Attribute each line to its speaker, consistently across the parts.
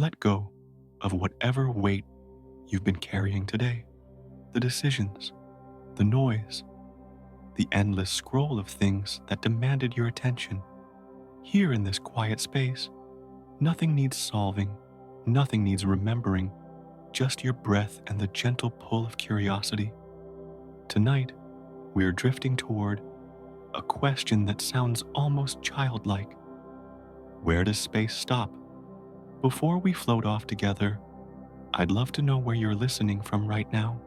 Speaker 1: Let go of whatever weight you've been carrying today, the decisions, the noise, the endless scroll of things that demanded your attention. Here in this quiet space, nothing needs solving, nothing needs remembering, just your breath and the gentle pull of curiosity. Tonight, we're drifting toward a question that sounds almost childlike. Where does space stop? Before we float off together, I'd love to know where you're listening from right now,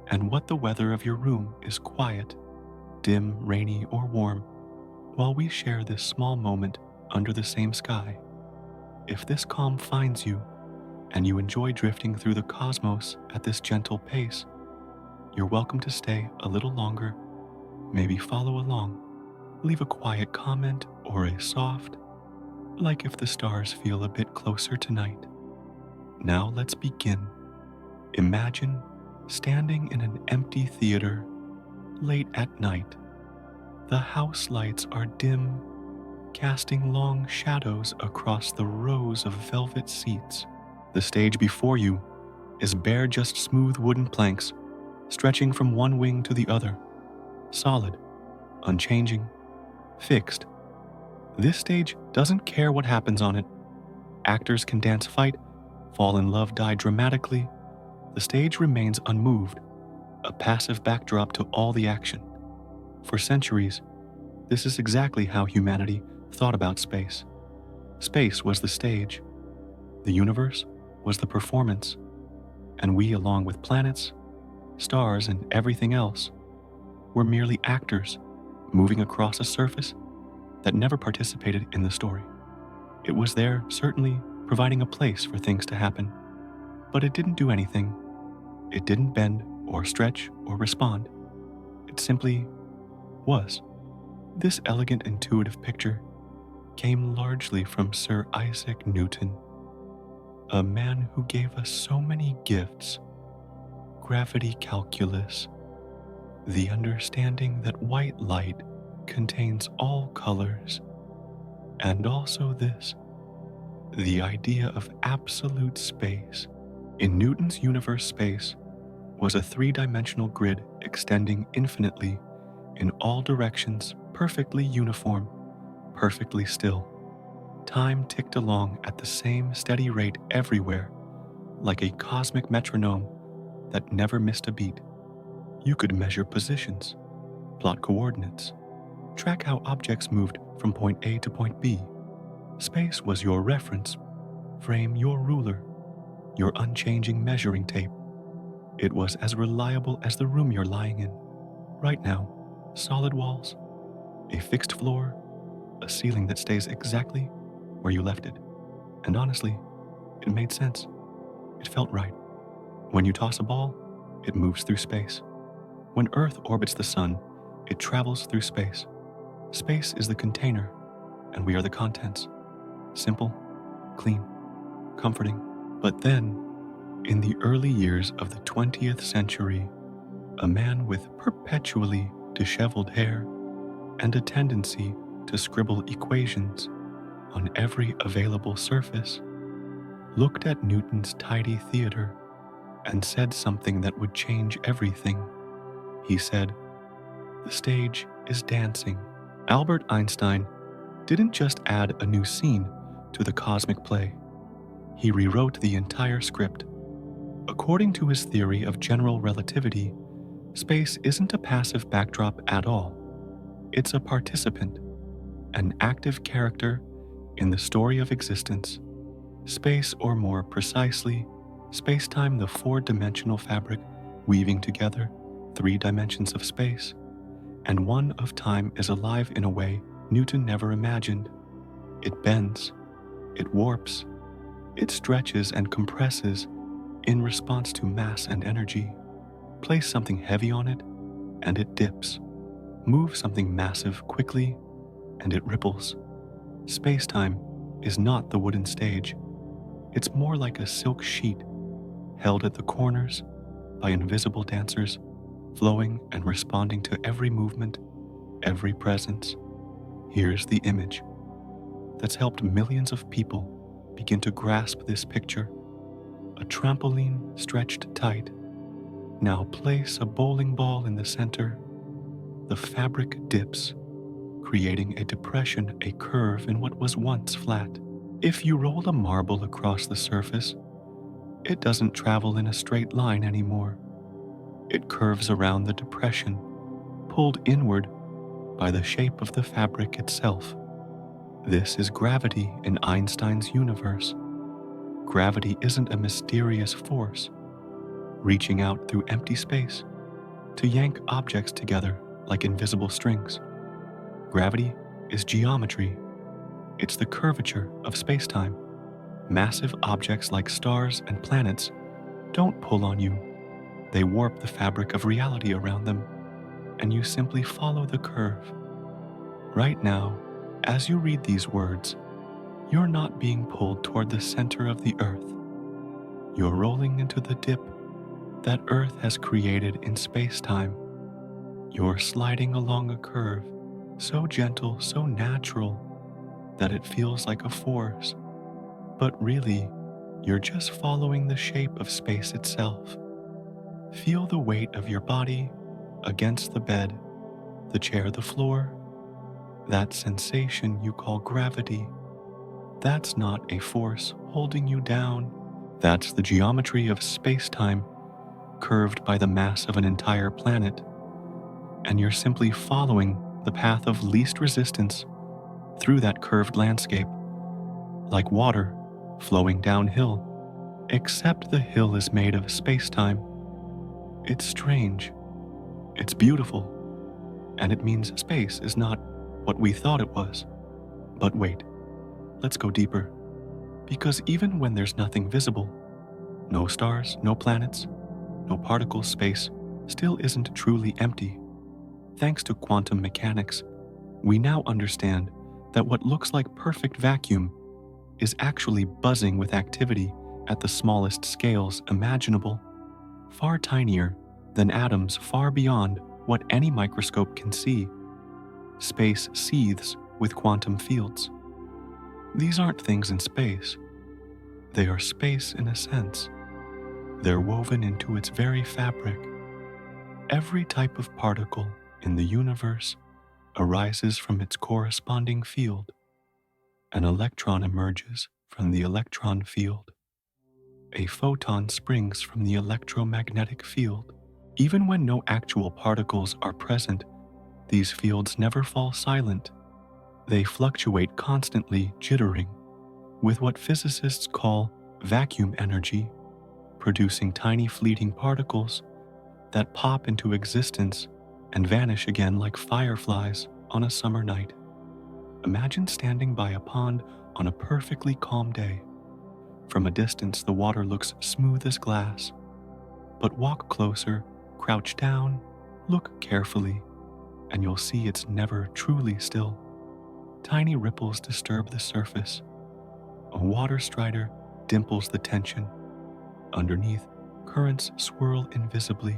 Speaker 1: and what the weather of your room is: quiet, dim, rainy, or warm, while we share this small moment under the same sky. If this calm finds you, and you enjoy drifting through the cosmos at this gentle pace, you're welcome to stay a little longer, maybe follow along, leave a quiet comment or a soft, like if the stars feel a bit closer tonight. Now let's begin. Imagine standing in an empty theater late at night. The house lights are dim, casting long shadows across the rows of velvet seats. The stage before you is bare, just smooth wooden planks stretching from one wing to the other, solid, unchanging, fixed. This stage doesn't care what happens on it. Actors can dance, fight, fall in love, die dramatically. The stage remains unmoved, a passive backdrop to all the action. For centuries, this is exactly how humanity thought about space. Space was the stage. The universe was the performance. And we, along with planets, stars, and everything else, were merely actors moving across a surface that never participated in the story. It was there, certainly providing a place for things to happen, but it didn't do anything. It didn't bend or stretch or respond. It simply was. This elegant, intuitive picture came largely from Sir Isaac Newton, a man who gave us so many gifts: gravity calculus, the understanding that white light contains all colors, and also this, the idea of absolute space. In Newton's universe, space was a three-dimensional grid extending infinitely in all directions, perfectly uniform, perfectly still. Time ticked along at the same steady rate everywhere, like a cosmic metronome that never missed a beat. You could measure positions, plot coordinates, track how objects moved from point A to point B. Space was your reference frame, your ruler, your unchanging measuring tape. It was as reliable as the room you're lying in. Right now, solid walls, a fixed floor, a ceiling that stays exactly where you left it. And honestly, it made sense. It felt right. When you toss a ball, it moves through space. When Earth orbits the sun, it travels through space. Space is the container, and we are the contents. Simple, clean, comforting. But then, in the early years of the 20th century, a man with perpetually disheveled hair and a tendency to scribble equations on every available surface looked at Newton's tidy theater and said something that would change everything. He said, "The stage is dancing." Albert Einstein didn't just add a new scene to the cosmic play. He rewrote the entire script. According to his theory of general relativity, space isn't a passive backdrop at all. It's a participant, an active character in the story of existence. Space, or more precisely, space-time, the four-dimensional fabric weaving together 3 dimensions of space, and one of time, is alive in a way Newton never imagined. It bends, it warps, it stretches and compresses in response to mass and energy. Place something heavy on it, and it dips. Move something massive quickly, and it ripples. Space-time is not the wooden stage. It's more like a silk sheet held at the corners by invisible dancers, flowing and responding to every movement, every presence. Here's the image that's helped millions of people begin to grasp this picture. A trampoline stretched tight. Now place a bowling ball in the center. The fabric dips, creating a depression, a curve in what was once flat. If you roll a marble across the surface, it doesn't travel in a straight line anymore. It curves around the depression, pulled inward by the shape of the fabric itself. This is gravity in Einstein's universe. Gravity isn't a mysterious force, reaching out through empty space to yank objects together like invisible strings. Gravity is geometry. It's the curvature of space-time. Massive objects like stars and planets don't pull on you. They warp the fabric of reality around them, and you simply follow the curve. Right now, as you read these words, you're not being pulled toward the center of the earth. You're rolling into the dip that Earth has created in space-time. You're sliding along a curve, so gentle, so natural, that it feels like a force. But really, you're just following the shape of space itself. Feel the weight of your body against the bed, the chair, the floor. That sensation you call gravity. That's not a force holding you down. That's the geometry of space-time, curved by the mass of an entire planet. And you're simply following the path of least resistance through that curved landscape, like water flowing downhill, except the hill is made of space-time. It's strange, it's beautiful, and it means space is not what we thought it was. But wait, let's go deeper. Because even when there's nothing visible, no stars, no planets, no particles, space still isn't truly empty. Thanks to quantum mechanics, we now understand that what looks like perfect vacuum is actually buzzing with activity at the smallest scales imaginable, far tinier than atoms, far beyond what any microscope can see. Space seethes with quantum fields. These aren't things in space. They are space in a sense. They're woven into its very fabric. Every type of particle in the universe arises from its corresponding field. An electron emerges from the electron field. A photon springs from the electromagnetic field. Even when no actual particles are present, these fields never fall silent. They fluctuate constantly, jittering, with what physicists call vacuum energy, producing tiny fleeting particles that pop into existence and vanish again like fireflies on a summer night. Imagine standing by a pond on a perfectly calm day. From a distance, the water looks smooth as glass. But walk closer, crouch down, look carefully, and you'll see it's never truly still. Tiny ripples disturb the surface. A water strider dimples the tension. Underneath, currents swirl invisibly.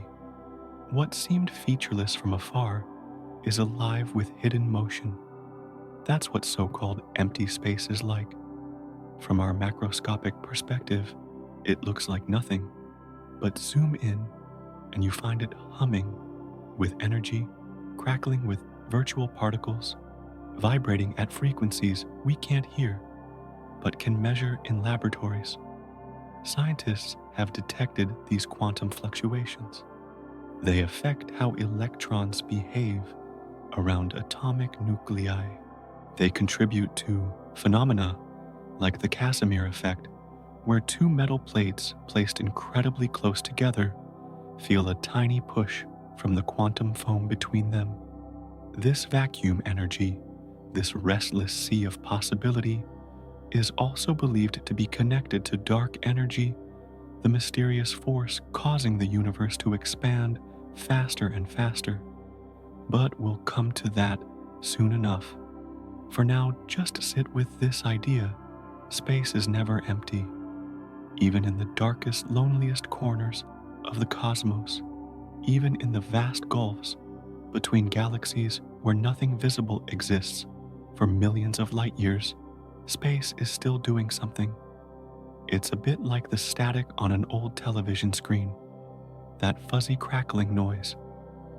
Speaker 1: What seemed featureless from afar is alive with hidden motion. That's what so-called empty space is like. From our macroscopic perspective, it looks like nothing. But zoom in, and you find it humming with energy, crackling with virtual particles, vibrating at frequencies we can't hear, but can measure in laboratories. Scientists have detected these quantum fluctuations. They affect how electrons behave around atomic nuclei. They contribute to phenomena like the Casimir effect, where two metal plates placed incredibly close together feel a tiny push from the quantum foam between them. This vacuum energy, this restless sea of possibility, is also believed to be connected to dark energy, the mysterious force causing the universe to expand faster and faster. But we'll come to that soon enough. For now, just sit with this idea. Space is never empty. Even in the darkest, loneliest corners of the cosmos, even in the vast gulfs between galaxies where nothing visible exists for millions of light years, space is still doing something. It's a bit like the static on an old television screen, that fuzzy crackling noise.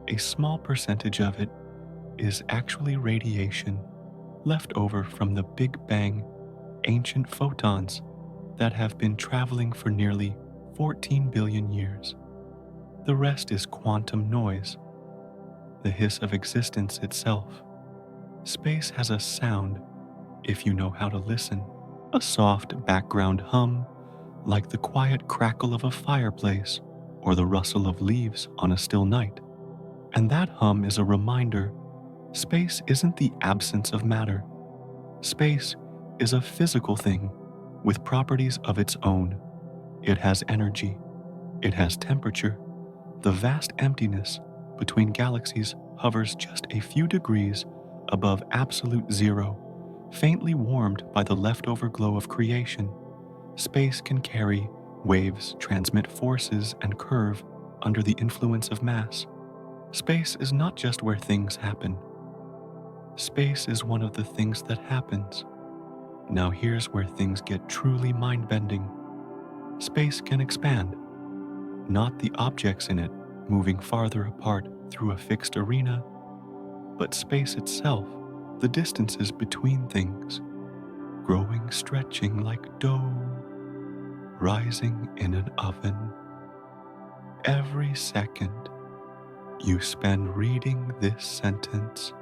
Speaker 1: A small percentage of it is actually radiation left over from the Big Bang, ancient photons that have been traveling for nearly 14 billion years. The rest is quantum noise, the hiss of existence itself. Space has a sound, if you know how to listen, a soft background hum, like the quiet crackle of a fireplace or the rustle of leaves on a still night. And that hum is a reminder space isn't the absence of matter. Space is a physical thing with properties of its own. It has energy, it has temperature. The vast emptiness between galaxies hovers just a few degrees above absolute zero, faintly warmed by the leftover glow of creation. Space can carry waves, transmit forces, and curve under the influence of mass. Space is not just where things happen. Space is one of the things that happens. Now here's where things get truly mind-bending. Space can expand, not the objects in it moving farther apart through a fixed arena, but space itself, the distances between things, growing, stretching like dough, rising in an oven. Every second you spend reading this sentence,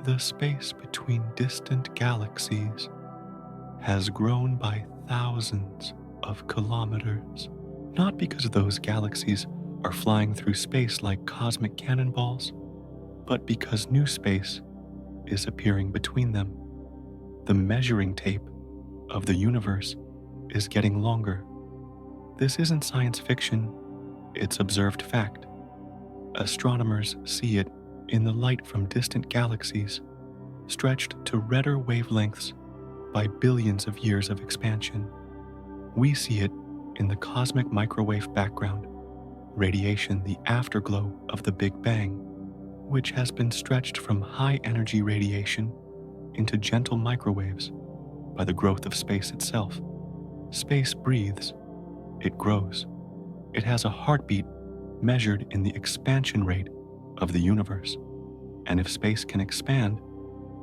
Speaker 1: the space between distant galaxies has grown by thousands of kilometers, not because those galaxies are flying through space like cosmic cannonballs, but because new space is appearing between them. The measuring tape of the universe is getting longer. This isn't science fiction, it's observed fact. Astronomers see it in the light from distant galaxies, stretched to redder wavelengths by billions of years of expansion. We see it in the cosmic microwave background, radiation the afterglow of the Big Bang, which has been stretched from high-energy radiation into gentle microwaves by the growth of space itself. Space breathes, it grows, it has a heartbeat measured in the expansion rate of the universe. And if space can expand,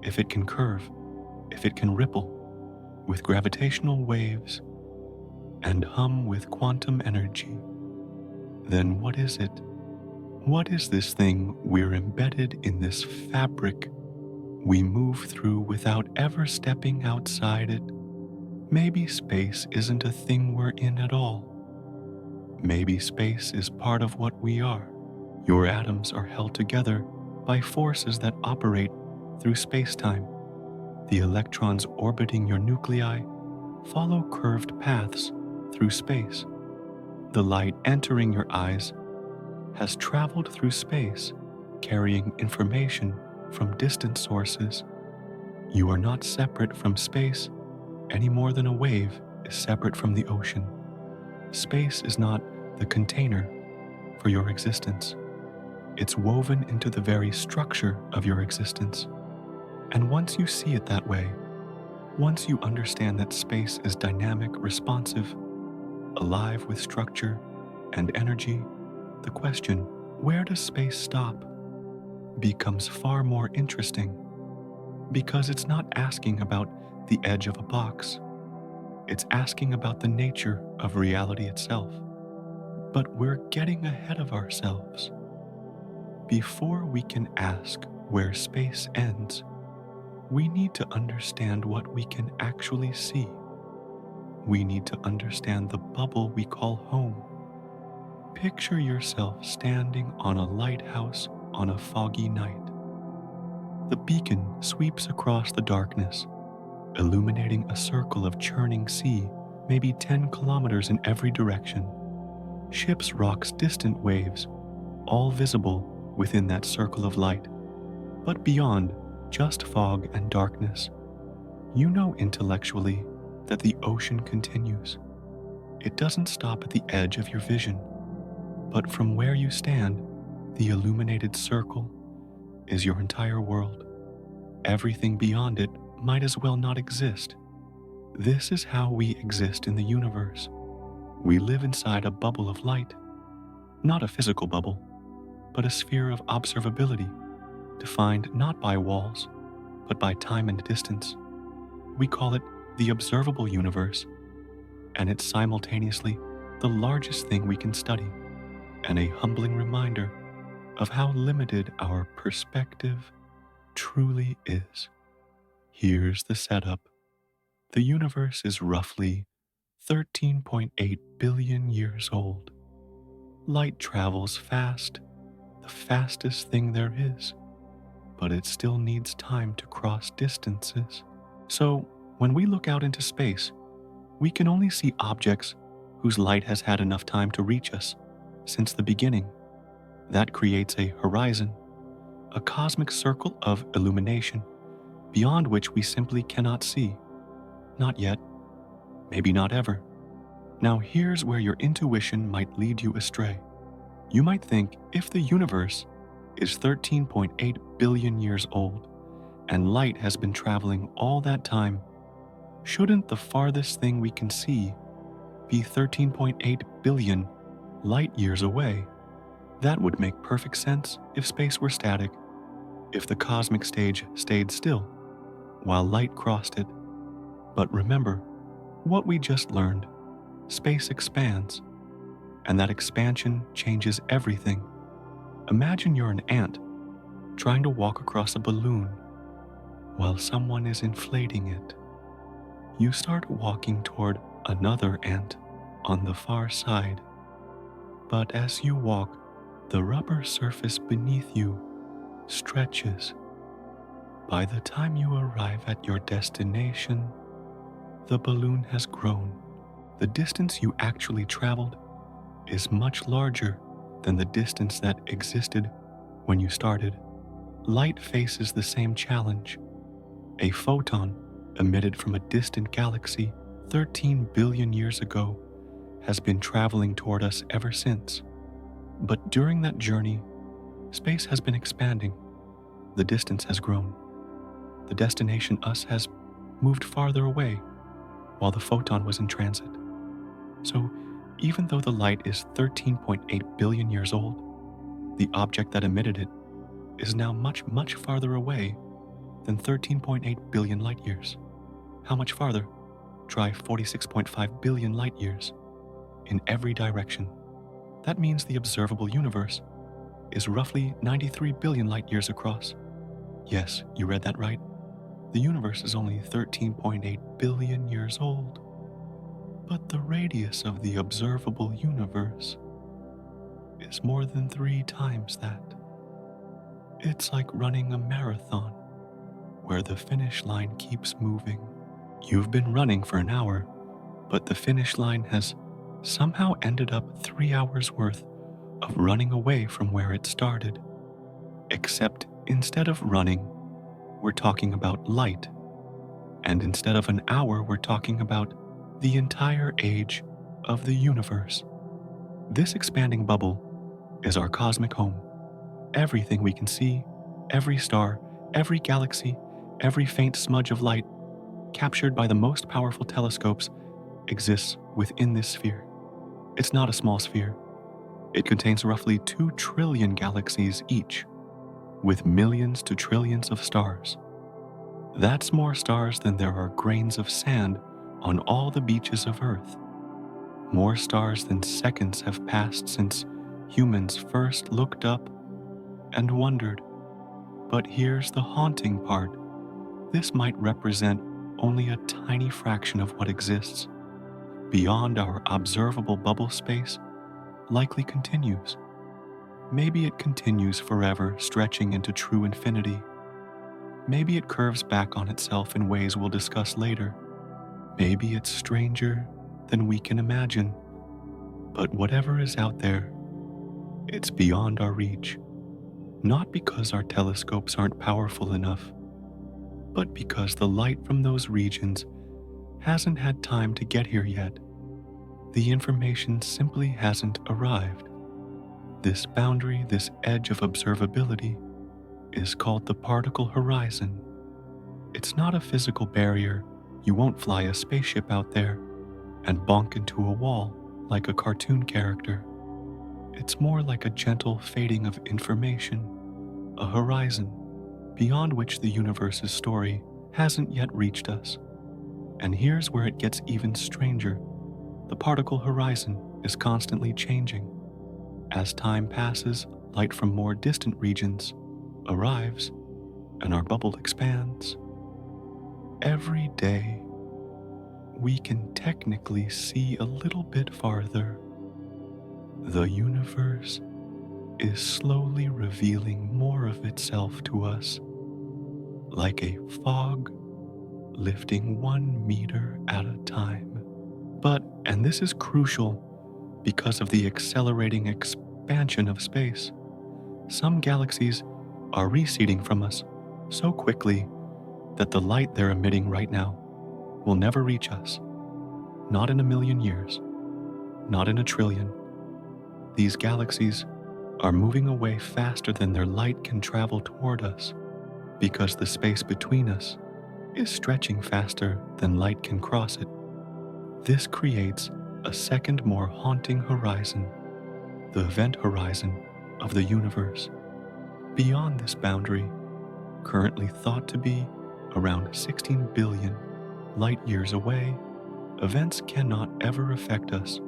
Speaker 1: if it can curve, if it can ripple with gravitational waves and hum with quantum energy, then what is it? What is this thing we're embedded in, this fabric we move through without ever stepping outside it? Maybe space isn't a thing we're in at all. Maybe space is part of what we are. Your atoms are held together by forces that operate through space-time. The electrons orbiting your nuclei follow curved paths through space. The light entering your eyes has traveled through space, carrying information from distant sources. You are not separate from space any more than a wave is separate from the ocean. Space is not the container for your existence. It's woven into the very structure of your existence. And once you see it that way, once you understand that space is dynamic, responsive, alive with structure and energy, the question, where does space stop, becomes far more interesting, because it's not asking about the edge of a box. It's asking about the nature of reality itself. But we're getting ahead of ourselves. Before we can ask where space ends, we need to understand what we can actually see. We need to understand the bubble we call home. Picture yourself standing on a lighthouse on a foggy night. The beacon sweeps across the darkness, illuminating a circle of churning sea, maybe 10 kilometers in every direction. Ships rocks distant waves, all visible within that circle of light. But beyond just fog and darkness, you know intellectually that the ocean continues. It doesn't stop at the edge of your vision, but from where you stand, the illuminated circle is your entire world. Everything beyond it might as well not exist. This is how we exist in the universe. We live inside a bubble of light, not a physical bubble, but a sphere of observability, defined not by walls, but by time and distance. We call it the observable universe, and it's simultaneously the largest thing we can study, and a humbling reminder of how limited our perspective truly is. Here's the setup. The universe is roughly 13.8 billion years old. Light travels fast, the fastest thing there is, but it still needs time to cross distances. So, when we look out into space, we can only see objects whose light has had enough time to reach us since the beginning. That creates a horizon, a cosmic circle of illumination beyond which we simply cannot see. Not yet, maybe not ever. Now here's where your intuition might lead you astray. You might think if the universe is 13.8 billion years old and light has been traveling all that time, shouldn't the farthest thing we can see be 13.8 billion light years away? That would make perfect sense if space were static, if the cosmic stage stayed still while light crossed it. But remember what we just learned. Space expands, and that expansion changes everything. Imagine you're an ant trying to walk across a balloon while someone is inflating it. You start walking toward another ant on the far side, but as you walk, the rubber surface beneath you stretches. By the time you arrive at your destination, the balloon has grown. The distance you actually traveled is much larger than the distance that existed when you started. Light faces the same challenge. A photon emitted from a distant galaxy 13 billion years ago has been traveling toward us ever since. But during that journey, space has been expanding. The distance has grown. The destination us has moved farther away while the photon was in transit. So, even though the light is 13.8 billion years old, the object that emitted it is now much, much farther away than 13.8 billion light years. How much farther? Try 46.5 billion light years in every direction. That means the observable universe is roughly 93 billion light years across. Yes, you read that right. The universe is only 13.8 billion years old. But the radius of the observable universe is more than 3 times that. It's like running a marathon where the finish line keeps moving. You've been running for an hour, but the finish line has somehow ended up 3 hours worth of running away from where it started. Except instead of running, we're talking about light. And instead of an hour, we're talking about the entire age of the universe. This expanding bubble is our cosmic home. Everything we can see, every star, every galaxy, every faint smudge of light captured by the most powerful telescopes exists within this sphere. It's not a small sphere. It contains roughly 2 trillion galaxies each, with millions to trillions of stars. That's more stars than there are grains of sand on all the beaches of Earth. More stars than seconds have passed since humans first looked up and wondered. But here's the haunting part. This might represent only a tiny fraction of what exists. Beyond our observable bubble space likely continues. Maybe it continues forever, stretching into true infinity. Maybe it curves back on itself in ways we'll discuss later. Maybe it's stranger than we can imagine. But whatever is out there, it's beyond our reach. Not because our telescopes aren't powerful enough, but because the light from those regions hasn't had time to get here yet. The information simply hasn't arrived. This boundary, this edge of observability, is called the particle horizon. It's not a physical barrier You won't fly a spaceship out there and bonk into a wall like a cartoon character. It's more like a gentle fading of information, a horizon beyond which the universe's story hasn't yet reached us. And here's where it gets even stranger. The particle horizon is constantly changing. As time passes, light from more distant regions arrives, and our bubble expands. Every day, we can technically see a little bit farther. The universe is slowly revealing more of itself to us, like a fog lifting 1 meter at a time. But, and this is crucial because of the accelerating expansion of space, some galaxies are receding from us so quickly that the light they're emitting right now will never reach us. Not in 1,000,000 years, not in 1,000,000,000,000. These galaxies are moving away faster than their light can travel toward us because the space between us is stretching faster than light can cross it. This creates a second, more haunting horizon, the event horizon of the universe. Beyond this boundary, currently thought to be around 16 billion light years away, events cannot ever affect us,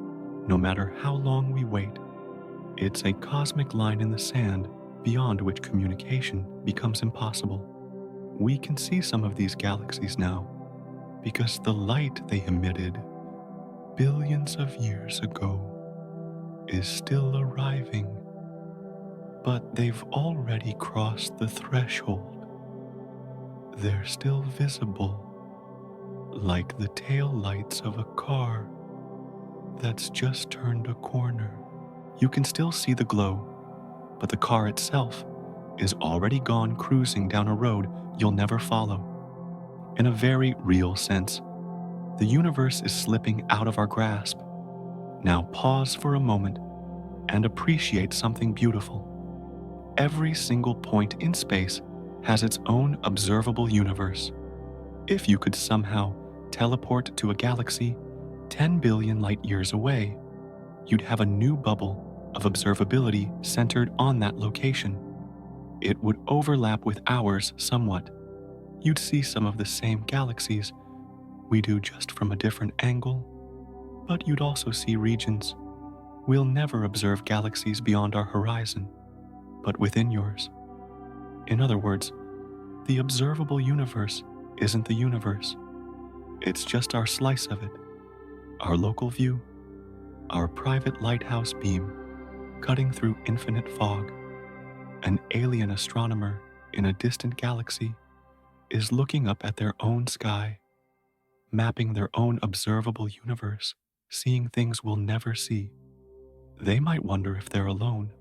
Speaker 1: no matter how long we wait. It's a cosmic line in the sand beyond which communication becomes impossible. We can see some of these galaxies now because the light they emitted billions of years ago is still arriving, but they've already crossed the threshold. They're still visible, like the tail lights of a car that's just turned a corner. You can still see the glow, but the car itself is already gone cruising down a road you'll never follow. In a very real sense, the universe is slipping out of our grasp. Now pause for a moment and appreciate something beautiful. Every single point in space has its own observable universe. If you could somehow teleport to a galaxy 10 billion light years away, you'd have a new bubble of observability centered on that location. It would overlap with ours somewhat. You'd see some of the same galaxies we do, just from a different angle, but you'd also see regions. We'll never observe galaxies beyond our horizon, but within yours. In other words, the observable universe isn't the universe. It's just our slice of it, our local view, our private lighthouse beam cutting through infinite fog. An alien astronomer in a distant galaxy is looking up at their own sky, mapping their own observable universe, seeing things we'll never see. They might wonder if they're alone.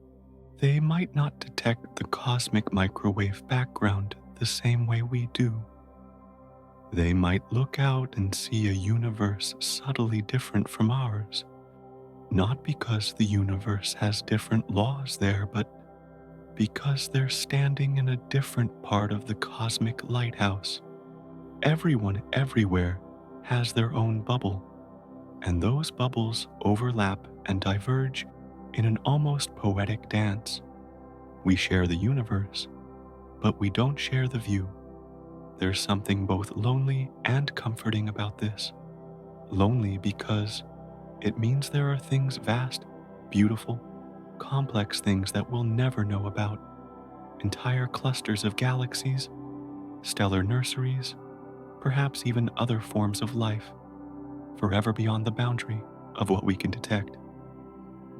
Speaker 1: They might not detect the cosmic microwave background the same way we do. They might look out and see a universe subtly different from ours, not because the universe has different laws there, but because they're standing in a different part of the cosmic lighthouse. Everyone everywhere has their own bubble, and those bubbles overlap and diverge in an almost poetic dance. We share the universe, but we don't share the view. There's something both lonely and comforting about this. Lonely because it means there are things vast, beautiful, complex things that we'll never know about. Entire clusters of galaxies, stellar nurseries, perhaps even other forms of life, forever beyond the boundary of what we can detect.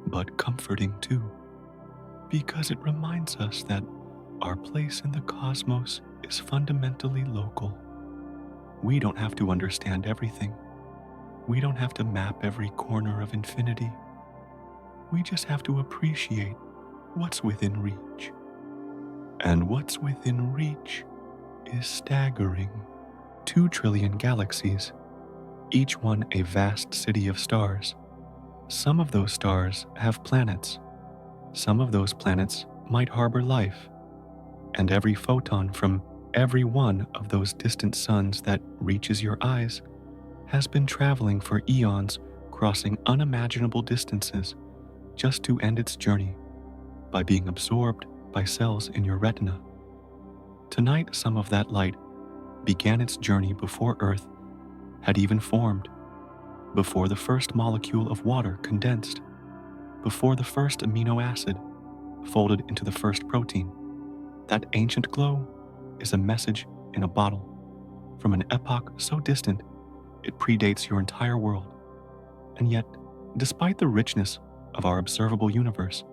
Speaker 1: But comforting too, because it reminds us that our place in the cosmos is fundamentally local. We don't have to understand everything. We don't have to map every corner of infinity. We just have to appreciate what's within reach. And what's within reach is staggering. 2 trillion galaxies, each one a vast city of stars. Some of those stars have planets. Some of those planets might harbor life. And every photon from Every one of those distant suns that reaches your eyes has been traveling for eons, crossing unimaginable distances just to end its journey by being absorbed by cells in your retina. Tonight, some of that light began its journey before Earth had even formed, before the first molecule of water condensed, before the first amino acid folded into the first protein. That ancient glow is a message in a bottle from an epoch so distant it predates your entire world. And yet, despite the richness of our observable universe,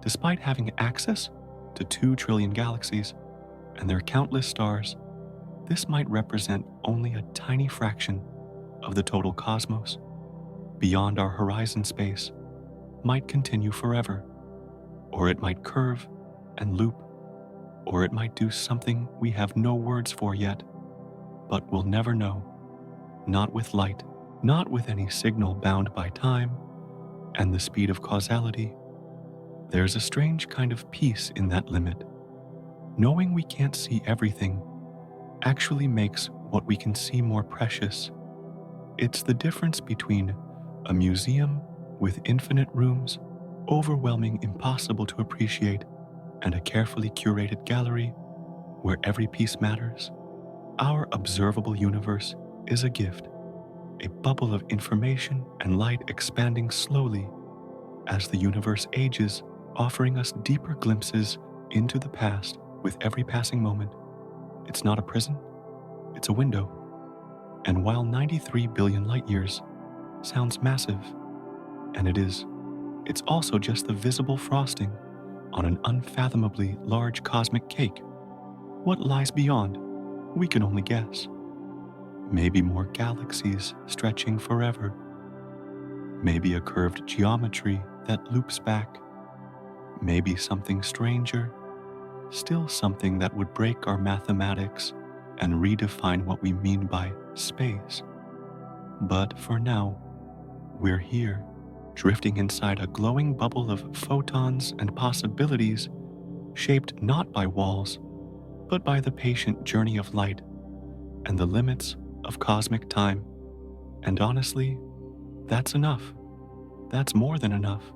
Speaker 1: despite having access to 2 trillion galaxies and their countless stars, this might represent only a tiny fraction of the total cosmos. Beyond our horizon, space might continue forever, or it might curve and loop, or it might do something we have no words for yet, but will never know. Not with light, not with any signal bound by time and the speed of causality. There's a strange kind of peace in that limit. Knowing we can't see everything actually makes what we can see more precious. It's the difference between a museum with infinite rooms, overwhelming, impossible to appreciate, and a carefully curated gallery where every piece matters. Our observable universe is a gift, a bubble of information and light expanding slowly as the universe ages, offering us deeper glimpses into the past with every passing moment. It's not a prison, it's a window. And while 93 billion light years sounds massive, and it is, it's also just the visible frosting on an unfathomably large cosmic cake. What lies beyond? We can only guess. Maybe more galaxies stretching forever. Maybe a curved geometry that loops back. Maybe something stranger, still something that would break our mathematics and redefine what we mean by space. But for now, we're here, drifting inside a glowing bubble of photons and possibilities, shaped not by walls, but by the patient journey of light and the limits of cosmic time. And honestly, that's enough. That's more than enough.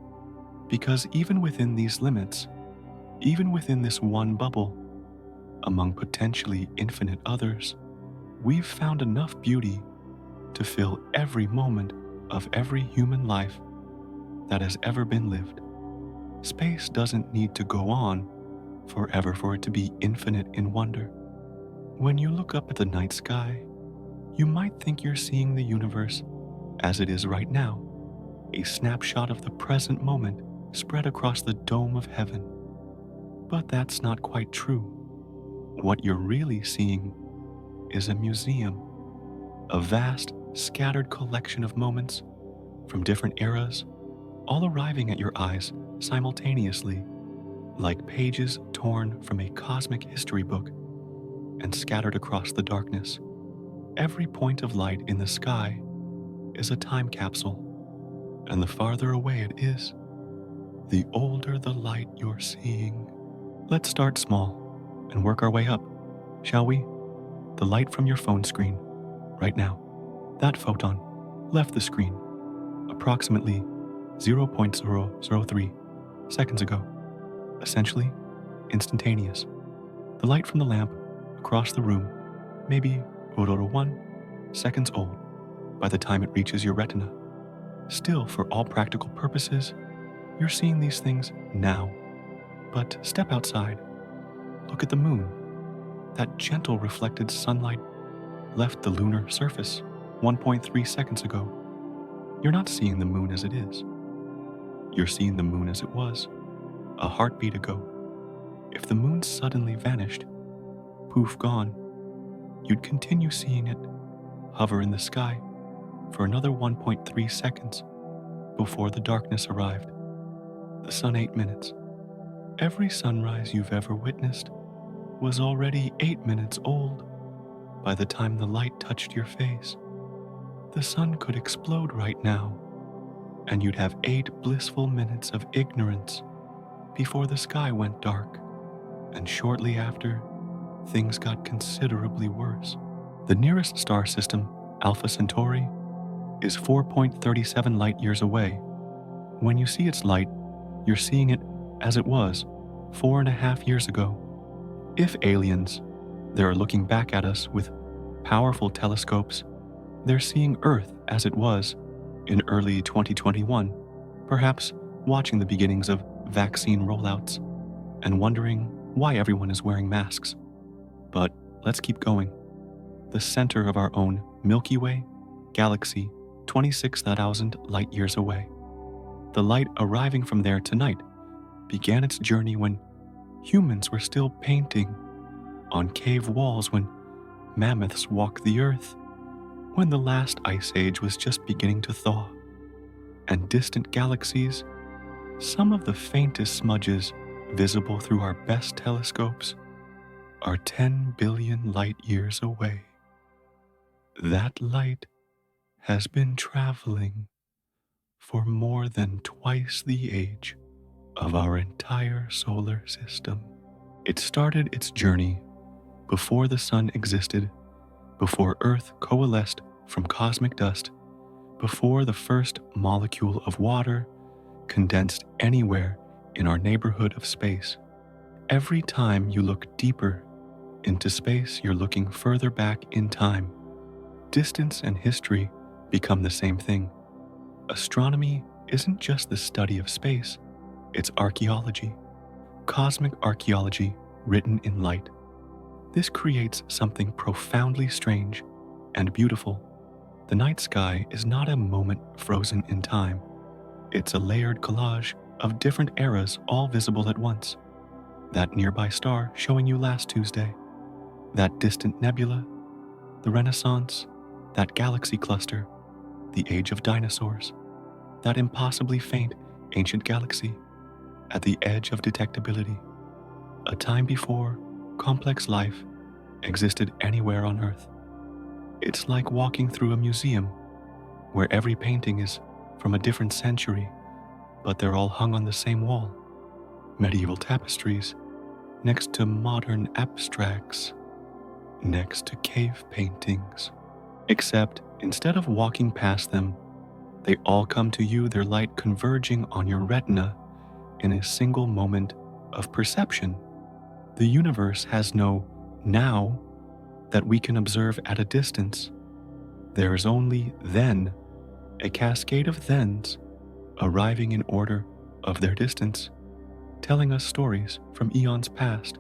Speaker 1: Because even within these limits, even within this one bubble, among potentially infinite others, we've found enough beauty to fill every moment of every human life that has ever been lived. Space doesn't need to go on forever for it to be infinite in wonder. When you look up at the night sky, you might think you're seeing the universe as it is right now, a snapshot of the present moment spread across the dome of heaven. But that's not quite true. What you're really seeing is a museum, a vast, scattered collection of moments from different eras, all arriving at your eyes simultaneously, like pages torn from a cosmic history book and scattered across the darkness. Every point of light in the sky is a time capsule, and the farther away it is, the older the light you're seeing. Let's start small and work our way up, shall we? The light from your phone screen, right now. That photon left the screen approximately 0.003 seconds ago, essentially instantaneous. The light from the lamp across the room, maybe 0.01 seconds old by the time it reaches your retina. Still, for all practical purposes, you're seeing these things now. But step outside. Look at the moon. That gentle reflected sunlight left the lunar surface 1.3 seconds ago. You're not seeing the moon as it is. You're seeing the moon as it was, a heartbeat ago. If the moon suddenly vanished, poof, gone, you'd continue seeing it hover in the sky for another 1.3 seconds before the darkness arrived. The sun 8 minutes. Every sunrise you've ever witnessed was already 8 minutes old by the time the light touched your face. The sun could explode right now, and you'd have 8 blissful minutes of ignorance before the sky went dark, and shortly after, things got considerably worse. The nearest star system, Alpha Centauri, is 4.37 light years away. When you see its light, you're seeing it as it was 4.5 years ago. If aliens, they're looking back at us with powerful telescopes, they're seeing Earth as it was in early 2021, perhaps watching the beginnings of vaccine rollouts and wondering why everyone is wearing masks. But let's keep going. The center of our own Milky Way galaxy, 26,000 light years away. The light arriving from there tonight began its journey when humans were still painting on cave walls, when mammoths walked the earth, when the last ice age was just beginning to thaw. And distant galaxies, some of the faintest smudges visible through our best telescopes, are 10 billion light years away. That light has been traveling for more than twice the age of our entire solar system. It started its journey before the sun existed, before Earth coalesced from cosmic dust, before the first molecule of water condensed anywhere in our neighborhood of space. Every time you look deeper into space, you're looking further back in time. Distance and history become the same thing. Astronomy isn't just the study of space, it's archaeology. Cosmic archaeology written in light. This creates something profoundly strange and beautiful. The night sky is not a moment frozen in time. It's a layered collage of different eras all visible at once. That nearby star showing you last Tuesday, that distant nebula, the Renaissance, that galaxy cluster, the age of dinosaurs, that impossibly faint ancient galaxy at the edge of detectability, a time before complex life existed anywhere on Earth. It's like walking through a museum where every painting is from a different century, but they're all hung on the same wall. Medieval tapestries next to modern abstracts, next to cave paintings. Except instead of walking past them, they all come to you, their light converging on your retina in a single moment of perception. The universe has no now that we can observe at a distance. There is only then, a cascade of thens arriving in order of their distance, telling us stories from eons past.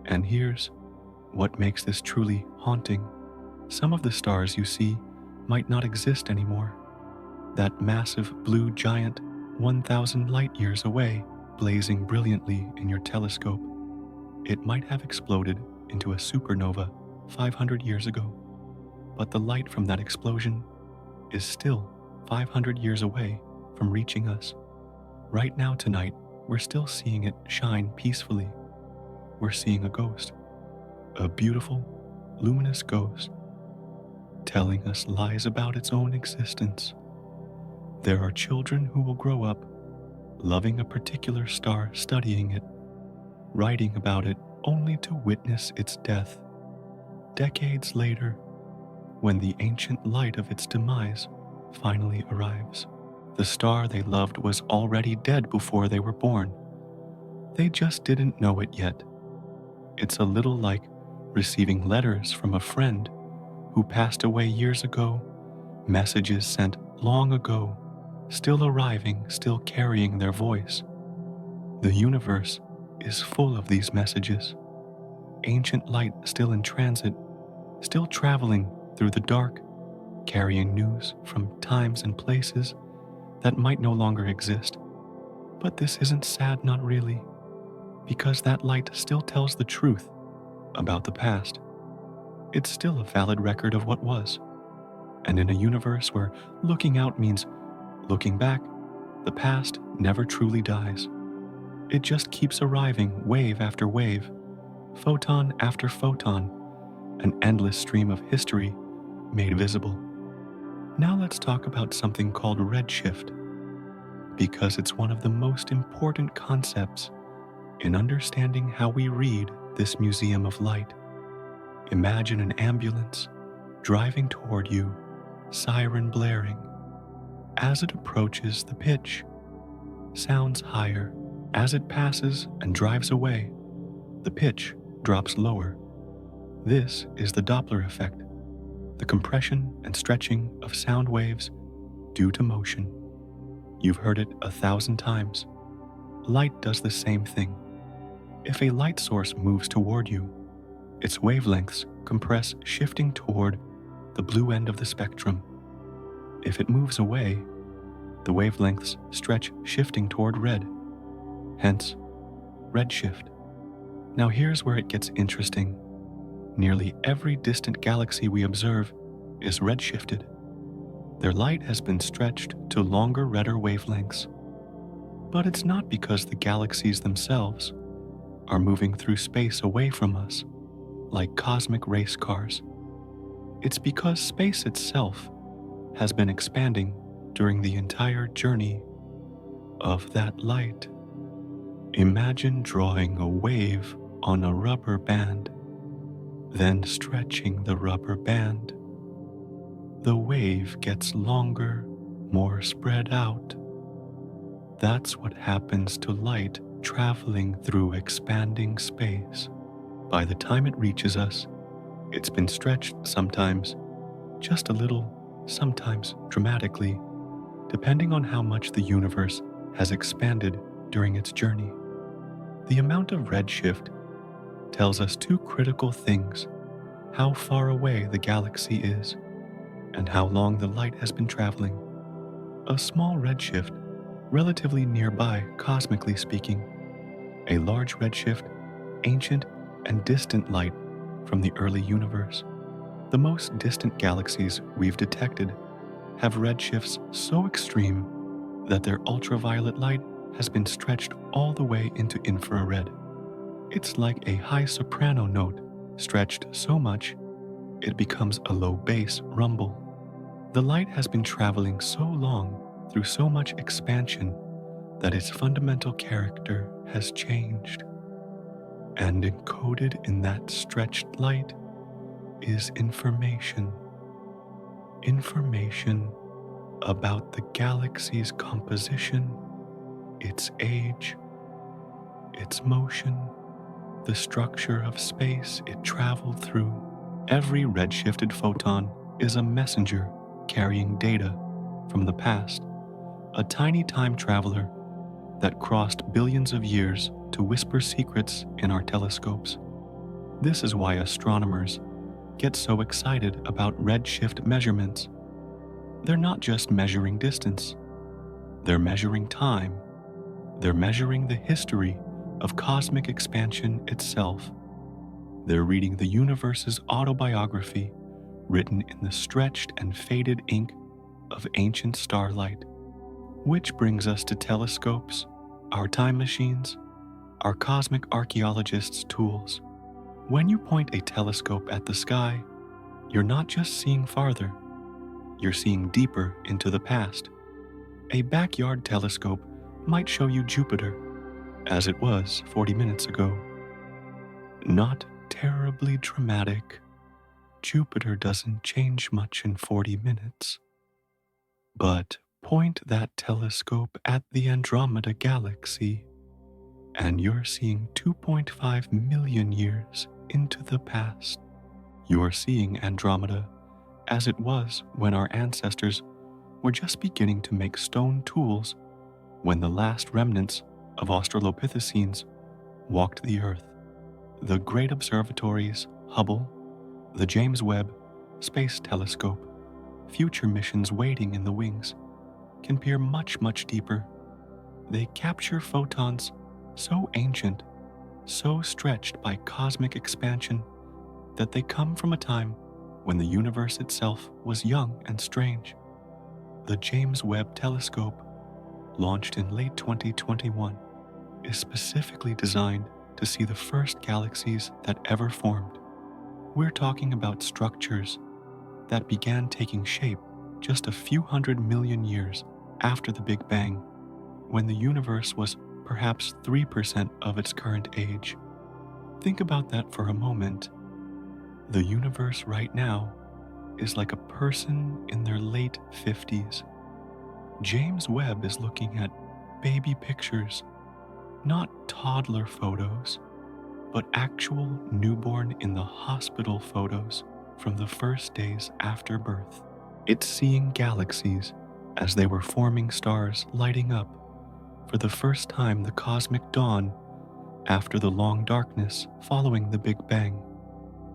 Speaker 1: And here's what makes this truly haunting. Some of the stars you see might not exist anymore. That massive blue giant 1,000 light years away, blazing brilliantly in your telescope, it might have exploded into a supernova 500 years ago. But the light from that explosion is still 500 years away from reaching us. Right now tonight, we're still seeing it shine peacefully. We're seeing a ghost, a beautiful, luminous ghost, telling us lies about its own existence. There are children who will grow up loving a particular star, studying it, writing about it only to witness its death. Decades later, when the ancient light of its demise finally arrives, the star they loved was already dead before they were born. They just didn't know it yet. It's a little like receiving letters from a friend who passed away years ago, messages sent long ago, still arriving, still carrying their voice. The universe is full of these messages. Ancient light still in transit, still traveling through the dark, carrying news from times and places that might no longer exist. But this isn't sad, not really, because that light still tells the truth about the past. It's still a valid record of what was. And in a universe where looking out means looking back, the past never truly dies. It just keeps arriving wave after wave, photon after photon, an endless stream of history made visible. Now let's talk about something called redshift, because it's one of the most important concepts in understanding how we read this museum of light. Imagine an ambulance driving toward you, siren blaring. As it approaches, the pitch sounds higher. As it passes and drives away, the pitch drops lower. This is the Doppler effect, the compression and stretching of sound waves due to motion. You've heard it 1,000 times. Light does the same thing. If a light source moves toward you, its wavelengths compress, shifting toward the blue end of the spectrum. If it moves away, the wavelengths stretch, shifting toward red. Hence, redshift. Now here's where it gets interesting. Nearly every distant galaxy we observe is redshifted. Their light has been stretched to longer, redder wavelengths. But it's not because the galaxies themselves are moving through space away from us, like cosmic race cars. It's because space itself has been expanding during the entire journey of that light. Imagine drawing a wave on a rubber band, then stretching the rubber band. The wave gets longer, more spread out. That's what happens to light traveling through expanding space. By the time it reaches us, it's been stretched, sometimes just a little, sometimes dramatically, depending on how much the universe has expanded during its journey. The amount of redshift tells us two critical things: how far away the galaxy is and how long the light has been traveling. A small redshift, relatively nearby cosmically speaking. A large redshift, ancient and distant light from the early universe. The most distant galaxies we've detected have redshifts so extreme that their ultraviolet light has been stretched all the way into infrared. It's like a high soprano note stretched so much it becomes a low bass rumble. The light has been traveling so long through so much expansion that its fundamental character has changed. And encoded in that stretched light is information. Information about the galaxy's composition, its age, its motion, the structure of space it traveled through. Every redshifted photon is a messenger carrying data from the past, a tiny time traveler that crossed billions of years to whisper secrets in our telescopes. This is why astronomers get so excited about redshift measurements. They're not just measuring distance, they're measuring time. They're measuring the history of cosmic expansion itself. They're reading the universe's autobiography written in the stretched and faded ink of ancient starlight. Which brings us to telescopes, our time machines, our cosmic archaeologists' tools. When you point a telescope at the sky, you're not just seeing farther, you're seeing deeper into the past. A backyard telescope might show you Jupiter, as it was 40 minutes ago. Not terribly dramatic. Jupiter doesn't change much in 40 minutes. But point that telescope at the Andromeda galaxy, and you're seeing 2.5 million years into the past. You're seeing Andromeda as it was when our ancestors were just beginning to make stone tools, when the last remnants of Australopithecines walked the Earth. The great observatories, Hubble, the James Webb Space Telescope, future missions waiting in the wings, can peer much, much deeper. They capture photons so ancient, so stretched by cosmic expansion, that they come from a time when the universe itself was young and strange. The James Webb Telescope, launched in late 2021, is specifically designed to see the first galaxies that ever formed. We're talking about structures that began taking shape just a few 100 million years after the Big Bang, when the universe was perhaps 3% of its current age. Think about that for a moment. The universe right now is like a person in their late 50s. James Webb is looking at baby pictures, not toddler photos, but actual newborn in the hospital photos from the first days after birth. It's seeing galaxies as they were forming stars lighting up for the first time, the cosmic dawn after the long darkness following the Big Bang.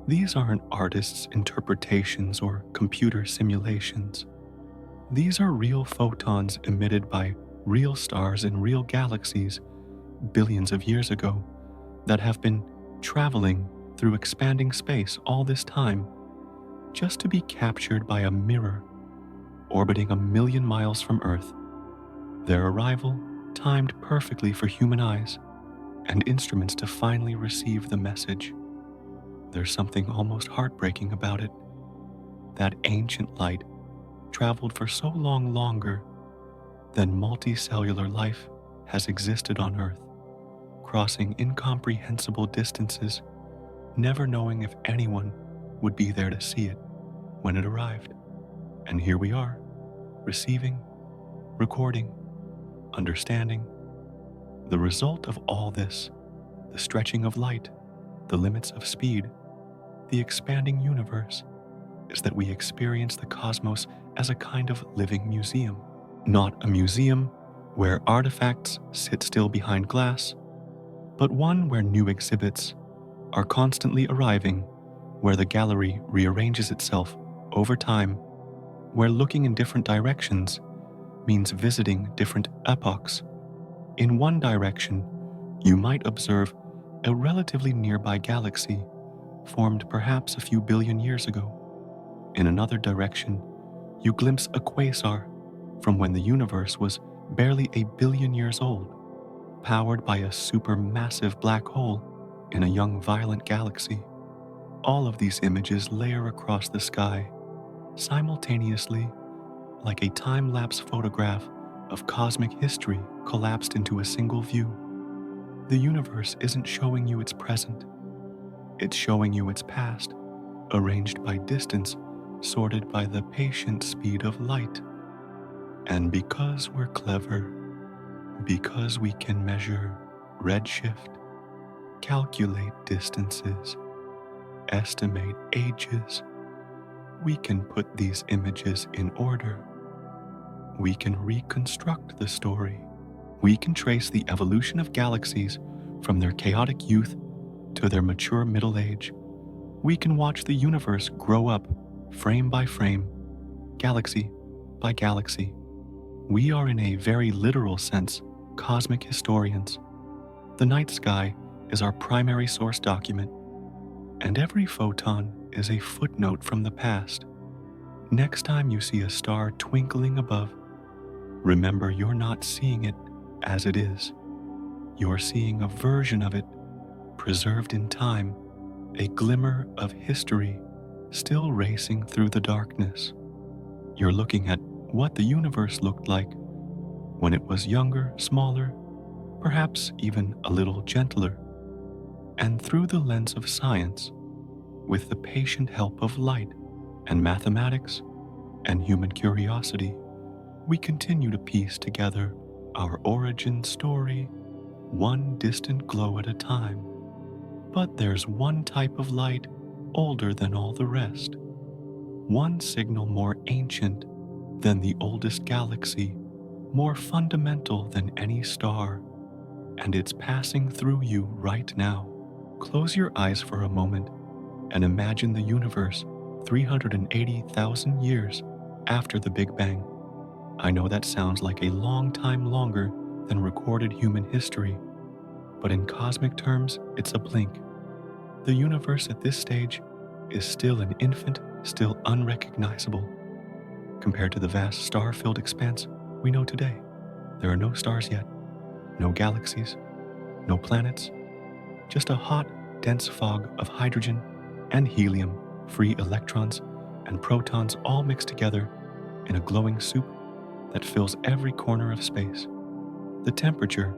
Speaker 1: These aren't artists' interpretations or computer simulations. These are real photons emitted by real stars in real galaxies billions of years ago that have been traveling through expanding space all this time just to be captured by a mirror orbiting 1,000,000 miles from Earth. Their arrival timed perfectly for human eyes and instruments to finally receive the message. There's something almost heartbreaking about it. That ancient light traveled for so long longer than multicellular life has existed on Earth, crossing incomprehensible distances, never knowing if anyone would be there to see it when it arrived. And here we are, receiving, recording, understanding. The result of all this, the stretching of light, the limits of speed, the expanding universe, is that we experience the cosmos as a kind of living museum. Not a museum where artifacts sit still behind glass, but one where new exhibits are constantly arriving, where the gallery rearranges itself over time, where looking in different directions means visiting different epochs. In one direction, you might observe a relatively nearby galaxy formed perhaps a few billion years ago. In another direction, you glimpse a quasar from when the universe was barely 1 billion years old, powered by a supermassive black hole in a young violent galaxy. All of these images layer across the sky, simultaneously, like a time-lapse photograph of cosmic history collapsed into a single view. The universe isn't showing you its present, it's showing you its past, arranged by distance, sorted by the patient speed of light. And because we're clever, because we can measure redshift, calculate distances, estimate ages, we can put these images in order. We can reconstruct the story. We can trace the evolution of galaxies from their chaotic youth to their mature middle age. We can watch the universe grow up, frame by frame, galaxy by galaxy. We are, in a very literal sense, cosmic historians. The night sky is our primary source document, and every photon is a footnote from the past. Next time you see a star twinkling above, remember you're not seeing it as it is. You're seeing a version of it, preserved in time, a glimmer of history still racing through the darkness. You're looking at what the universe looked like when it was younger, smaller, perhaps even a little gentler. And through the lens of science, with the patient help of light and mathematics and human curiosity, we continue to piece together our origin story, one distant glow at a time. But there's one type of light older than all the rest, one signal more ancient than the oldest galaxy, more fundamental than any star, and it's passing through you right now. Close your eyes for a moment and imagine the universe 380,000 years after the Big Bang. I know that sounds like a long time longer than recorded human history, but in cosmic terms, it's a blink. The universe at this stage is still an infant, still unrecognizable. Compared to the vast star-filled expanse we know today, there are no stars yet, no galaxies, no planets, just a hot, dense fog of hydrogen and helium, free electrons and protons all mixed together in a glowing soup that fills every corner of space. The temperature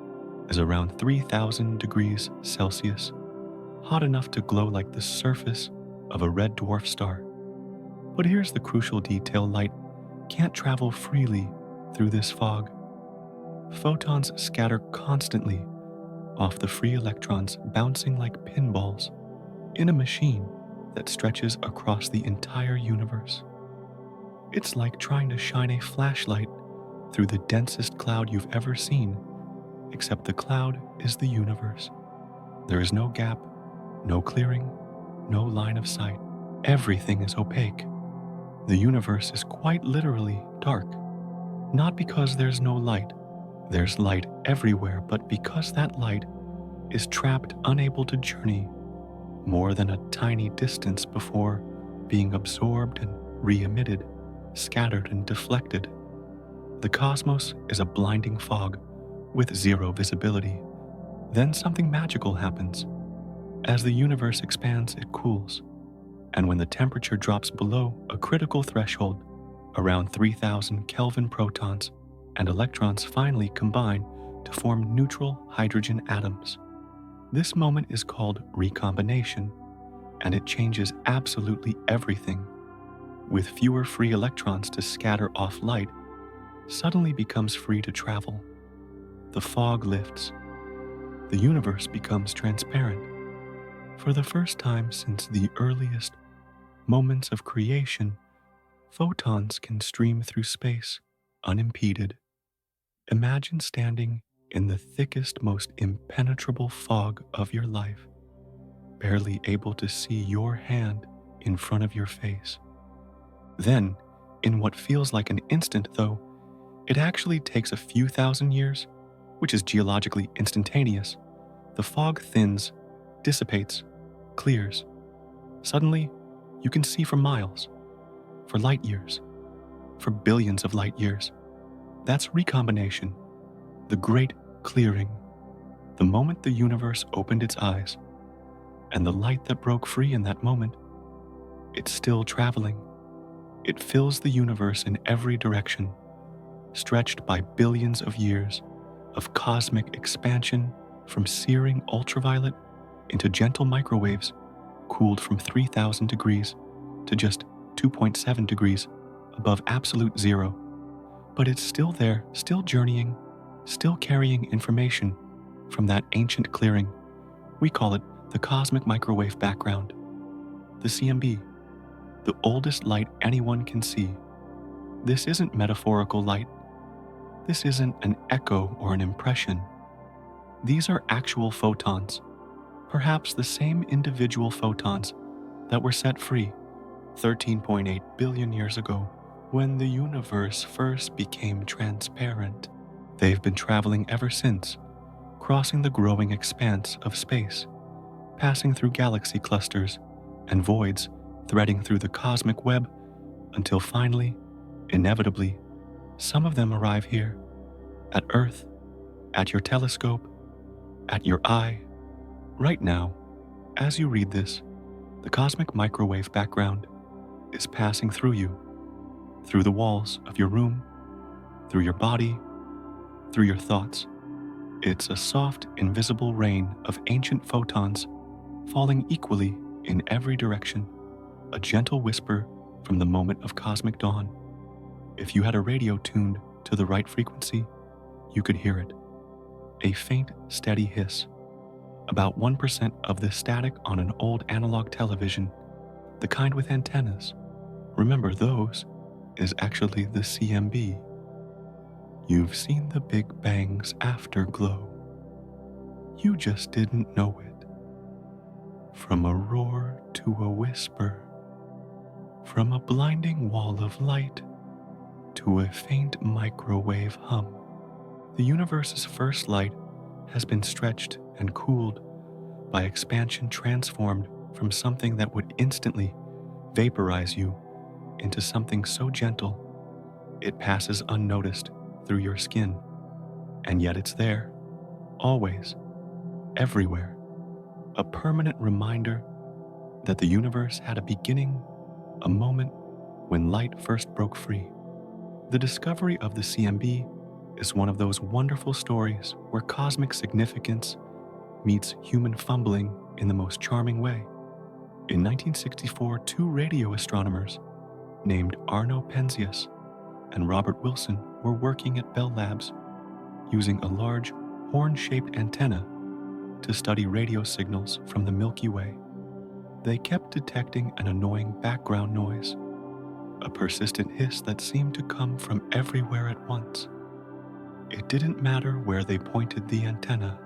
Speaker 1: is around 3,000 degrees Celsius, hot enough to glow like the surface of a red dwarf star. But here's the crucial detail: light can't travel freely through this fog. Photons scatter constantly off the free electrons, bouncing like pinballs in a machine that stretches across the entire universe. It's like trying to shine a flashlight through the densest cloud you've ever seen, except the cloud is the universe. There is no gap, no clearing, no line of sight. Everything is opaque. The universe is quite literally dark, not because there's no light. There's light everywhere, but because that light is trapped, unable to journey more than a tiny distance before being absorbed and re-emitted, scattered and deflected. The cosmos is a blinding fog with zero visibility. Then something magical happens. As the universe expands, it cools. And when the temperature drops below a critical threshold, around 3,000 Kelvin, protons and electrons finally combine to form neutral hydrogen atoms. This moment is called recombination, and it changes absolutely everything. With fewer free electrons to scatter off, light suddenly becomes free to travel. The fog lifts. The universe becomes transparent. For the first time since the earliest moments of creation, photons can stream through space unimpeded. Imagine standing in the thickest, most impenetrable fog of your life, barely able to see your hand in front of your face. Then, in what feels like an instant, though it actually takes a few thousand years, which is geologically instantaneous, the fog thins, dissipates, clears. Suddenly, you can see for miles, for light years, for billions of light years. That's recombination, the great clearing, the moment the universe opened its eyes. And the light that broke free in that moment, it's still traveling. It fills the universe in every direction, stretched by billions of years of cosmic expansion, from searing ultraviolet into gentle microwaves cooled from 3,000 degrees to just 2.7 degrees above absolute zero. But it's still there, still journeying, still carrying information from that ancient clearing. We call it the cosmic microwave background, the CMB, the oldest light anyone can see. This isn't metaphorical light. This isn't an echo or an impression. These are actual photons, perhaps the same individual photons that were set free 13.8 billion years ago when the universe first became transparent. They've been traveling ever since, crossing the growing expanse of space, passing through galaxy clusters and voids, threading through the cosmic web, until finally, inevitably, some of them arrive here, at Earth, at your telescope, at your eye. Right now, as you read this, the cosmic microwave background is passing through you, through the walls of your room, through your body, through your thoughts. It's a soft, invisible rain of ancient photons falling equally in every direction, a gentle whisper from the moment of cosmic dawn. If you had a radio tuned to the right frequency, you could hear it. A faint, steady hiss, about 1% of the static on an old analog television, the kind with antennas. Remember, those is actually the CMB. You've seen the Big Bang's afterglow. You just didn't know it. From a roar to a whisper, from a blinding wall of light to a faint microwave hum. The universe's first light has been stretched and cooled by expansion, transformed from something that would instantly vaporize you into something so gentle it passes unnoticed through your skin. And yet it's there, always, everywhere, a permanent reminder that the universe had a beginning, a moment when light first broke free. The discovery of the CMB is one of those wonderful stories where cosmic significance meets human fumbling in the most charming way. In 1964, two radio astronomers named Arno Penzias and Robert Wilson were working at Bell Labs using a large horn-shaped antenna to study radio signals from the Milky Way. They kept detecting an annoying background noise, a persistent hiss that seemed to come from everywhere at once. It didn't matter where they pointed the antenna.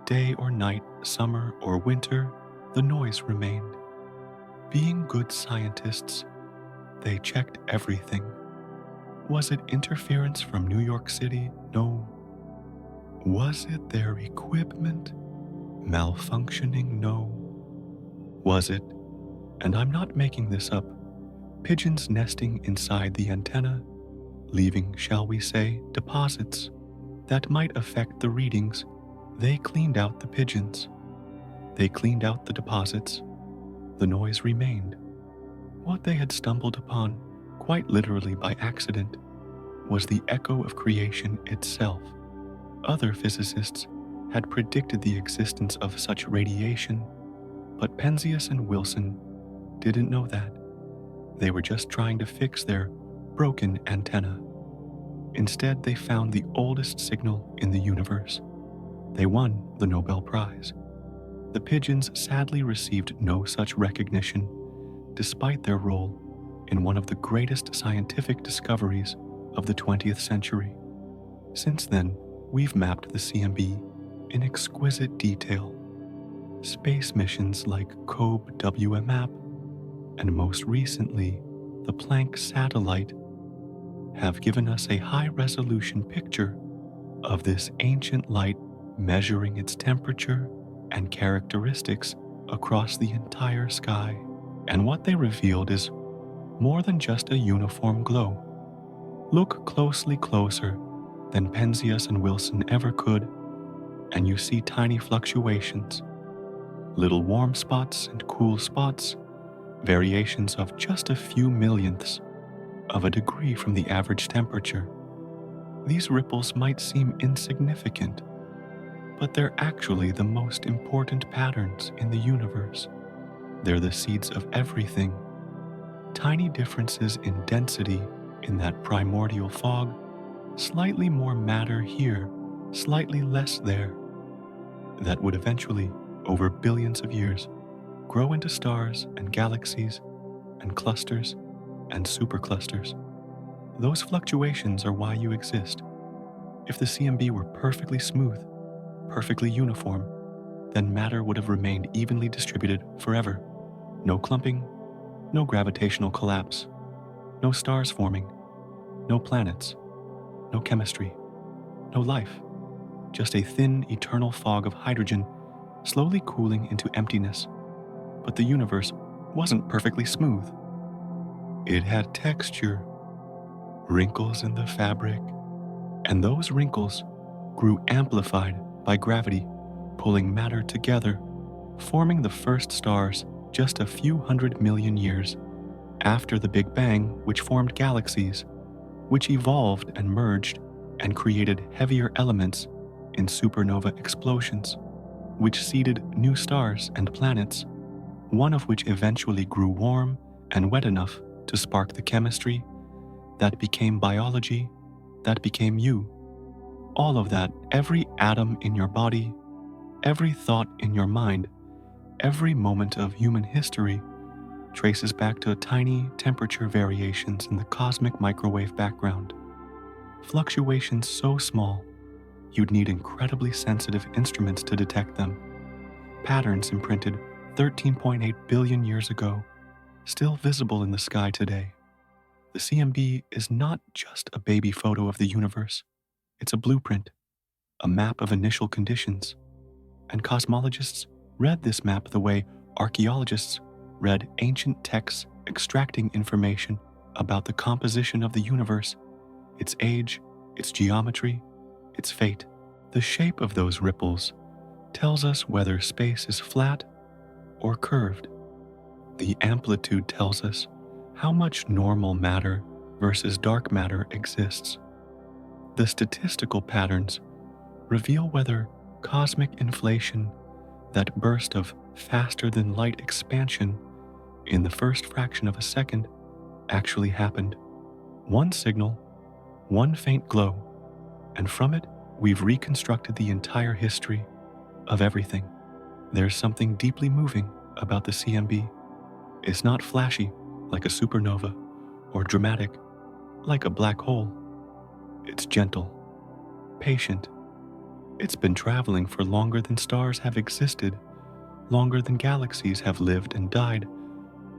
Speaker 1: Day or night, summer or winter, the noise remained. Being good scientists, they checked everything. Was it interference from New York City? No. Was it their equipment malfunctioning? No. Was it, and I'm not making this up, pigeons nesting inside the antenna, leaving, shall we say, deposits that might affect the readings? They cleaned out the pigeons. They cleaned out the deposits. The noise remained. What they had stumbled upon, quite literally by accident, was the echo of creation itself. Other physicists had predicted the existence of such radiation, but Penzias and Wilson didn't know that. They were just trying to fix their broken antenna. Instead, they found the oldest signal in the universe. They won the Nobel Prize. The pigeons sadly received no such recognition, despite their role in one of the greatest scientific discoveries of the 20th century. Since then, we've mapped the CMB in exquisite detail. Space missions like COBE WMAP, and most recently, the Planck satellite, have given us a high-resolution picture of this ancient light measuring its temperature and characteristics across the entire sky. And what they revealed is more than just a uniform glow. Look closer than Penzias and Wilson ever could, and you see tiny fluctuations, little warm spots and cool spots, variations of just a few millionths of a degree from the average temperature. These ripples might seem insignificant, but they're actually the most important patterns in the universe. They're the seeds of everything. Tiny differences in density in that primordial fog, slightly more matter here, slightly less there, that would eventually, over billions of years, grow into stars and galaxies and clusters and superclusters. Those fluctuations are why you exist. If the CMB were perfectly smooth, perfectly uniform, then matter would have remained evenly distributed forever. No clumping, no gravitational collapse, no stars forming, no planets, no chemistry, no life, just a thin, eternal fog of hydrogen slowly cooling into emptiness. But the universe wasn't perfectly smooth. It had texture, wrinkles in the fabric, and those wrinkles grew amplified by gravity, pulling matter together, forming the first stars just a few 100 million years after the Big Bang, which formed galaxies, which evolved and merged and created heavier elements in supernova explosions, which seeded new stars and planets, one of which eventually grew warm and wet enough to spark the chemistry that became biology, that became you. All of that, every atom in your body, every thought in your mind, every moment of human history traces back to tiny temperature variations in the cosmic microwave background. Fluctuations so small, you'd need incredibly sensitive instruments to detect them. Patterns imprinted 13.8 billion years ago, still visible in the sky today. The CMB is not just a baby photo of the universe. It's a blueprint, a map of initial conditions. And cosmologists read this map the way archaeologists read ancient texts extracting information about the composition of the universe, its age, its geometry, its fate. The shape of those ripples tells us whether space is flat or curved. The amplitude tells us how much normal matter versus dark matter exists. The statistical patterns reveal whether cosmic inflation, that burst of faster than light expansion in the first fraction of a second actually happened. One signal, one faint glow, and from it, we've reconstructed the entire history of everything. There's something deeply moving about the CMB. It's not flashy like a supernova or dramatic like a black hole. It's gentle, patient. It's been traveling for longer than stars have existed, longer than galaxies have lived and died,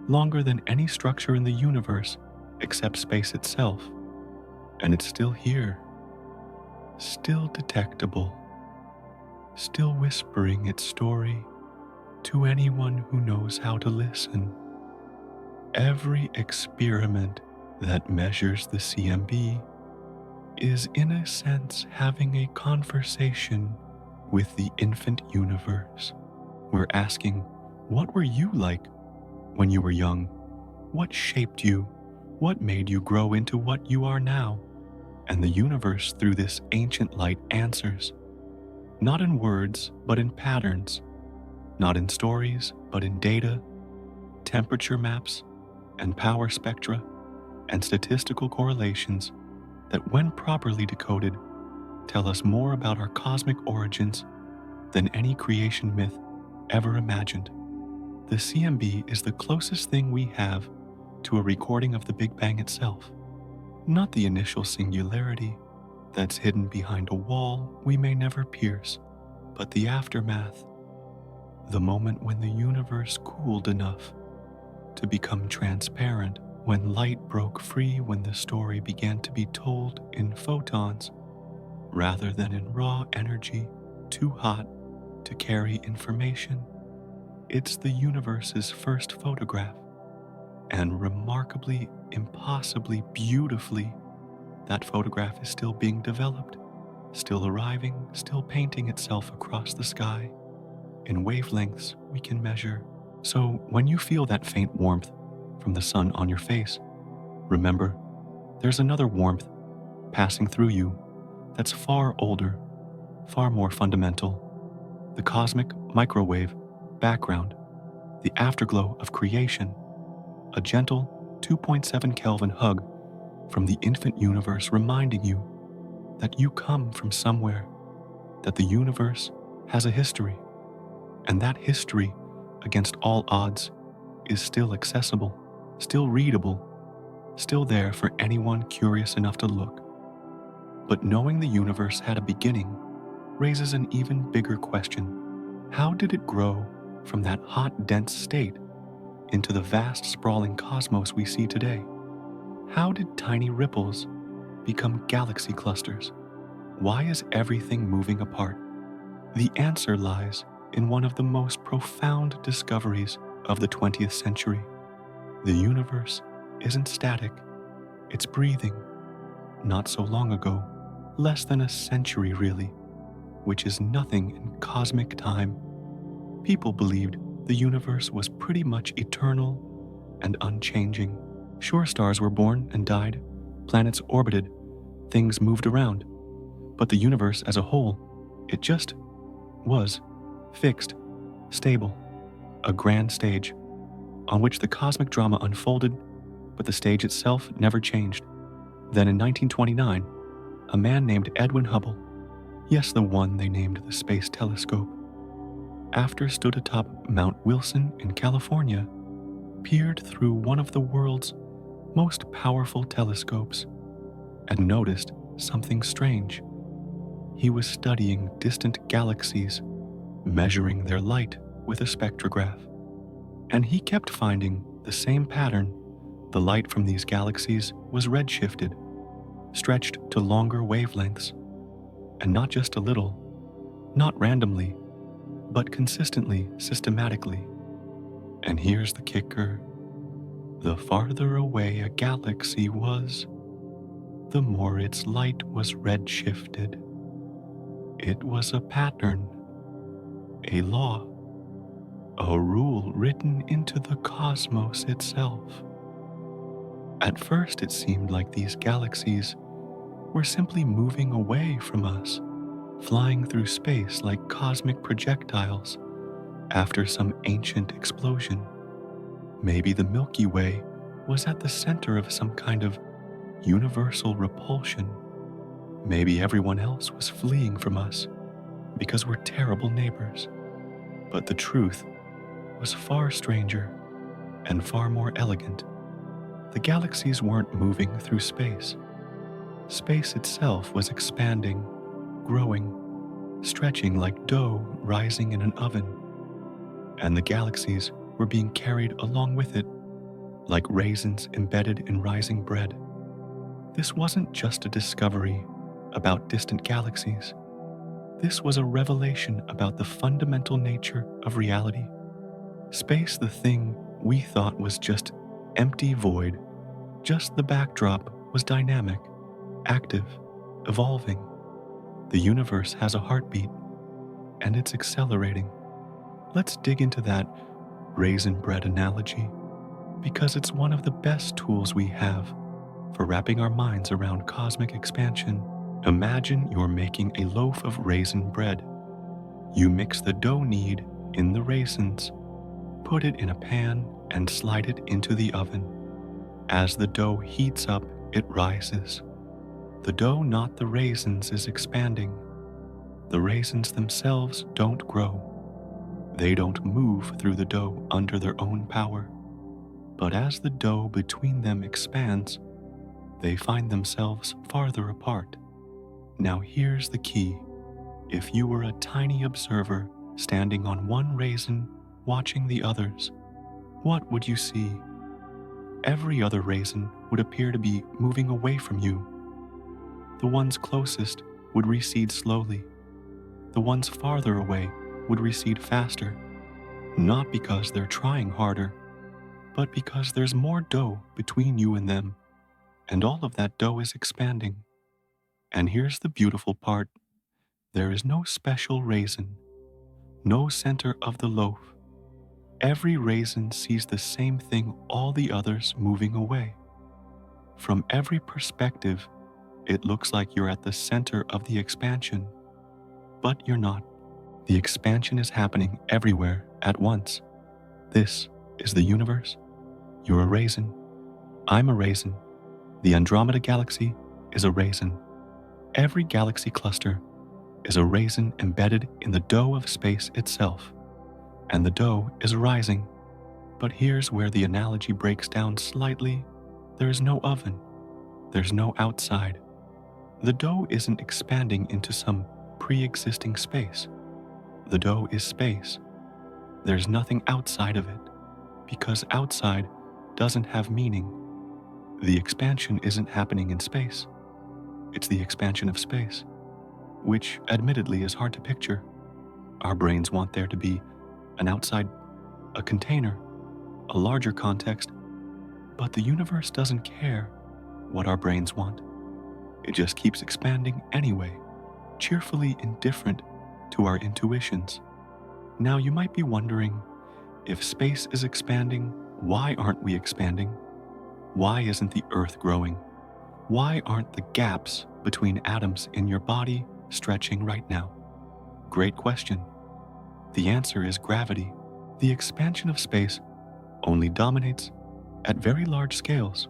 Speaker 1: longer than any structure in the universe except space itself. And it's still here, still detectable, still whispering its story to anyone who knows how to listen. Every experiment that measures the CMB is, in a sense, having a conversation with the infant universe. We're asking, what were you like when you were young? What shaped you? What made you grow into what you are now? And the universe, through this ancient light, answers. Not in words, but in patterns. Not in stories, but in data, temperature maps, and power spectra, and statistical correlations that, when properly decoded, tell us more about our cosmic origins than any creation myth ever imagined. The CMB is the closest thing we have to a recording of the Big Bang itself, not the initial singularity that's hidden behind a wall we may never pierce, but the aftermath, the moment when the universe cooled enough to become transparent, when light broke free, when the story began to be told in photons rather than in raw energy too hot to carry information. It's the universe's first photograph, and remarkably, impossibly, beautifully, that photograph is still being developed, still arriving, still painting itself across the sky in wavelengths we can measure. So when you feel that faint warmth from the sun on your face, remember, there's another warmth passing through you that's far older, far more fundamental. The cosmic microwave background, the afterglow of creation, a gentle 2.7 Kelvin hug from the infant universe reminding you that you come from somewhere, that the universe has a history, and that history, against all odds, is still accessible, still readable, still there for anyone curious enough to look. But knowing the universe had a beginning raises an even bigger question. How did it grow from that hot, dense state into the vast, sprawling cosmos we see today? How did tiny ripples become galaxy clusters? Why is everything moving apart? The answer lies in one of the most profound discoveries of the 20th century. The universe isn't static, it's breathing. Not so long ago, less than a century really, which is nothing in cosmic time, people believed the universe was pretty much eternal and unchanging. Sure, stars were born and died, planets orbited, things moved around, but the universe as a whole, it just was fixed, stable, a grand stage on which the cosmic drama unfolded, but the stage itself never changed. Then in 1929, a man named Edwin Hubble, yes, the one they named the Space Telescope, after stood atop Mount Wilson in California, peered through one of the world's most powerful telescopes and noticed something strange. He was studying distant galaxies, measuring their light with a spectrograph. And he kept finding the same pattern. The light from these galaxies was redshifted, stretched to longer wavelengths, and not just a little, not randomly, but consistently, systematically. And here's the kicker. The farther away a galaxy was, the more its light was redshifted. It was a pattern, a law, a rule written into the cosmos itself. At first, it seemed like these galaxies were simply moving away from us, flying through space like cosmic projectiles, after some ancient explosion. Maybe the Milky Way was at the center of some kind of universal repulsion. Maybe everyone else was fleeing from us because we're terrible neighbors. But the truth was far stranger and far more elegant. The galaxies weren't moving through space. Space itself was expanding, growing, stretching like dough rising in an oven. And the galaxies were being carried along with it, like raisins embedded in rising bread. This wasn't just a discovery about distant galaxies. This was a revelation about the fundamental nature of reality. Space, the thing we thought was just empty void, just the backdrop, was dynamic, active, evolving. The universe has a heartbeat, and it's accelerating. Let's dig into that raisin bread analogy, because it's one of the best tools we have for wrapping our minds around cosmic expansion. Imagine you're making a loaf of raisin bread. You mix the dough knead in the raisins, put it in a pan, and slide it into the oven. As the dough heats up, it rises. The dough, not the raisins, is expanding. The raisins themselves don't grow. They don't move through the dough under their own power. But as the dough between them expands, they find themselves farther apart. Now here's the key. If you were a tiny observer standing on one raisin, watching the others, what would you see? Every other raisin would appear to be moving away from you. The ones closest would recede slowly. The ones farther away would recede faster, not because they're trying harder, but because there's more dough between you and them, and all of that dough is expanding. And here's the beautiful part. There is no special raisin, no center of the loaf. Every raisin sees the same thing, all the others moving away. From every perspective, it looks like you're at the center of the expansion, but you're not. The expansion is happening everywhere at once. This is the universe. You're a raisin. I'm a raisin. The Andromeda Galaxy is a raisin. Every galaxy cluster is a raisin embedded in the dough of space itself. And the dough is rising. But here's where the analogy breaks down slightly. There is no oven. There's no outside. The dough isn't expanding into some pre-existing space. The dough is space. There's nothing outside of it, because outside doesn't have meaning. The expansion isn't happening in space. It's the expansion of space, which admittedly is hard to picture. Our brains want there to be an outside, a container, a larger context, but the universe doesn't care what our brains want. It just keeps expanding anyway, cheerfully indifferent to our intuitions. Now you might be wondering, if space is expanding, why aren't we expanding? Why isn't the Earth growing? Why aren't the gaps between atoms in your body stretching right now? Great question. The answer is gravity. The expansion of space only dominates at very large scales,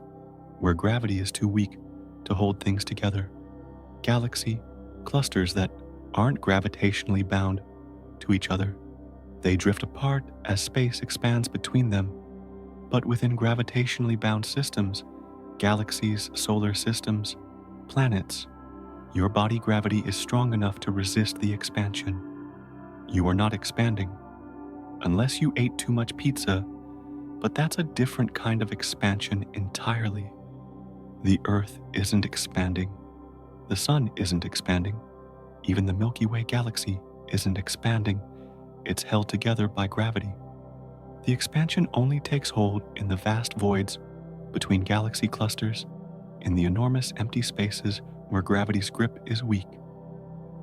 Speaker 1: where gravity is too weak to hold things together. Galaxy clusters that aren't gravitationally bound to each other. They drift apart as space expands between them. But within gravitationally bound systems, galaxies, solar systems, planets, your body gravity is strong enough to resist the expansion. You are not expanding, unless you ate too much pizza, but that's a different kind of expansion entirely. The Earth isn't expanding. The Sun isn't expanding. Even the Milky Way galaxy isn't expanding. It's held together by gravity. The expansion only takes hold in the vast voids between galaxy clusters, in the enormous empty spaces where gravity's grip is weak.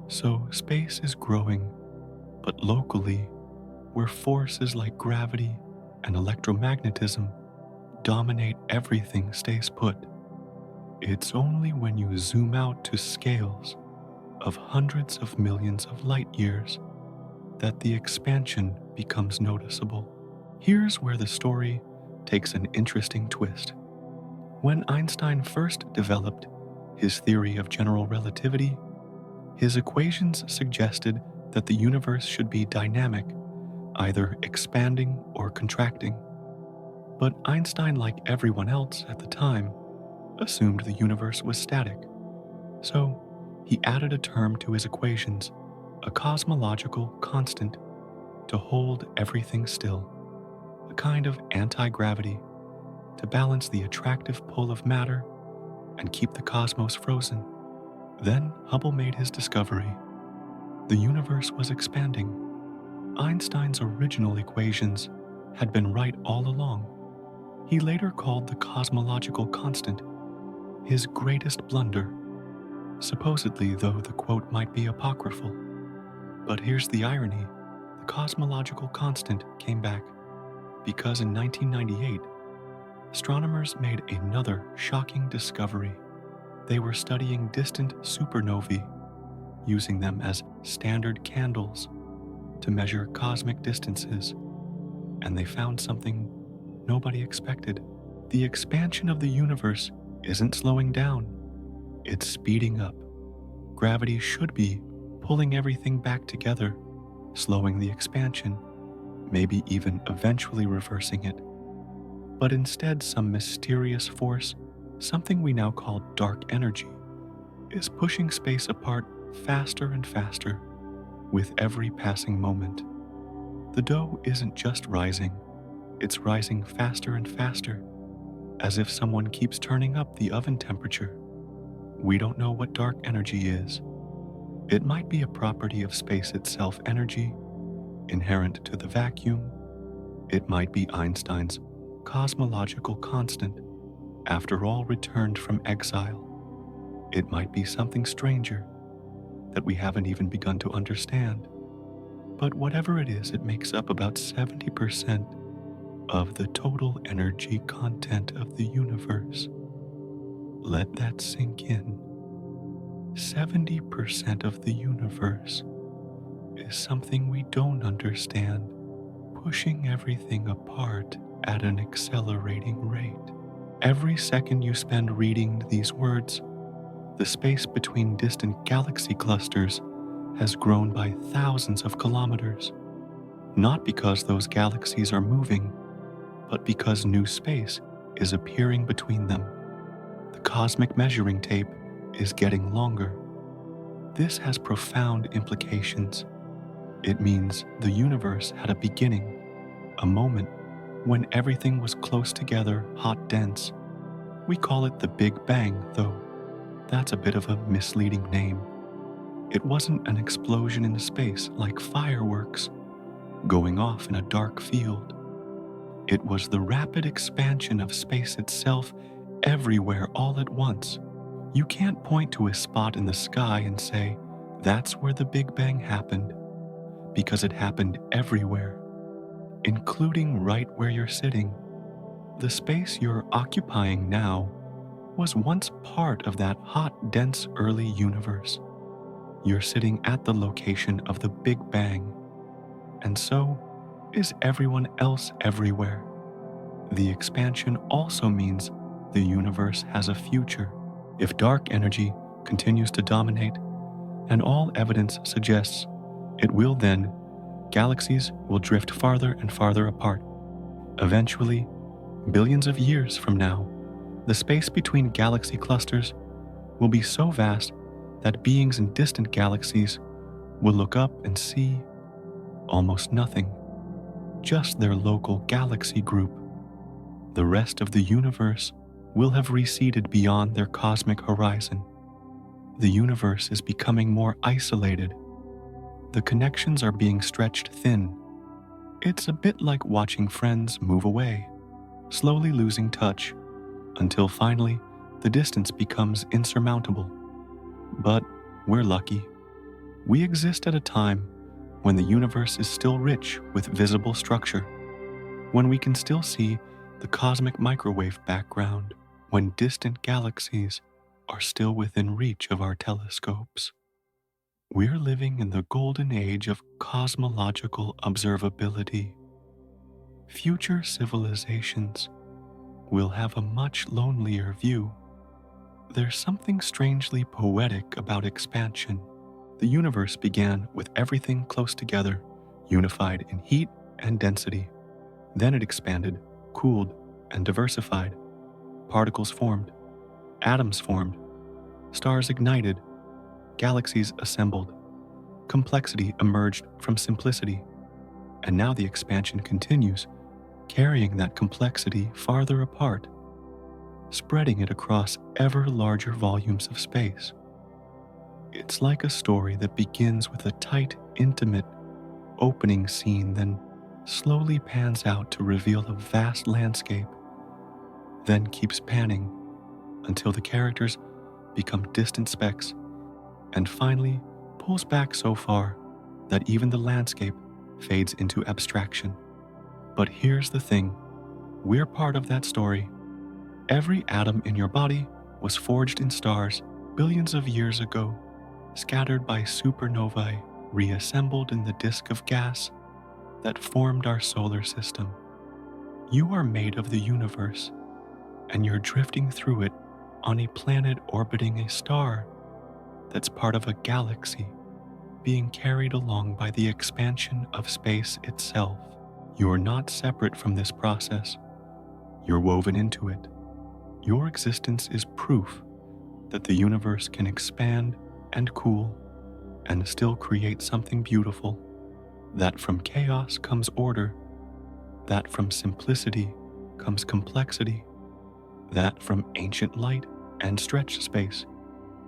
Speaker 1: So space is growing, but locally, where forces like gravity and electromagnetism dominate everything stays put. It's only when you zoom out to scales of hundreds of millions of light years that the expansion becomes noticeable. Here's where the story takes an interesting twist. When Einstein first developed his theory of general relativity, his equations suggested that the universe should be dynamic, either expanding or contracting. But Einstein, like everyone else at the time, assumed the universe was static. So he added a term to his equations, a cosmological constant, to hold everything still, a kind of anti-gravity to balance the attractive pull of matter and keep the cosmos frozen. Then Hubble made his discovery. The universe was expanding. Einstein's original equations had been right all along. He later called the cosmological constant his greatest blunder, supposedly, though the quote might be apocryphal. But here's the irony: the cosmological constant came back because in 1998, astronomers made another shocking discovery. They were studying distant supernovae, using them as standard candles to measure cosmic distances, and they found something nobody expected. The expansion of the universe isn't slowing down, it's speeding up. Gravity should be pulling everything back together, slowing the expansion, maybe even eventually reversing it. But instead, some mysterious force, something we now call dark energy, is pushing space apart faster and faster with every passing moment. The dough isn't just rising, it's rising faster and faster, as if someone keeps turning up the oven temperature. We don't know what dark energy is. It might be a property of space itself, energy, inherent to the vacuum. It might be Einstein's cosmological constant, after all returned from exile. It might be something stranger that we haven't even begun to understand. But whatever it is, it makes up about 70% of the total energy content of the universe. Let that sink in. 70% of the universe is something we don't understand, pushing everything apart at an accelerating rate. Every second you spend reading these words, the space between distant galaxy clusters has grown by thousands of kilometers, not because those galaxies are moving, but because new space is appearing between them. The cosmic measuring tape is getting longer. This has profound implications. It means the universe had a beginning, a moment when everything was close together, hot, dense. We call it the Big Bang, though that's a bit of a misleading name. It wasn't an explosion in space like fireworks going off in a dark field. It was the rapid expansion of space itself, everywhere all at once. You can't point to a spot in the sky and say, that's where the Big Bang happened, because it happened everywhere, including right where you're sitting. The space you're occupying now was once part of that hot, dense early universe. You're sitting at the location of the Big Bang, and so is everyone else everywhere. The expansion also means the universe has a future. If dark energy continues to dominate, and all evidence suggests it will, then galaxies will drift farther and farther apart. Eventually, billions of years from now, the space between galaxy clusters will be so vast that beings in distant galaxies will look up and see almost nothing, just their local galaxy group. The rest of the universe will have receded beyond their cosmic horizon. The universe is becoming more isolated. The connections are being stretched thin. It's a bit like watching friends move away, slowly losing touch, until finally the distance becomes insurmountable. But we're lucky. We exist at a time when the universe is still rich with visible structure, when we can still see the cosmic microwave background, when distant galaxies are still within reach of our telescopes. We're living in the golden age of cosmological observability. Future civilizations will have a much lonelier view. There's something strangely poetic about expansion. The universe began with everything close together, unified in heat and density. Then it expanded, cooled, and diversified. Particles formed, atoms formed, stars ignited, galaxies assembled. Complexity emerged from simplicity. And now the expansion continues, carrying that complexity farther apart, spreading it across ever larger volumes of space. It's like a story that begins with a tight, intimate opening scene, then slowly pans out to reveal a vast landscape, then keeps panning until the characters become distant specks, and finally pulls back so far that even the landscape fades into abstraction. But here's the thing, we're part of that story. Every atom in your body was forged in stars billions of years ago, scattered by supernovae, reassembled in the disk of gas that formed our solar system. You are made of the universe, and you're drifting through it on a planet orbiting a star that's part of a galaxy, being carried along by the expansion of space itself. You're not separate from this process. You're woven into it. Your existence is proof that the universe can expand and cool and still create something beautiful, that from chaos comes order, that from simplicity comes complexity, that from ancient light and stretched space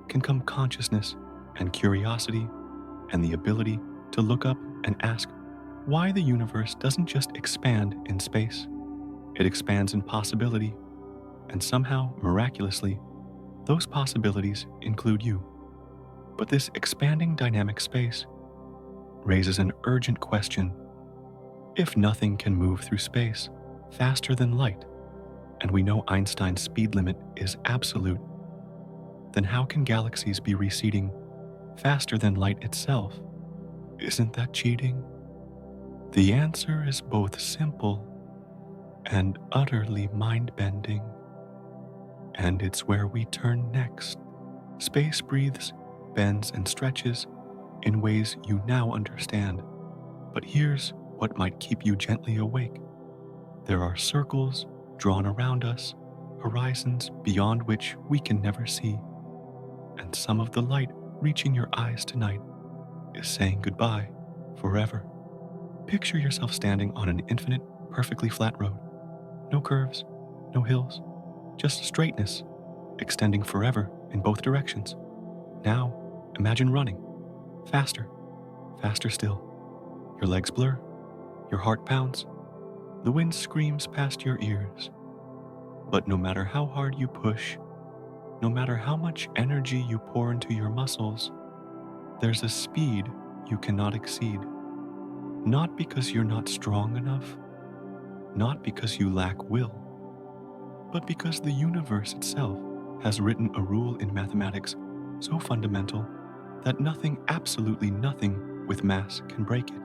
Speaker 1: can come consciousness and curiosity and the ability to look up and ask why the universe doesn't just expand in space. It expands in possibility, and somehow, miraculously, those possibilities include you. But this expanding dynamic space raises an urgent question. If nothing can move through space faster than light, and we know Einstein's speed limit is absolute, then how can galaxies be receding faster than light itself? Isn't that cheating? The answer is both simple and utterly mind-bending. And it's where we turn next. Space breathes, bends, and stretches in ways you now understand. But here's what might keep you gently awake. There are circles drawn around us, horizons beyond which we can never see. And some of the light reaching your eyes tonight is saying goodbye forever. Picture yourself standing on an infinite, perfectly flat road. No curves, no hills, just straightness, extending forever in both directions. Now, imagine running. Faster, faster still. Your legs blur, your heart pounds, the wind screams past your ears. But no matter how hard you push, no matter how much energy you pour into your muscles, there's a speed you cannot exceed. Not because you're not strong enough, not because you lack will, but because the universe itself has written a rule in mathematics so fundamental that nothing, absolutely nothing with mass can break it.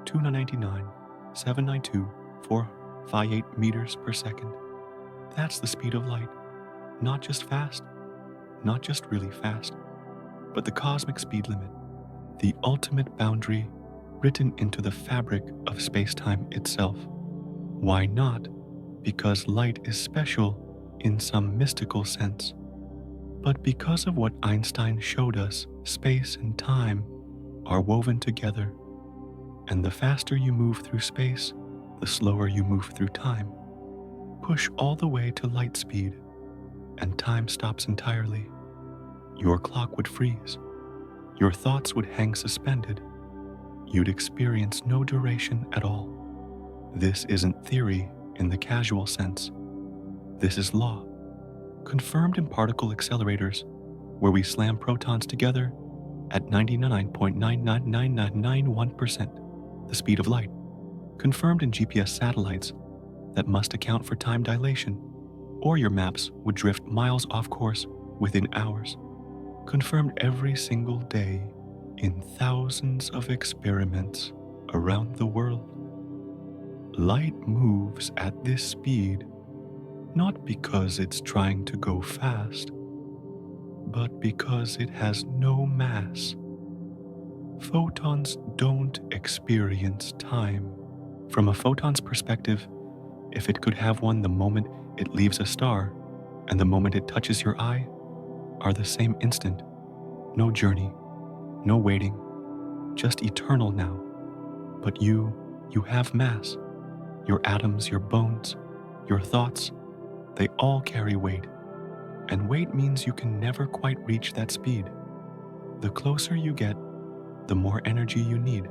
Speaker 1: 299, 792, 458 meters per second. That's the speed of light. Not just fast, not just really fast, but the cosmic speed limit, the ultimate boundary written into the fabric of space-time itself. Why not? Because light is special in some mystical sense, but because of what Einstein showed us, space and time are woven together, and the faster you move through space, the slower you move through time. Push all the way to light speed, and time stops entirely. Your clock would freeze. Your thoughts would hang suspended. You'd experience no duration at all. This isn't theory in the casual sense. This is law, confirmed in particle accelerators, where we slam protons together at 99.99991%, the speed of light, confirmed in GPS satellites that must account for time dilation, or your maps would drift miles off course within hours, confirmed every single day In thousands of experiments around the world, light moves at this speed not because it's trying to go fast, but because it has no mass. Photons don't experience time. From a photon's perspective, if it could have one, the moment it leaves a star and the moment it touches your eye are the same instant. No journey, no waiting, just eternal now. But you have mass. Your atoms, your bones, your thoughts, they all carry weight. And weight means you can never quite reach that speed. The closer you get, the more energy you need.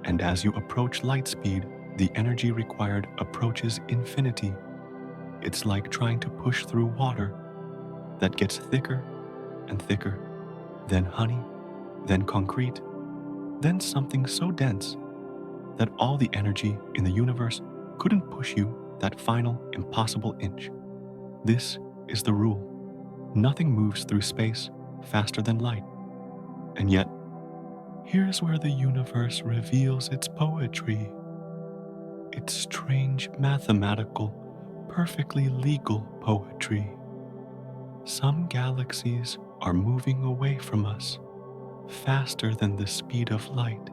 Speaker 1: And as you approach light speed, the energy required approaches infinity. It's like trying to push through water that gets thicker and thicker, then honey, then concrete, then something so dense that all the energy in the universe couldn't push you that final impossible inch. This is the rule. Nothing moves through space faster than light. And yet, here's where the universe reveals its poetry. Its strange mathematical, perfectly legal poetry. Some galaxies are moving away from us faster than the speed of light.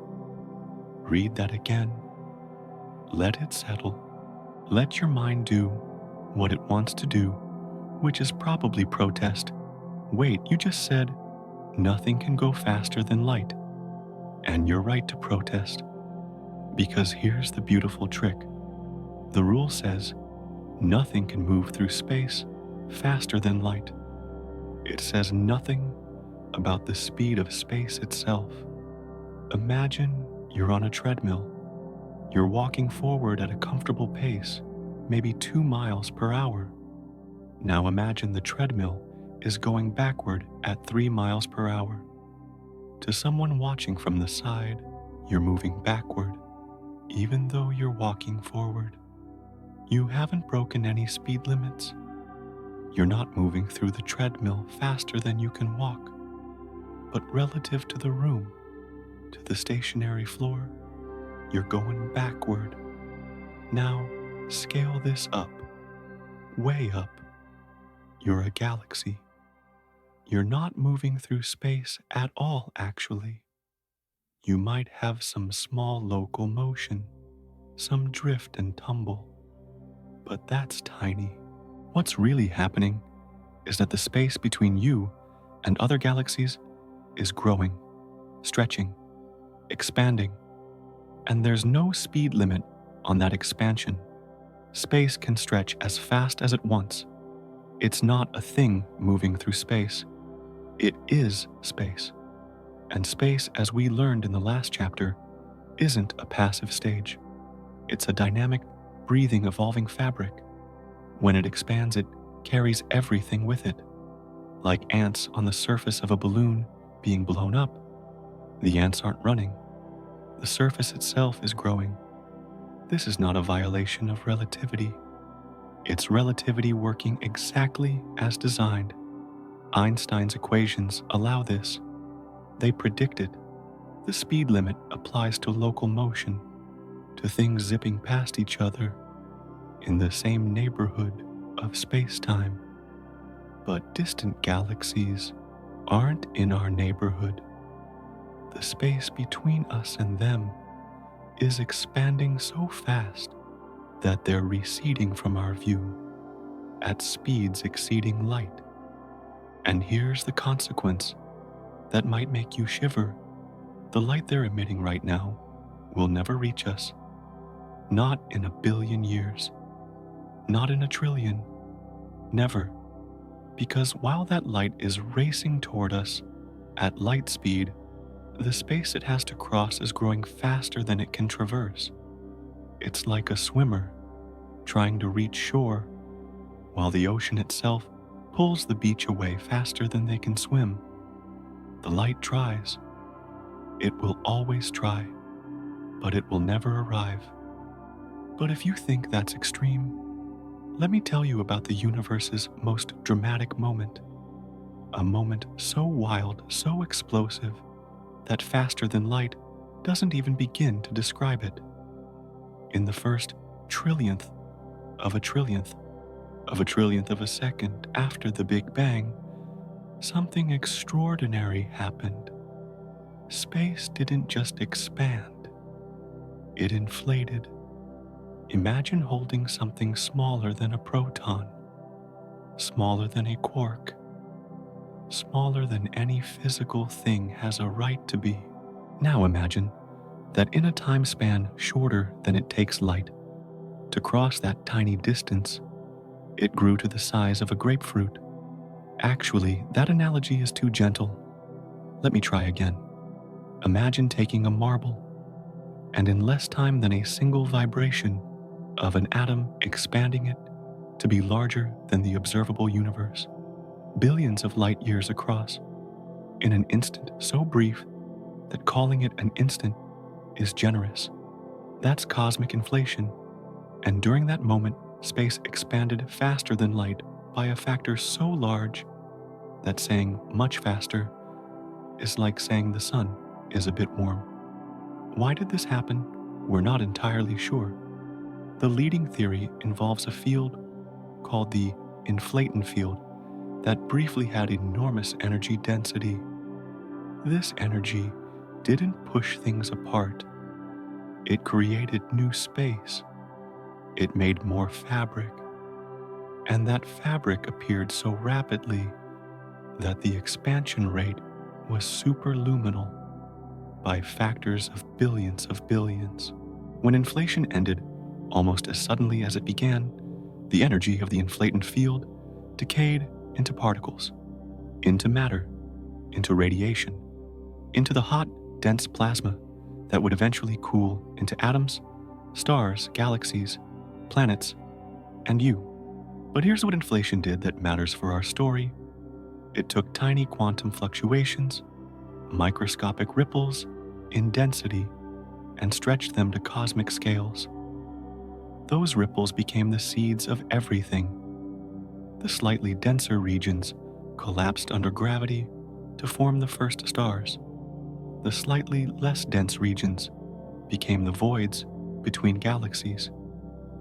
Speaker 1: Read that again. Let it settle. Let your mind do what it wants to do, which is probably protest. Wait, you just said nothing can go faster than light. And you're right to protest. Because here's the beautiful trick. The rule says nothing can move through space faster than light. It says nothing about the speed of space itself. Imagine you're on a treadmill. You're walking forward at a comfortable pace, maybe 2 miles per hour. Now imagine the treadmill is going backward at 3 miles per hour. To someone watching from the side, you're moving backward, even though you're walking forward. You haven't broken any speed limits. You're not moving through the treadmill faster than you can walk, but relative to the room, to the stationary floor, you're going backward. Now, scale this up, way up. You're a galaxy. You're not moving through space at all, actually. You might have some small local motion, some drift and tumble, but that's tiny. What's really happening is that the space between you and other galaxies is growing, stretching, expanding, and there's no speed limit on that expansion. Space can stretch as fast as it wants. It's not a thing moving through space. It is space. And space, as we learned in the last chapter, isn't a passive stage. It's a dynamic, breathing, evolving fabric. When it expands, it carries everything with it. Like ants on the surface of a balloon being blown up, the ants aren't running. The surface itself is growing. This is not a violation of relativity. It's relativity working exactly as designed. Einstein's equations allow this. They predict it. The speed limit applies to local motion, to things zipping past each other in the same neighborhood of space-time. But distant galaxies aren't in our neighborhood. The space between us and them is expanding so fast that they're receding from our view at speeds exceeding light. And here's the consequence that might make you shiver. The light they're emitting right now will never reach us. Not in 1 billion years. Not in 1 trillion. Never. Because while that light is racing toward us at light speed, the space it has to cross is growing faster than it can traverse. It's like a swimmer trying to reach shore, while the ocean itself pulls the beach away faster than they can swim. The light tries. It will always try, but it will never arrive. But if you think that's extreme, let me tell you about the universe's most dramatic moment. A moment so wild, so explosive, that faster than light doesn't even begin to describe it. In the first trillionth of a trillionth of a trillionth of a second after the Big Bang, something extraordinary happened. Space didn't just expand, it inflated. Imagine holding something smaller than a proton, smaller than a quark, smaller than any physical thing has a right to be. Now imagine that in a time span shorter than it takes light to cross that tiny distance, it grew to the size of a grapefruit. Actually, that analogy is too gentle. Let me try again. Imagine taking a marble, and in less time than a single vibration of an atom expanding it to be larger than the observable universe, billions of light years across, in an instant so brief that calling it an instant is generous. That's cosmic inflation. And during that moment, space expanded faster than light by a factor so large that saying much faster is like saying the sun is a bit warm. Why did this happen? We're not entirely sure. The leading theory involves a field called the inflaton field that briefly had enormous energy density. This energy didn't push things apart. It created new space. It made more fabric. And that fabric appeared so rapidly that the expansion rate was superluminal by factors of billions. When inflation ended, almost as suddenly as it began, the energy of the inflaton field decayed into particles, into matter, into radiation, into the hot, dense plasma that would eventually cool into atoms, stars, galaxies, planets, and you. But here's what inflation did that matters for our story. It took tiny quantum fluctuations, microscopic ripples in density, and stretched them to cosmic scales. Those ripples became the seeds of everything. The slightly denser regions collapsed under gravity to form the first stars. The slightly less dense regions became the voids between galaxies.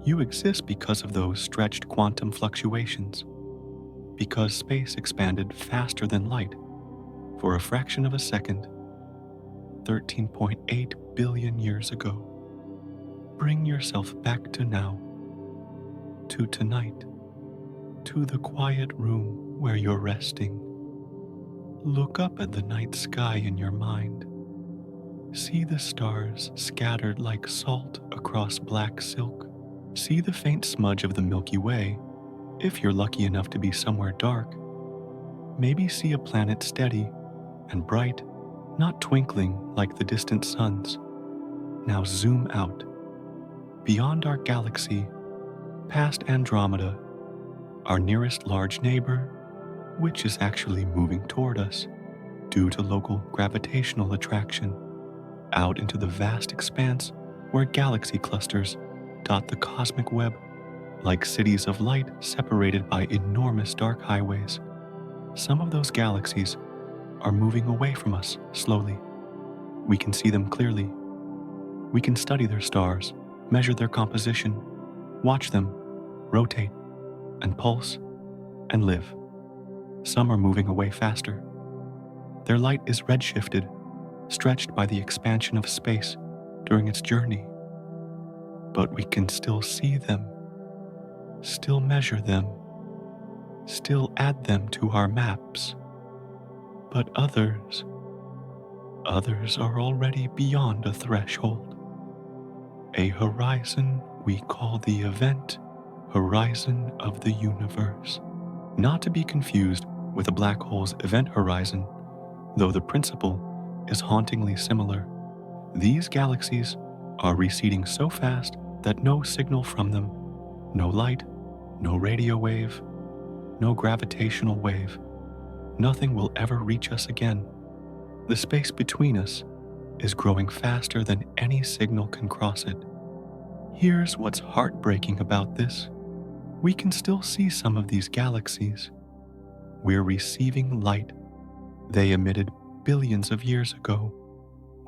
Speaker 1: You exist because of those stretched quantum fluctuations, because space expanded faster than light for a fraction of a second, 13.8 billion years ago. Bring yourself back to now, to tonight, to the quiet room where you're resting. Look up at the night sky in your mind. See the stars scattered like salt across black silk. See the faint smudge of the Milky Way, if you're lucky enough to be somewhere dark. Maybe see a planet steady and bright, not twinkling like the distant suns. Now zoom out. Beyond our galaxy, past Andromeda, our nearest large neighbor, which is actually moving toward us due to local gravitational attraction, out into the vast expanse where galaxy clusters dot the cosmic web like cities of light separated by enormous dark highways. Some of those galaxies are moving away from us slowly. We can see them clearly. We can study their stars, measure their composition, watch them rotate and pulse and live. Some are moving away faster. Their light is redshifted, stretched by the expansion of space during its journey. But we can still see them, still measure them, still add them to our maps. But others are already beyond a threshold. A horizon we call the event horizon of the universe. Not to be confused with a black hole's event horizon, though the principle is hauntingly similar. These galaxies are receding so fast that no signal from them, no light, no radio wave, no gravitational wave, nothing will ever reach us again. The space between us is growing faster than any signal can cross it. Here's what's heartbreaking about this. We can still see some of these galaxies. We're receiving light they emitted billions of years ago.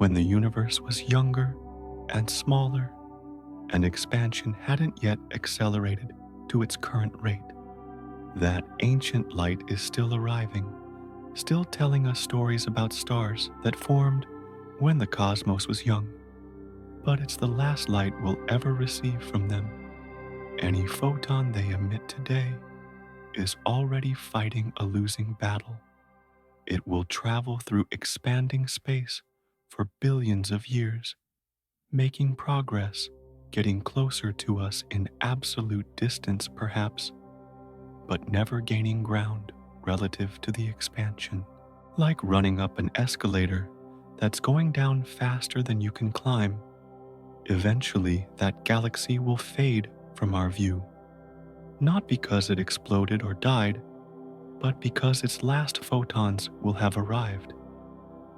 Speaker 1: when the universe was younger and smaller, and expansion hadn't yet accelerated to its current rate. That ancient light is still arriving, still telling us stories about stars that formed when the cosmos was young. But it's the last light we'll ever receive from them. Any photon they emit today is already fighting a losing battle. It will travel through expanding space for billions of years, making progress, getting closer to us in absolute distance perhaps, but never gaining ground relative to the expansion. Like running up an escalator that's going down faster than you can climb. Eventually, that galaxy will fade from our view, not because it exploded or died, but because its last photons will have arrived.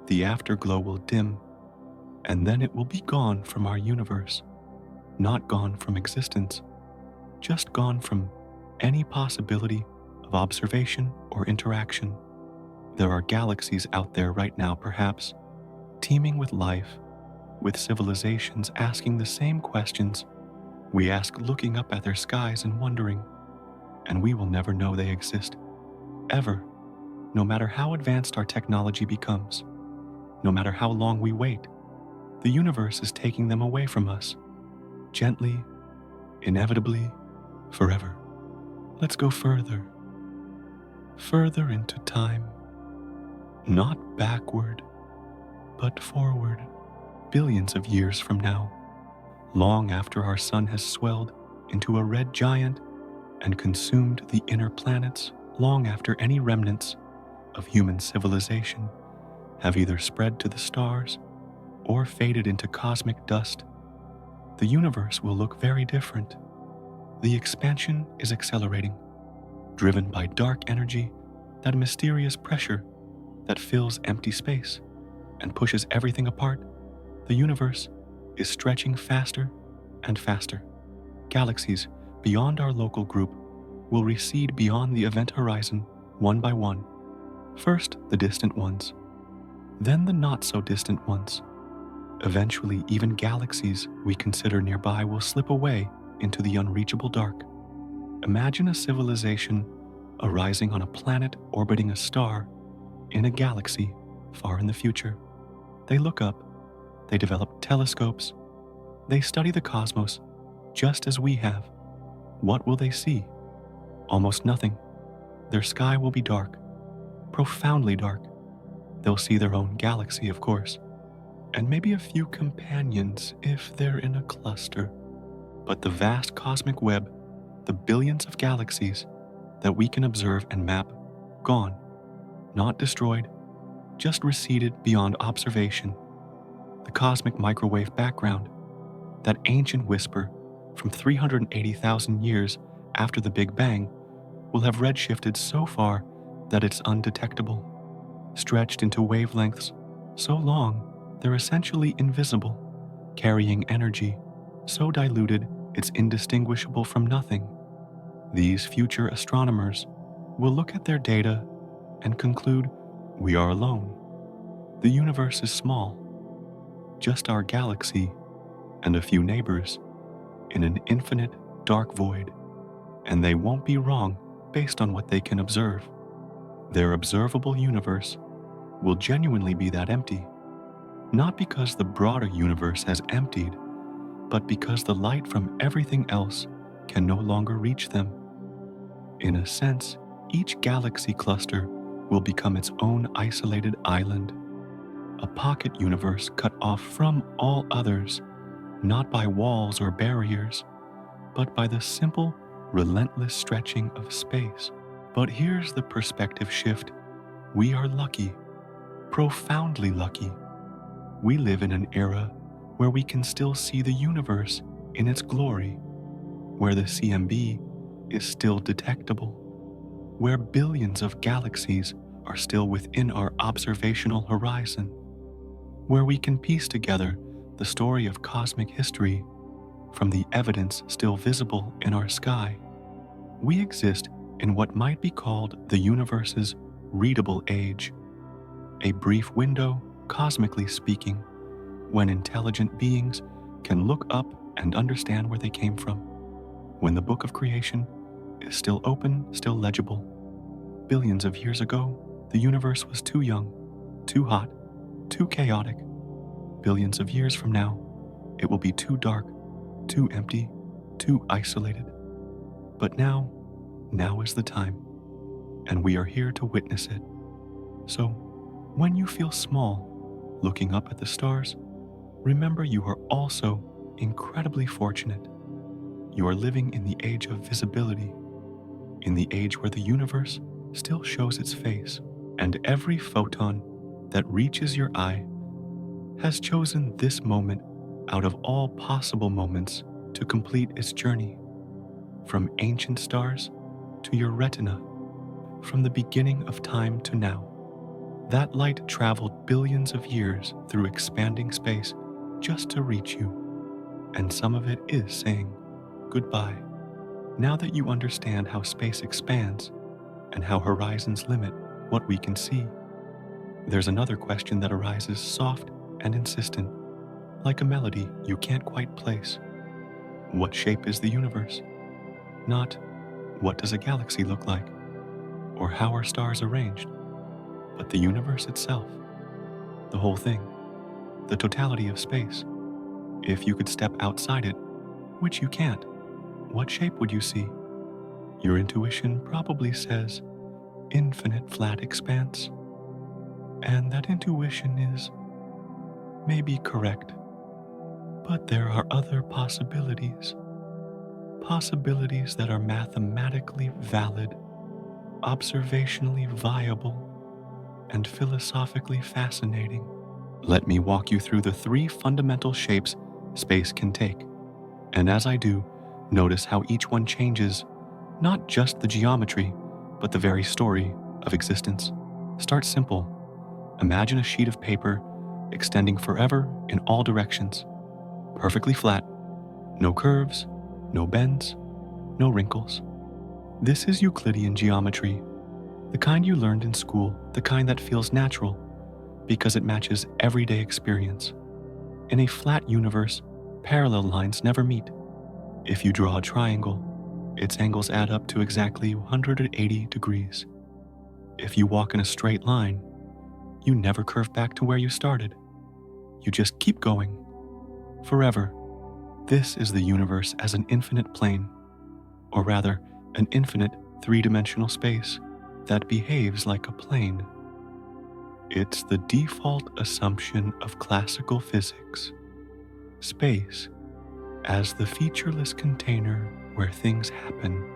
Speaker 1: The afterglow will dim, and then it will be gone from our universe. Not gone from existence, just gone from any possibility of observation or interaction. There are galaxies out there right now, perhaps, teeming with life, with civilizations asking the same questions we ask looking up at their skies and wondering, and we will never know they exist, ever, no matter how advanced our technology becomes, no matter how long we wait. The universe is taking them away from us, gently, inevitably, forever. Let's go further into time, not backward, but forward, billions of years from now, long after our sun has swelled into a red giant and consumed the inner planets, long after any remnants of human civilization have either spread to the stars or faded into cosmic dust. The universe will look very different. The expansion is accelerating, driven by dark energy, that mysterious pressure that fills empty space and pushes everything apart. The universe is stretching faster and faster. Galaxies beyond our local group will recede beyond the event horizon one by one. First, the distant ones, then the not-so-distant ones. Eventually, even galaxies we consider nearby will slip away into the unreachable dark. Imagine a civilization arising on a planet orbiting a star in a galaxy far in the future. They look up, they develop telescopes, they study the cosmos just as we have. What will they see? Almost nothing. Their sky will be dark, profoundly dark. They'll see their own galaxy, of course, and maybe a few companions if they're in a cluster. But the vast cosmic web, the billions of galaxies that we can observe and map, gone, not destroyed, just receded beyond observation. The cosmic microwave background, that ancient whisper from 380,000 years after the Big Bang, will have redshifted so far that it's undetectable, stretched into wavelengths so long they're essentially invisible, carrying energy so diluted it's indistinguishable from nothing. These future astronomers will look at their data and conclude we are alone. The universe is small, just our galaxy and a few neighbors in an infinite dark void, and they won't be wrong based on what they can observe. Their observable universe will genuinely be that empty, not because the broader universe has emptied, but because the light from everything else can no longer reach them. In a sense, each galaxy cluster will become its own isolated island, a pocket universe cut off from all others, not by walls or barriers, but by the simple, relentless stretching of space. But here's the perspective shift. We are lucky, profoundly lucky. We live in an era where we can still see the universe in its glory, where the CMB is still detectable, where billions of galaxies are still within our observational horizon, where we can piece together the story of cosmic history from the evidence still visible in our sky. We exist in what might be called the universe's readable age, a brief window, cosmically speaking, when intelligent beings can look up and understand where they came from, when the book of creation is still open, still legible. Billions of years ago, the universe was too young, too hot, too chaotic. Billions of years from now, it will be too dark, too empty, too isolated. But now is the time, and we are here to witness it. So, when you feel small, looking up at the stars, remember you are also incredibly fortunate. You are living in the age of visibility, in the age where the universe still shows its face, and every photon that reaches your eye has chosen this moment out of all possible moments to complete its journey, from ancient stars to your retina, from the beginning of time to now. That light traveled billions of years through expanding space just to reach you, and some of it is saying goodbye. Now that you understand how space expands and how horizons limit what we can see, there's another question that arises soft and insistent, like a melody you can't quite place. What shape is the universe? Not, what does a galaxy look like? Or how are stars arranged? But the universe itself. The whole thing. The totality of space. If you could step outside it, which you can't, what shape would you see? Your intuition probably says infinite flat expanse. And that intuition is maybe correct. But there are other possibilities. Possibilities that are mathematically valid, observationally viable, and philosophically fascinating. Let me walk you through the 3 fundamental shapes space can take. And as I do, notice how each one changes not just the geometry, but the very story of existence. Start simple. Imagine a sheet of paper extending forever in all directions, perfectly flat, no curves, no bends, no wrinkles. This is Euclidean geometry, the kind you learned in school, the kind that feels natural because it matches everyday experience. In a flat universe, parallel lines never meet. If you draw a triangle, its angles add up to exactly 180 degrees. If you walk in a straight line, you never curve back to where you started. You just keep going, forever. This is the universe as an infinite plane, or rather, an infinite 3-dimensional space that behaves like a plane. It's the default assumption of classical physics. Space as the featureless container where things happen.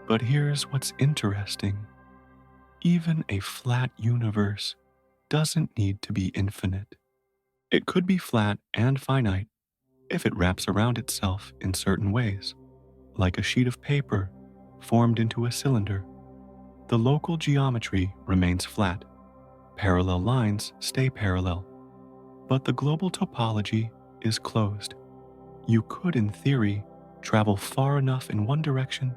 Speaker 1: But here's what's interesting. Even a flat universe doesn't need to be infinite. It could be flat and finite if it wraps around itself in certain ways, like a sheet of paper formed into a cylinder. The local geometry remains flat. Parallel lines stay parallel. But the global topology is closed. You could, in theory, travel far enough in one direction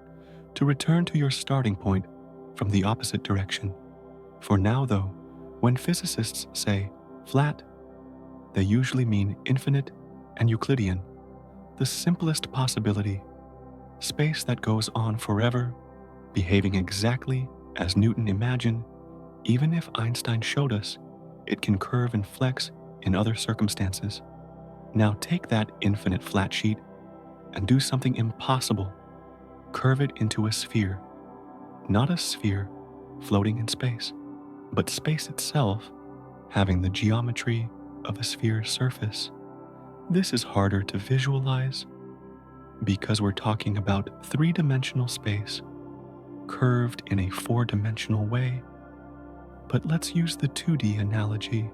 Speaker 1: to return to your starting point from the opposite direction. For now, though, when physicists say flat, they usually mean infinite and Euclidean, the simplest possibility, space that goes on forever, behaving exactly as Newton imagined, even if Einstein showed us it can curve and flex in other circumstances. Now take that infinite flat sheet and do something impossible. Curve it into a sphere. Not a sphere floating in space, but space itself having the geometry of a sphere's surface. This is harder to visualize because we're talking about 3-dimensional space, curved in a 4-dimensional way. But let's use the 2D analogy.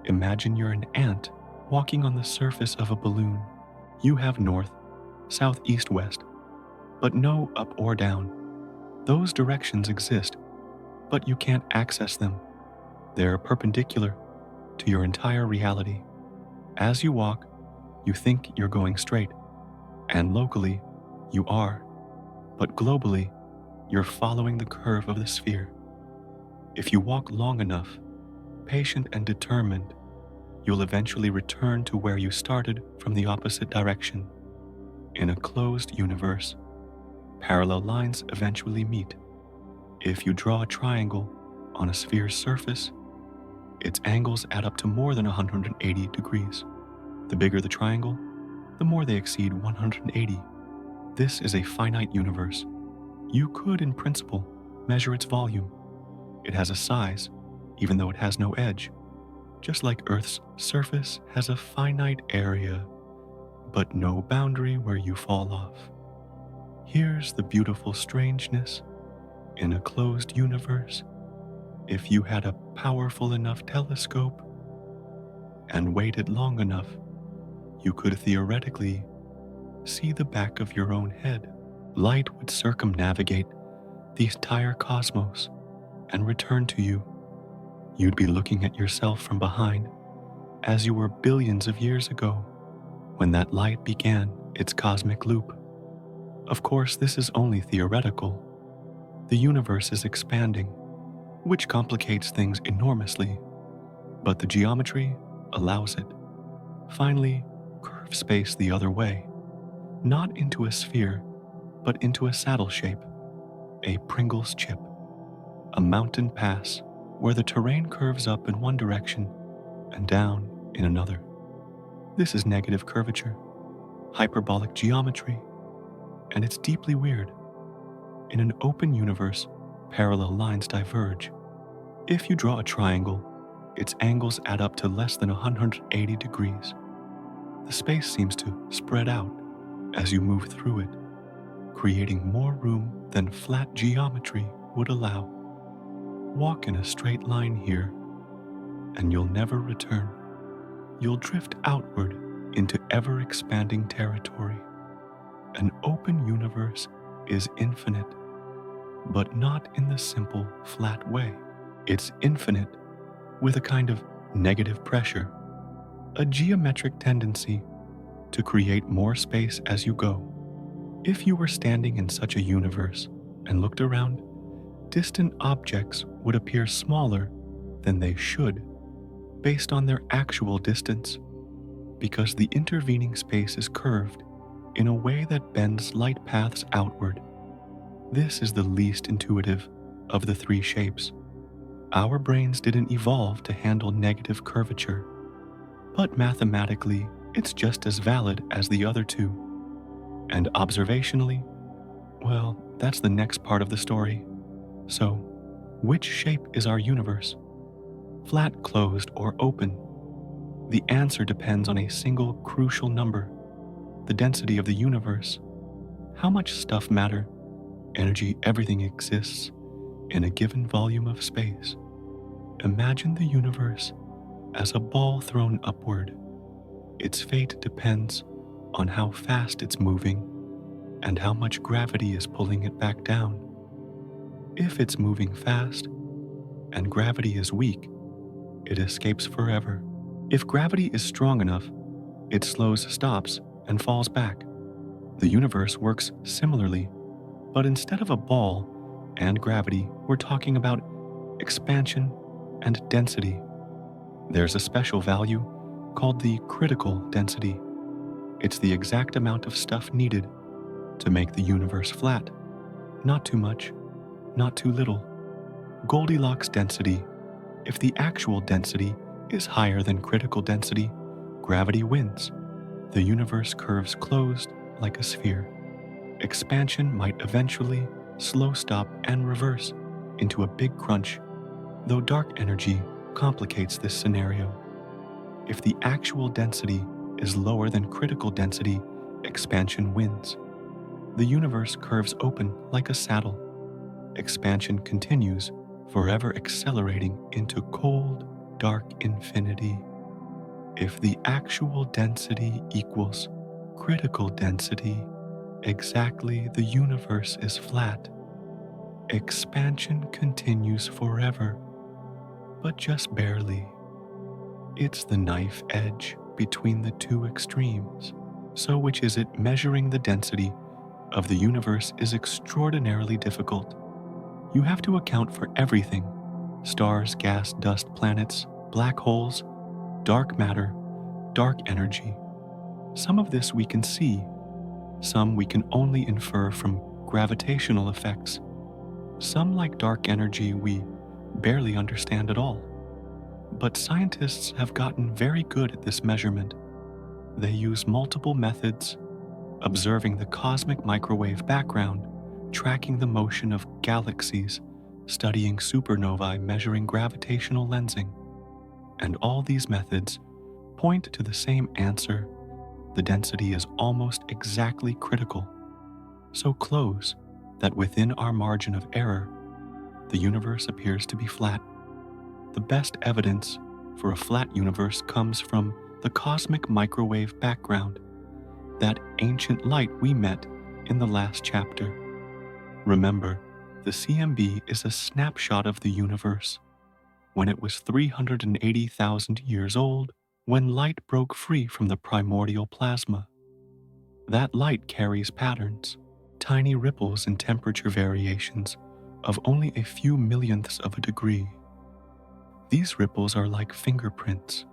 Speaker 1: Imagine you're an ant walking on the surface of a balloon. You have north, south, east, west, but no up or down. Those directions exist, but you can't access them. They're perpendicular to your entire reality. As you walk, you think you're going straight, and locally, you are, but globally, you're following the curve of the sphere. If you walk long enough, patient and determined, you'll eventually return to where you started from the opposite direction. In a closed universe, parallel lines eventually meet. If you draw a triangle on a sphere's surface, its angles add up to more than 180 degrees. The bigger the triangle, the more they exceed 180. This is a finite universe. You could, in principle, measure its volume. It has a size, even though it has no edge, just like Earth's surface has a finite area, but no boundary where you fall off. Here's the beautiful strangeness. In a closed universe, if you had a powerful enough telescope and waited long enough, you could theoretically see the back of your own head. Light would circumnavigate the entire cosmos and return to you. You'd be looking at yourself from behind as you were billions of years ago when that light began its cosmic loop. Of course, this is only theoretical. The universe is expanding, which complicates things enormously, but the geometry allows it. Finally, curve space the other way, not into a sphere, but into a saddle shape, a Pringles chip, a mountain pass where the terrain curves up in one direction and down in another. This is negative curvature, hyperbolic geometry, and it's deeply weird. In an open universe, parallel lines diverge. If you draw a triangle, its angles add up to less than 180 degrees. The space seems to spread out as you move through it, creating more room than flat geometry would allow. Walk in a straight line here, and you'll never return. You'll drift outward into ever-expanding territory. An open universe is infinite, but not in the simple, flat way. It's infinite with a kind of negative pressure, a geometric tendency to create more space as you go. If you were standing in such a universe and looked around, distant objects would appear smaller than they should based on their actual distance, because the intervening space is curved in a way that bends light paths outward. This is the least intuitive of the three shapes. Our brains didn't evolve to handle negative curvature, but mathematically, it's just as valid as the other two. And observationally, well, that's the next part of the story. So, which shape is our universe? Flat, closed, or open? The answer depends on a single crucial number: the density of the universe. How much stuff matter, energy, everything exists in a given volume of space. Imagine the universe as a ball thrown upward. Its fate depends on how fast it's moving and how much gravity is pulling it back down. If it's moving fast and gravity is weak, it escapes forever. If gravity is strong enough, it slows, stops, and falls back. The universe works similarly, but instead of a ball and gravity, we're talking about expansion and density. There's a special value called the critical density. It's the exact amount of stuff needed to make the universe flat. Not too much, not too little. Goldilocks density. If the actual density is higher than critical density, gravity wins. The universe curves closed like a sphere. Expansion might eventually slow stop and reverse into a big crunch, though dark energy complicates this scenario. If the actual density is lower than critical density, expansion wins. The universe curves open like a saddle. Expansion continues, forever accelerating into cold, dark infinity. If the actual density equals critical density, exactly, the universe is flat. Expansion continues forever, but just barely. It's the knife edge between the two extremes. So which is it? Measuring the density of the universe is extraordinarily difficult. You have to account for everything: stars, gas, dust, planets, black holes, dark matter, dark energy. Some of this we can see, some we can only infer from gravitational effects. Some, like dark energy, we barely understand at all. But scientists have gotten very good at this measurement. They use multiple methods, observing the cosmic microwave background, tracking the motion of galaxies, studying supernovae, measuring gravitational lensing. And all these methods point to the same answer: the density is almost exactly critical, so close that within our margin of error, the universe appears to be flat. The best evidence for a flat universe comes from the cosmic microwave background, that ancient light we met in the last chapter. Remember, the CMB is a snapshot of the universe when it was 380,000 years old, when light broke free from the primordial plasma. That light carries patterns, tiny ripples in temperature variations of only a few millionths of a degree. These ripples are like fingerprints.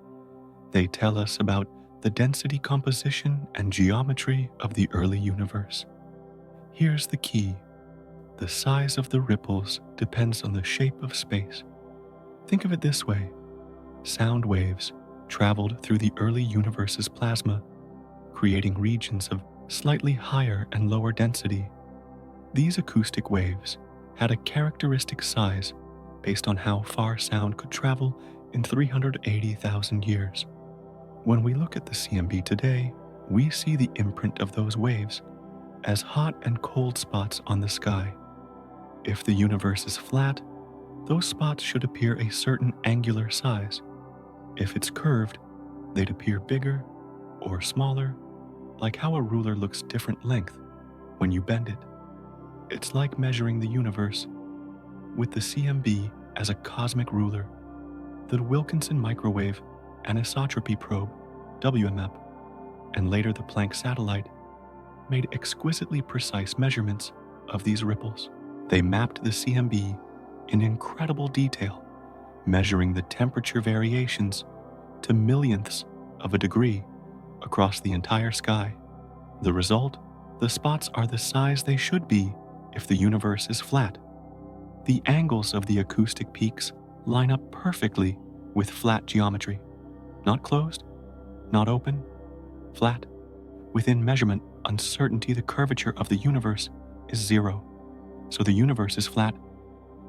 Speaker 1: They tell us about the density composition and geometry of the early universe. Here's the key: the size of the ripples depends on the shape of space. Think of it this way: sound waves traveled through the early universe's plasma, creating regions of slightly higher and lower density. These acoustic waves had a characteristic size based on how far sound could travel in 380,000 years. When we look at the CMB today, we see the imprint of those waves as hot and cold spots on the sky. If the universe is flat, those spots should appear a certain angular size. If it's curved, they'd appear bigger or smaller, like how a ruler looks different length when you bend it. It's like measuring the universe with the CMB as a cosmic ruler. The Wilkinson microwave anisotropy probe, WMAP, and later the Planck satellite made exquisitely precise measurements of these ripples. They mapped the CMB in incredible detail, measuring the temperature variations to millionths of a degree across the entire sky. The result: the spots are the size they should be if the universe is flat. The angles of the acoustic peaks line up perfectly with flat geometry. Not closed, not open, flat. Within measurement uncertainty, the curvature of the universe is zero. So the universe is flat.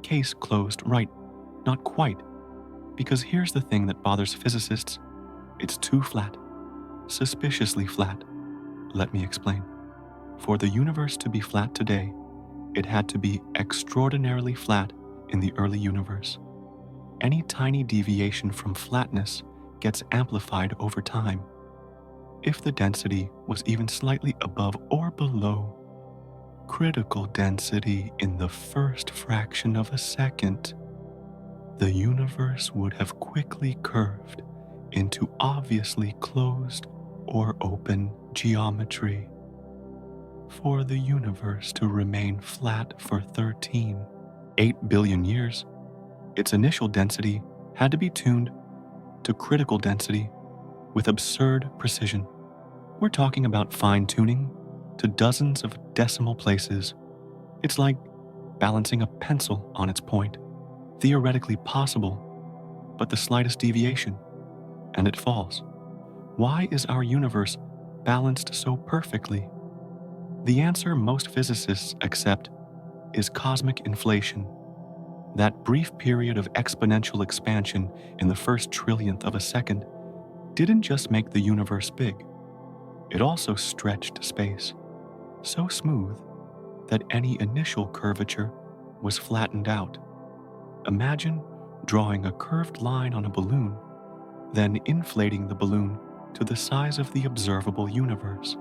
Speaker 1: Case closed, right? Not quite. Because here's the thing that bothers physicists: it's too flat. Suspiciously flat. Let me explain. For the universe to be flat today, it had to be extraordinarily flat in the early universe. Any tiny deviation from flatness gets amplified over time. If the density was even slightly above or below critical density in the first fraction of a second, the universe would have quickly curved into obviously closed or open geometry. For the universe to remain flat for 13.8 billion years, its initial density had to be tuned to critical density with absurd precision. We're talking about fine-tuning to dozens of decimal places. It's like balancing a pencil on its point. Theoretically possible, but the slightest deviation, and it falls. Why is our universe balanced so perfectly? The answer most physicists accept is cosmic inflation. That brief period of exponential expansion in the first trillionth of a second didn't just make the universe big. It also stretched space so smooth that any initial curvature was flattened out. Imagine drawing a curved line on a balloon, then inflating the balloon to the size of the observable universe.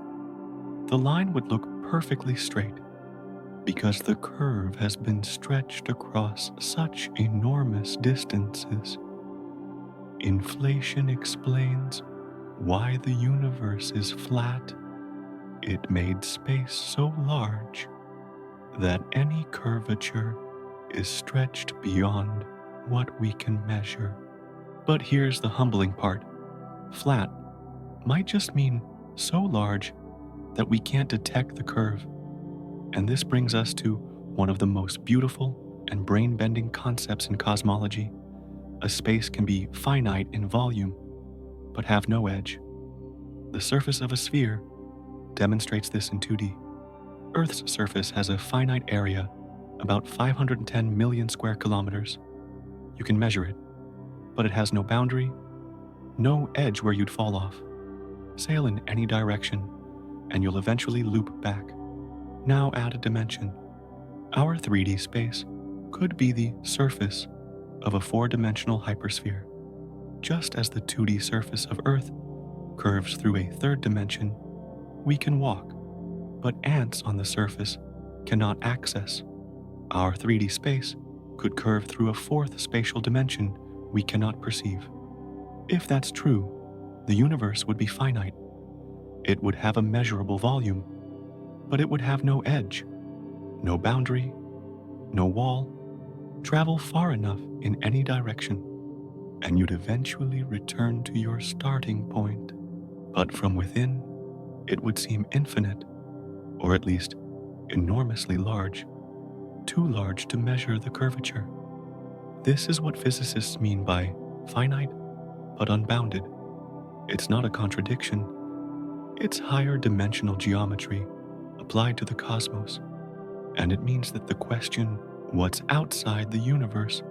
Speaker 1: The line would look perfectly straight because the curve has been stretched across such enormous distances. Inflation explains why the universe is flat. It made space so large that any curvature is stretched beyond what we can measure. But here's the humbling part. flat might just mean so large that we can't detect the curve. And this brings us to one of the most beautiful and brain-bending concepts in cosmology. A space can be finite in volume, but have no edge. The surface of a sphere demonstrates this in 2D. Earth's surface has a finite area, about 510 million square kilometers. You can measure it, but it has no boundary, no edge where you'd fall off. Sail in any direction, and you'll eventually loop back. Now add a dimension. Our 3D space could be the surface of a 4-dimensional hypersphere. Just as the 2D surface of Earth curves through a 3rd dimension, we can walk, but ants on the surface cannot access. Our 3D space could curve through a 4th spatial dimension we cannot perceive. If that's true, the universe would be finite. It would have a measurable volume, but it would have no edge, no boundary, no wall. Travel far enough in any direction, and you'd eventually return to your starting point. But from within, it would seem infinite, or at least enormously large, too large to measure the curvature. This is what physicists mean by finite but unbounded. It's not a contradiction. It's higher dimensional geometry applied to the cosmos, and it means that the question, what's outside the universe,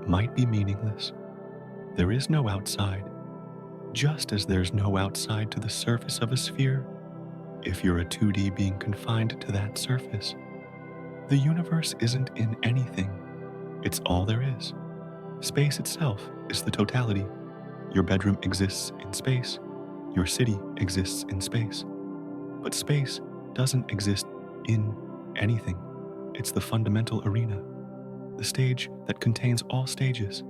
Speaker 1: might be meaningless. There is no outside, just as there's no outside to the surface of a sphere if you're a 2D being confined to that surface. The universe isn't in anything. It's all there is. Space itself is the totality. Your bedroom exists in space. Your city exists in space. But space doesn't exist in anything. It's the fundamental arena, the stage that contains all stages.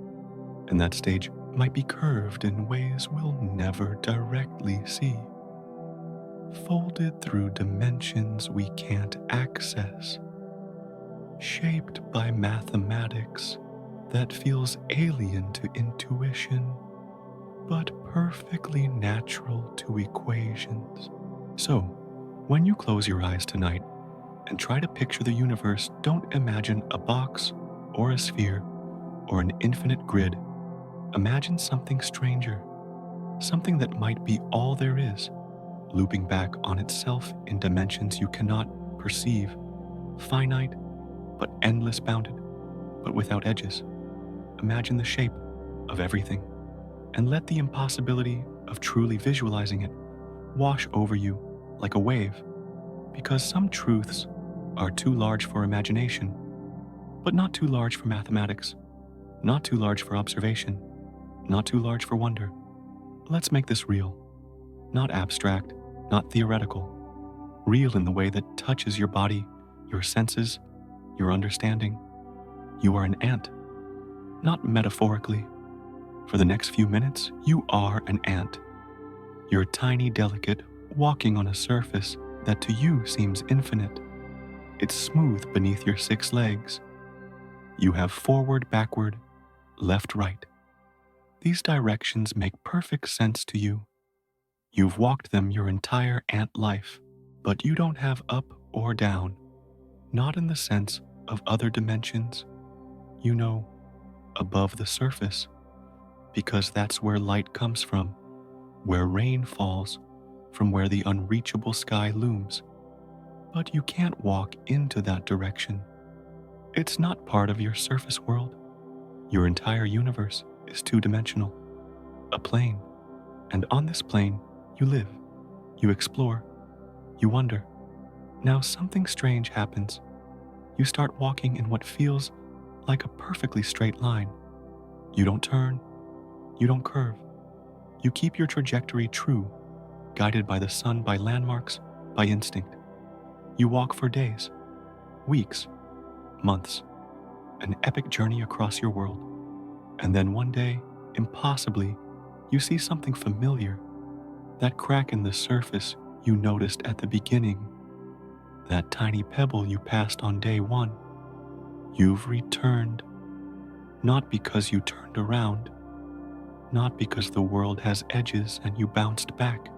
Speaker 1: And that stage might be curved in ways we'll never directly see, folded through dimensions we can't access, shaped by mathematics that feels alien to intuition, but perfectly natural to equations. So, when you close your eyes tonight and try to picture the universe, don't imagine a box or a sphere or an infinite grid. Imagine something stranger, something that might be all there is, looping back on itself in dimensions you cannot perceive, finite but endless bounded, but without edges. Imagine the shape of everything, and let the impossibility of truly visualizing it wash over you like a wave, because some truths are too large for imagination, but not too large for mathematics, not too large for observation, not too large for wonder. Let's make this real, not abstract, not theoretical, real in the way that touches your body, your senses, your understanding. You are an ant, not metaphorically. For the next few minutes, you are an ant. You're tiny, delicate, walking on a surface that to you seems infinite. It's smooth beneath your 6 legs. You have forward, backward, left, right. These directions make perfect sense to you. You've walked them your entire ant life, but you don't have up or down, not in the sense of other dimensions. You know, above the surface, because that's where light comes from, where rain falls, from where the unreachable sky looms. But you can't walk into that direction. It's not part of your surface world. Your entire universe is 2-dimensional, a plane, and on this plane, you live, you explore, you wonder. Now something strange happens. You start walking in what feels like a perfectly straight line. You don't turn, you don't curve. You keep your trajectory true, guided by the sun, by landmarks, by instinct. You walk for days, weeks, months, an epic journey across your world. And then one day, impossibly, you see something familiar. That crack in the surface you noticed at the beginning. That tiny pebble you passed on day 1. You've returned, not because you turned around, not because the world has edges and you bounced back,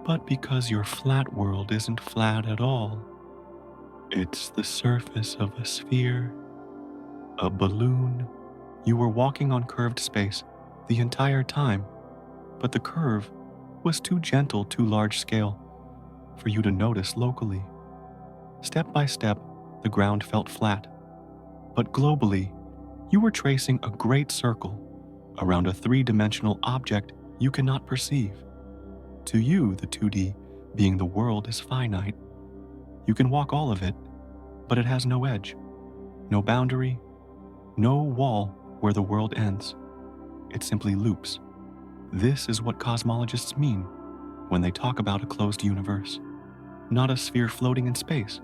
Speaker 1: but because your flat world isn't flat at all. It's the surface of a sphere, a balloon. You were walking on curved space the entire time, but the curve was too gentle, too large scale for you to notice locally. Step by step, the ground felt flat, but globally, you were tracing a great circle around a three-dimensional object you cannot perceive. To you, the 2D, being the world, is finite. You can walk all of it, but it has no edge, no boundary, no wall where the world ends. It simply loops. This is what cosmologists mean when they talk about a closed universe. Not a sphere floating in space,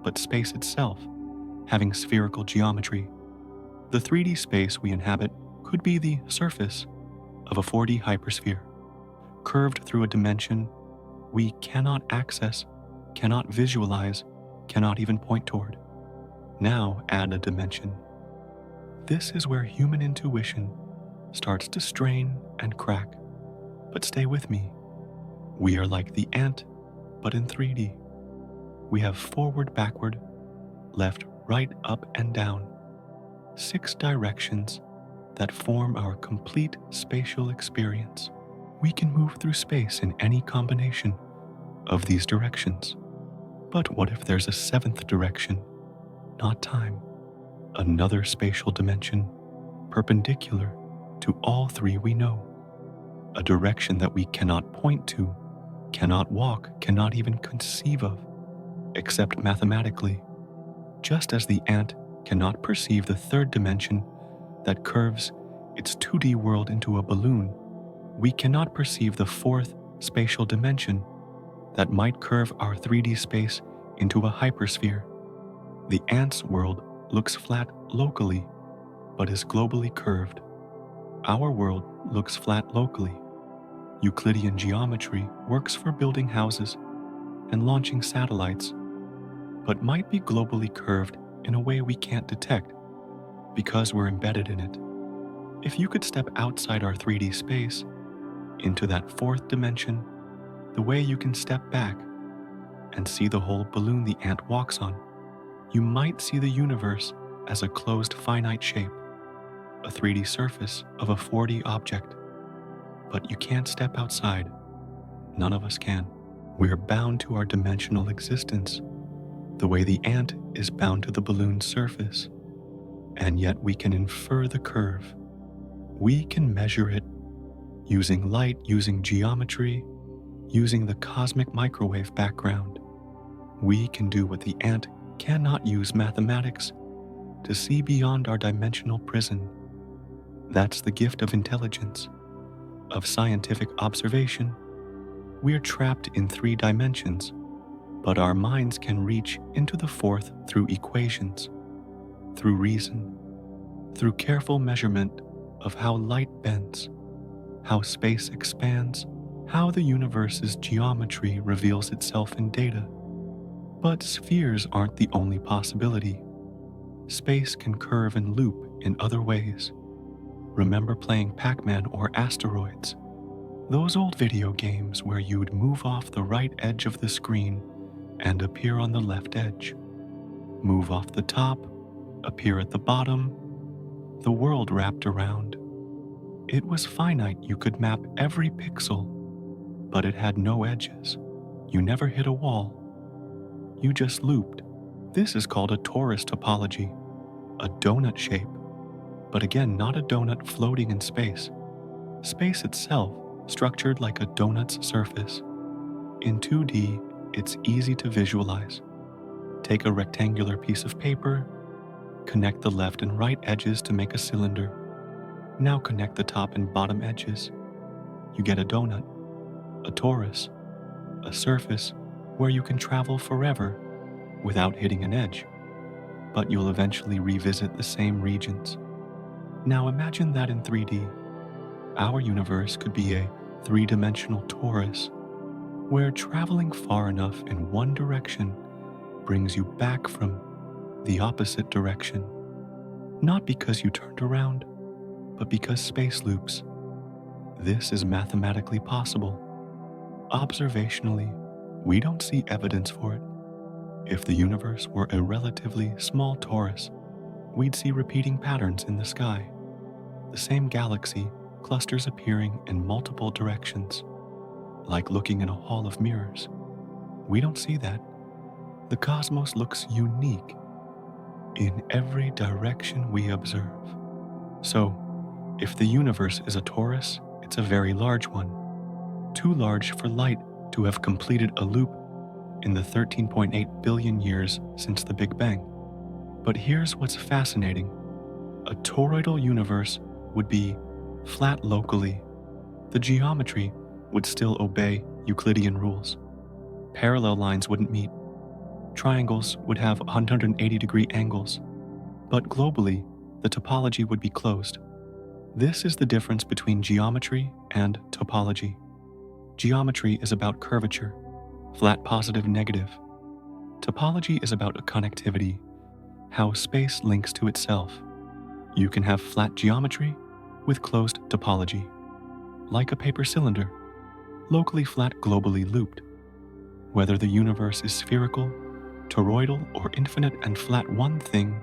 Speaker 1: but space itself, having spherical geometry. The 3D space we inhabit could be the surface of a 4D hypersphere, curved through a dimension we cannot access, cannot visualize, cannot even point toward. Now add a dimension. This is where human intuition starts to strain and crack. But stay with me. We are like the ant, but in 3D. We have forward, backward, left, right, up, and down. 6 directions that form our complete spatial experience. We can move through space in any combination of these directions. But what if there's a 7th direction, not time? Another spatial dimension, perpendicular to all 3 we know. A direction that we cannot point to, cannot walk, cannot even conceive of, except mathematically. Just as the ant cannot perceive the 3rd dimension that curves its 2D world into a balloon, we cannot perceive the 4th spatial dimension that might curve our 3D space into a hypersphere. The ant's world looks flat locally, but is globally curved. Our world looks flat locally. Euclidean geometry works for building houses and launching satellites, but might be globally curved in a way we can't detect because we're embedded in it. If you could step outside our 3D space, into that 4th dimension, the way you can step back and see the whole balloon the ant walks on, you might see the universe as a closed finite shape, a 3D surface of a 4D object. But you can't step outside. None of us can. We're bound to our dimensional existence, the way the ant is bound to the balloon's surface. And yet we can infer the curve. We can measure it using light, using geometry, using the cosmic microwave background. We can do what the ant cannot use, mathematics, to see beyond our dimensional prison. That's the gift of intelligence, of scientific observation. We're trapped in 3 dimensions, but our minds can reach into the 4th through equations, through reason, through careful measurement of how light bends, how space expands, how the universe's geometry reveals itself in data. But spheres aren't the only possibility. Space can curve and loop in other ways. Remember playing Pac-Man or Asteroids? Those old video games where you'd move off the right edge of the screen and appear on the left edge. Move off the top, appear at the bottom, the world wrapped around. It was finite. You could map every pixel, but it had no edges. You never hit a wall. You just looped. This is called a torus topology, a donut shape. But again, not a donut floating in space. Space itself, structured like a donut's surface. In 2D, it's easy to visualize. Take a rectangular piece of paper, connect the left and right edges to make a cylinder. Now connect the top and bottom edges. You get a donut, a torus, a surface where you can travel forever without hitting an edge, but you'll eventually revisit the same regions. Now imagine that in 3D. Our universe could be a 3-dimensional torus, where traveling far enough in one direction brings you back from the opposite direction. Not because you turned around, but because space loops. This is mathematically possible. Observationally, we don't see evidence for it. If the universe were a relatively small torus, we'd see repeating patterns in the sky, the same galaxy clusters appearing in multiple directions, like looking in a hall of mirrors. We don't see that. The cosmos looks unique in every direction we observe. So, if the universe is a torus, it's a very large one, too large for light to have completed a loop in the 13.8 billion years since the Big Bang. But here's what's fascinating. A toroidal universe would be flat locally. The geometry would still obey Euclidean rules. Parallel lines wouldn't meet. Triangles would have 180-degree angles. But globally, the topology would be closed. This is the difference between geometry and topology. Geometry is about curvature, flat positive negative. Topology is about a connectivity, how space links to itself. You can have flat geometry with closed topology, like a paper cylinder, locally flat, globally looped. Whether the universe is spherical, toroidal, or infinite and flat, one thing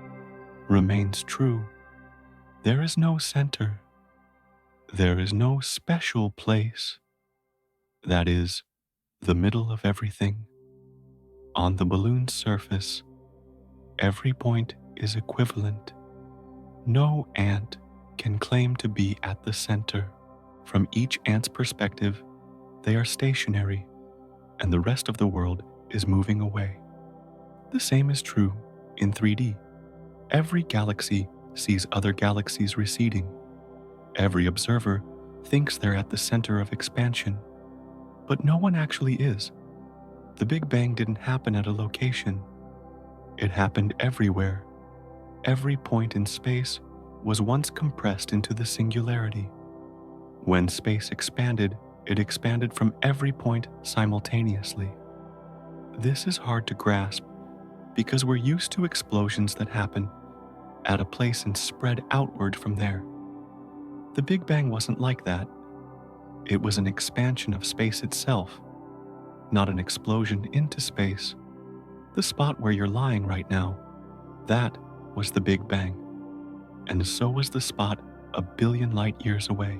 Speaker 1: remains true. There is no center. There is no special place. That is, the middle of everything. On the balloon's surface, every point is equivalent. No ant can claim to be at the center. From each ant's perspective, they are stationary, and the rest of the world is moving away. The same is true in 3D. Every galaxy sees other galaxies receding. Every observer thinks they're at the center of expansion, but no one actually is. The Big Bang didn't happen at a location. It happened everywhere. Every point in space was once compressed into the singularity. When space expanded, it expanded from every point simultaneously. This is hard to grasp because we're used to explosions that happen at a place and spread outward from there. The Big Bang wasn't like that. It was an expansion of space itself, not an explosion into space. The spot where you're lying right now, that was the Big Bang. And so was the spot a billion light years away.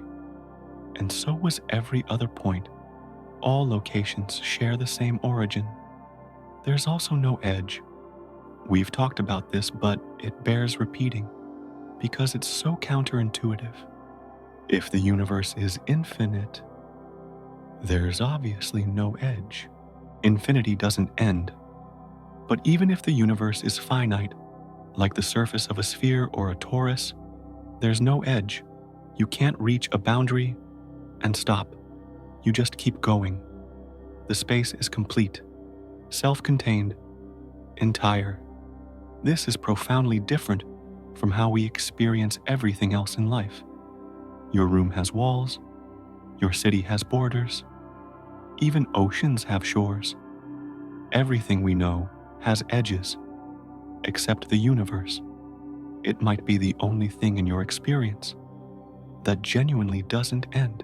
Speaker 1: And so was every other point. All locations share the same origin. There's also no edge. We've talked about this, but it bears repeating because it's so counterintuitive. If the universe is infinite, there's obviously no edge. Infinity doesn't end. But even if the universe is finite, like the surface of a sphere or a torus, there's no edge. You can't reach a boundary and stop. You just keep going. The space is complete, self-contained, entire. This is profoundly different from how we experience everything else in life. Your room has walls. Your city has borders. Even oceans have shores. Everything we know has edges, except the universe. It might be the only thing in your experience that genuinely doesn't end.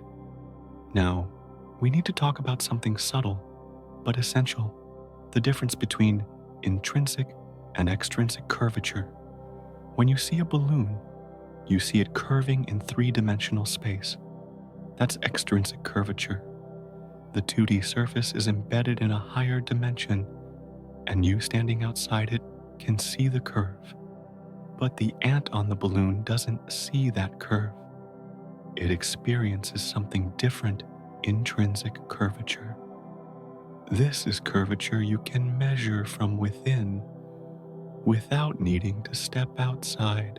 Speaker 1: Now, we need to talk about something subtle but essential, the difference between intrinsic and extrinsic curvature. When you see a balloon, you see it curving in three-dimensional space. That's extrinsic curvature. The 2D surface is embedded in a higher dimension, and you standing outside it can see the curve. But the ant on the balloon doesn't see that curve. It experiences something different, intrinsic curvature. This is curvature you can measure from within without needing to step outside.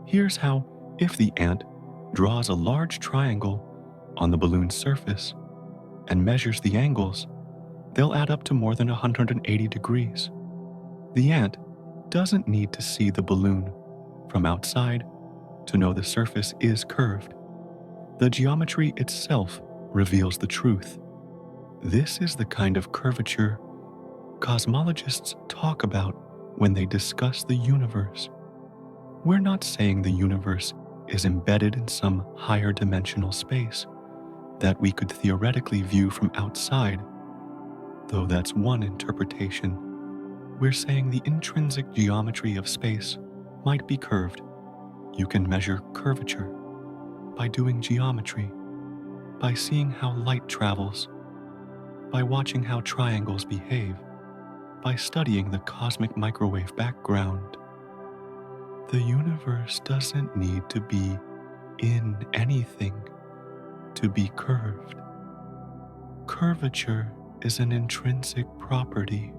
Speaker 1: Here's how, if the ant draws a large triangle on the balloon's surface and measures the angles, they'll add up to more than 180 degrees. The ant doesn't need to see the balloon from outside to know the surface is curved. The geometry itself reveals the truth. This is the kind of curvature cosmologists talk about when they discuss the universe. We're not saying the universe is embedded in some higher dimensional space that we could theoretically view from outside, though that's one interpretation. We're saying the intrinsic geometry of space might be curved. You can measure curvature by doing geometry, by seeing how light travels, by watching how triangles behave, by studying the cosmic microwave background. The universe doesn't need to be in anything to be curved. Curvature is an intrinsic property,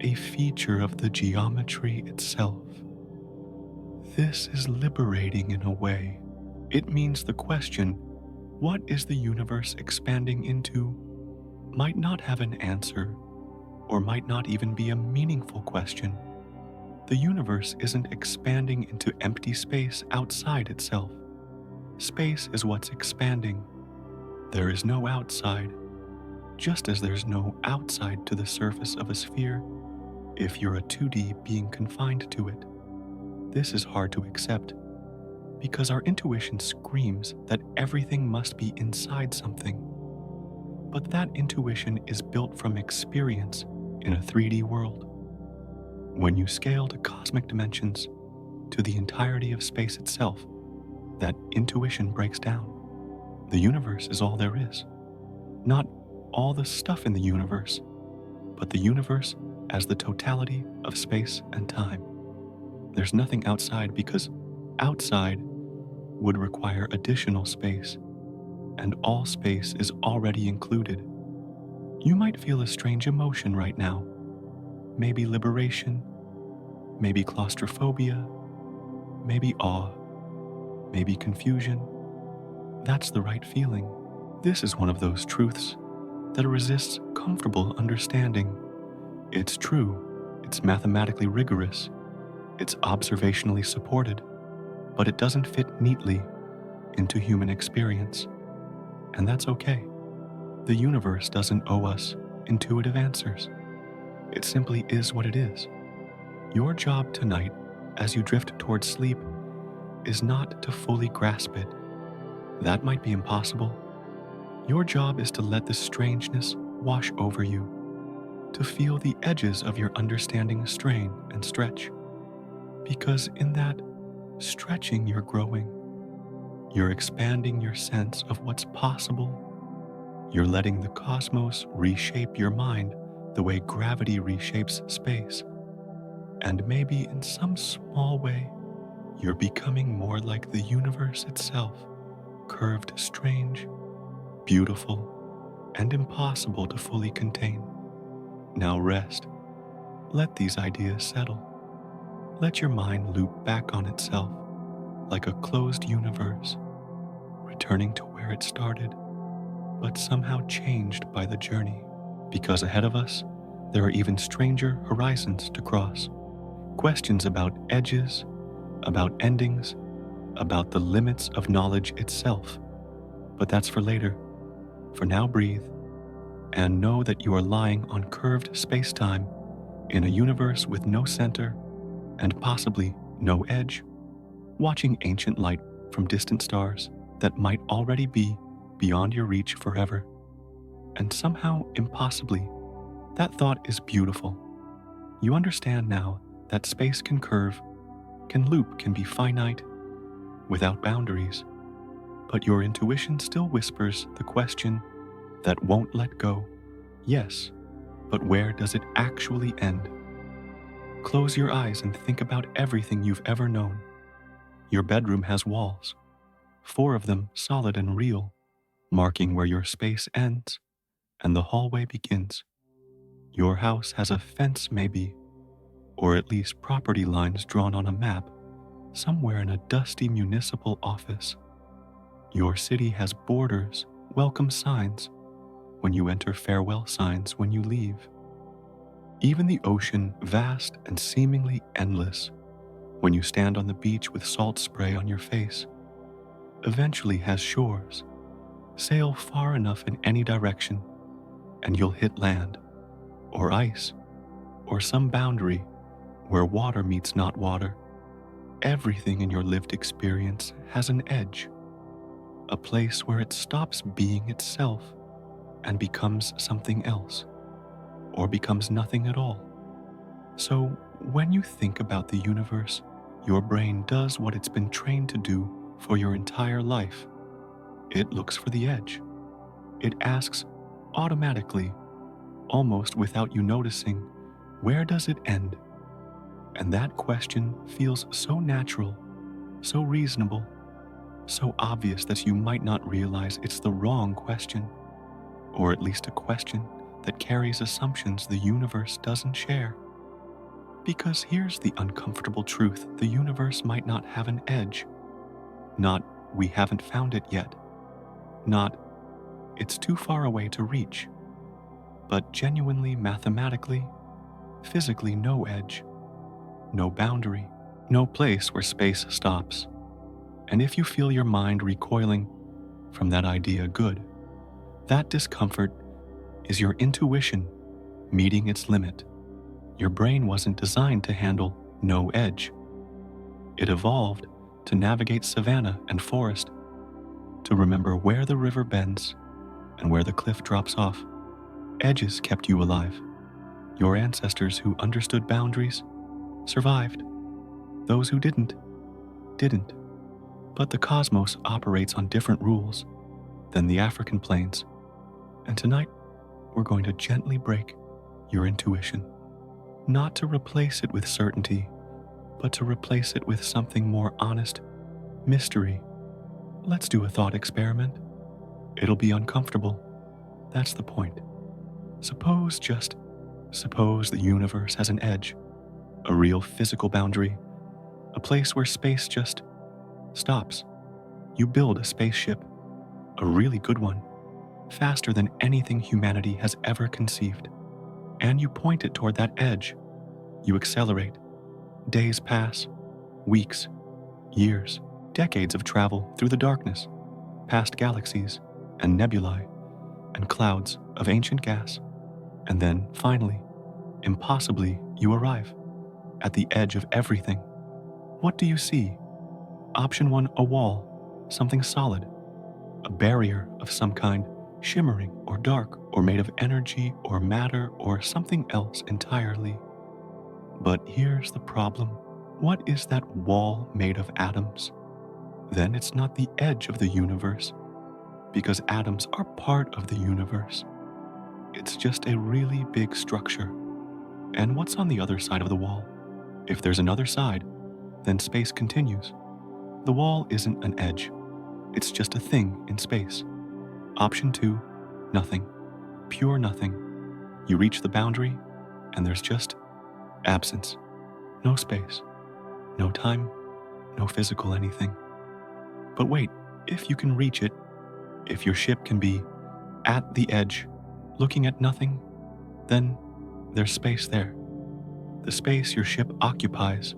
Speaker 1: a feature of the geometry itself. This is liberating in a way. It means the question, what is the universe expanding into, might not have an answer, or might not even be a meaningful question. The universe isn't expanding into empty space outside itself. Space is what's expanding. There is no outside, just as there's no outside to the surface of a sphere if you're a 2D being confined to it. This is hard to accept because our intuition screams that everything must be inside something. But that intuition is built from experience in a 3D world. When you scale to cosmic dimensions, to the entirety of space itself, that intuition breaks down. The universe is all there is. Not all the stuff in the universe, but the universe as the totality of space and time. There's nothing outside because outside would require additional space, and all space is already included. You might feel a strange emotion right now. Maybe liberation, maybe claustrophobia, maybe awe, maybe confusion. That's the right feeling. This is one of those truths that resists comfortable understanding. It's true, it's mathematically rigorous, it's observationally supported, but it doesn't fit neatly into human experience. And that's okay. The universe doesn't owe us intuitive answers. It simply is what it is. Your job tonight, as you drift towards sleep, is not to fully grasp it. That might be impossible. Your job is to let the strangeness wash over you, to feel the edges of your understanding strain and stretch. Because in that stretching, you're growing. You're expanding your sense of what's possible. You're letting the cosmos reshape your mind the way gravity reshapes space. And maybe in some small way, you're becoming more like the universe itself, curved, strange, beautiful, and impossible to fully contain. Now rest. Let these ideas settle. Let your mind loop back on itself like a closed universe, returning to where it started, but somehow changed by the journey. Because ahead of us, there are even stranger horizons to cross. Questions about edges, about endings, about the limits of knowledge itself. But that's for later. For now, breathe and know that you are lying on curved space-time in a universe with no center and possibly no edge, watching ancient light from distant stars that might already be beyond your reach forever. And somehow, impossibly, that thought is beautiful. You understand now that space can curve, can loop, can be finite, without boundaries. But your intuition still whispers the question that won't let go. Yes, but where does it actually end? Close your eyes and think about everything you've ever known. Your bedroom has walls, 4 of them solid and real, marking where your space ends and the hallway begins. Your house has a fence maybe, or at least property lines drawn on a map somewhere in a dusty municipal office. Your city has borders, welcome signs when you enter, farewell signs when you leave. Even the ocean, vast and seemingly endless, when you stand on the beach with salt spray on your face, eventually has shores. Sail far enough in any direction, and you'll hit land, or ice, or some boundary where water meets not water. Everything in your lived experience has an edge, a place where it stops being itself and becomes something else, or becomes nothing at all. So, when you think about the universe, your brain does what it's been trained to do for your entire life. It looks for the edge. It asks automatically, almost without you noticing, where does it end? And that question feels so natural, so reasonable, so obvious that you might not realize it's the wrong question, or at least a question that carries assumptions the universe doesn't share. Because here's the uncomfortable truth: the universe might not have an edge. Not, we haven't found it yet. Not, it's too far away to reach. But genuinely, mathematically, physically, no edge, no boundary, no place where space stops. And if you feel your mind recoiling from that idea, good. That discomfort is your intuition meeting its limit. Your brain wasn't designed to handle no edge. It evolved to navigate savanna and forest, to remember where the river bends and where the cliff drops off. Edges kept you alive. Your ancestors who understood boundaries survived. Those who didn't. But the cosmos operates on different rules than the African plains. And tonight, we're going to gently break your intuition. Not to replace it with certainty, but to replace it with something more honest: mystery. Let's do a thought experiment. It'll be uncomfortable. That's the point. Suppose the universe has an edge, a real physical boundary, a place where space just stops. You build a spaceship, a really good one, faster than anything humanity has ever conceived. And you point it toward that edge. You accelerate. Days pass, weeks, years, decades of travel through the darkness, past galaxies and nebulae and clouds of ancient gas. And then, finally, impossibly, you arrive at the edge of everything. What do you see? Option 1, a wall, something solid, a barrier of some kind, shimmering or dark or made of energy or matter or something else entirely. But here's the problem. What is that wall made of? Atoms? Then it's not the edge of the universe, because atoms are part of the universe. It's just a really big structure. And what's on the other side of the wall? If there's another side, then space continues. The wall isn't an edge. It's just a thing in space. Option 2, nothing. Pure nothing. You reach the boundary, and there's just absence. No space. No time. No physical anything. But wait, if you can reach it, if your ship can be at the edge, looking at nothing, then there's space there. The space your ship occupies,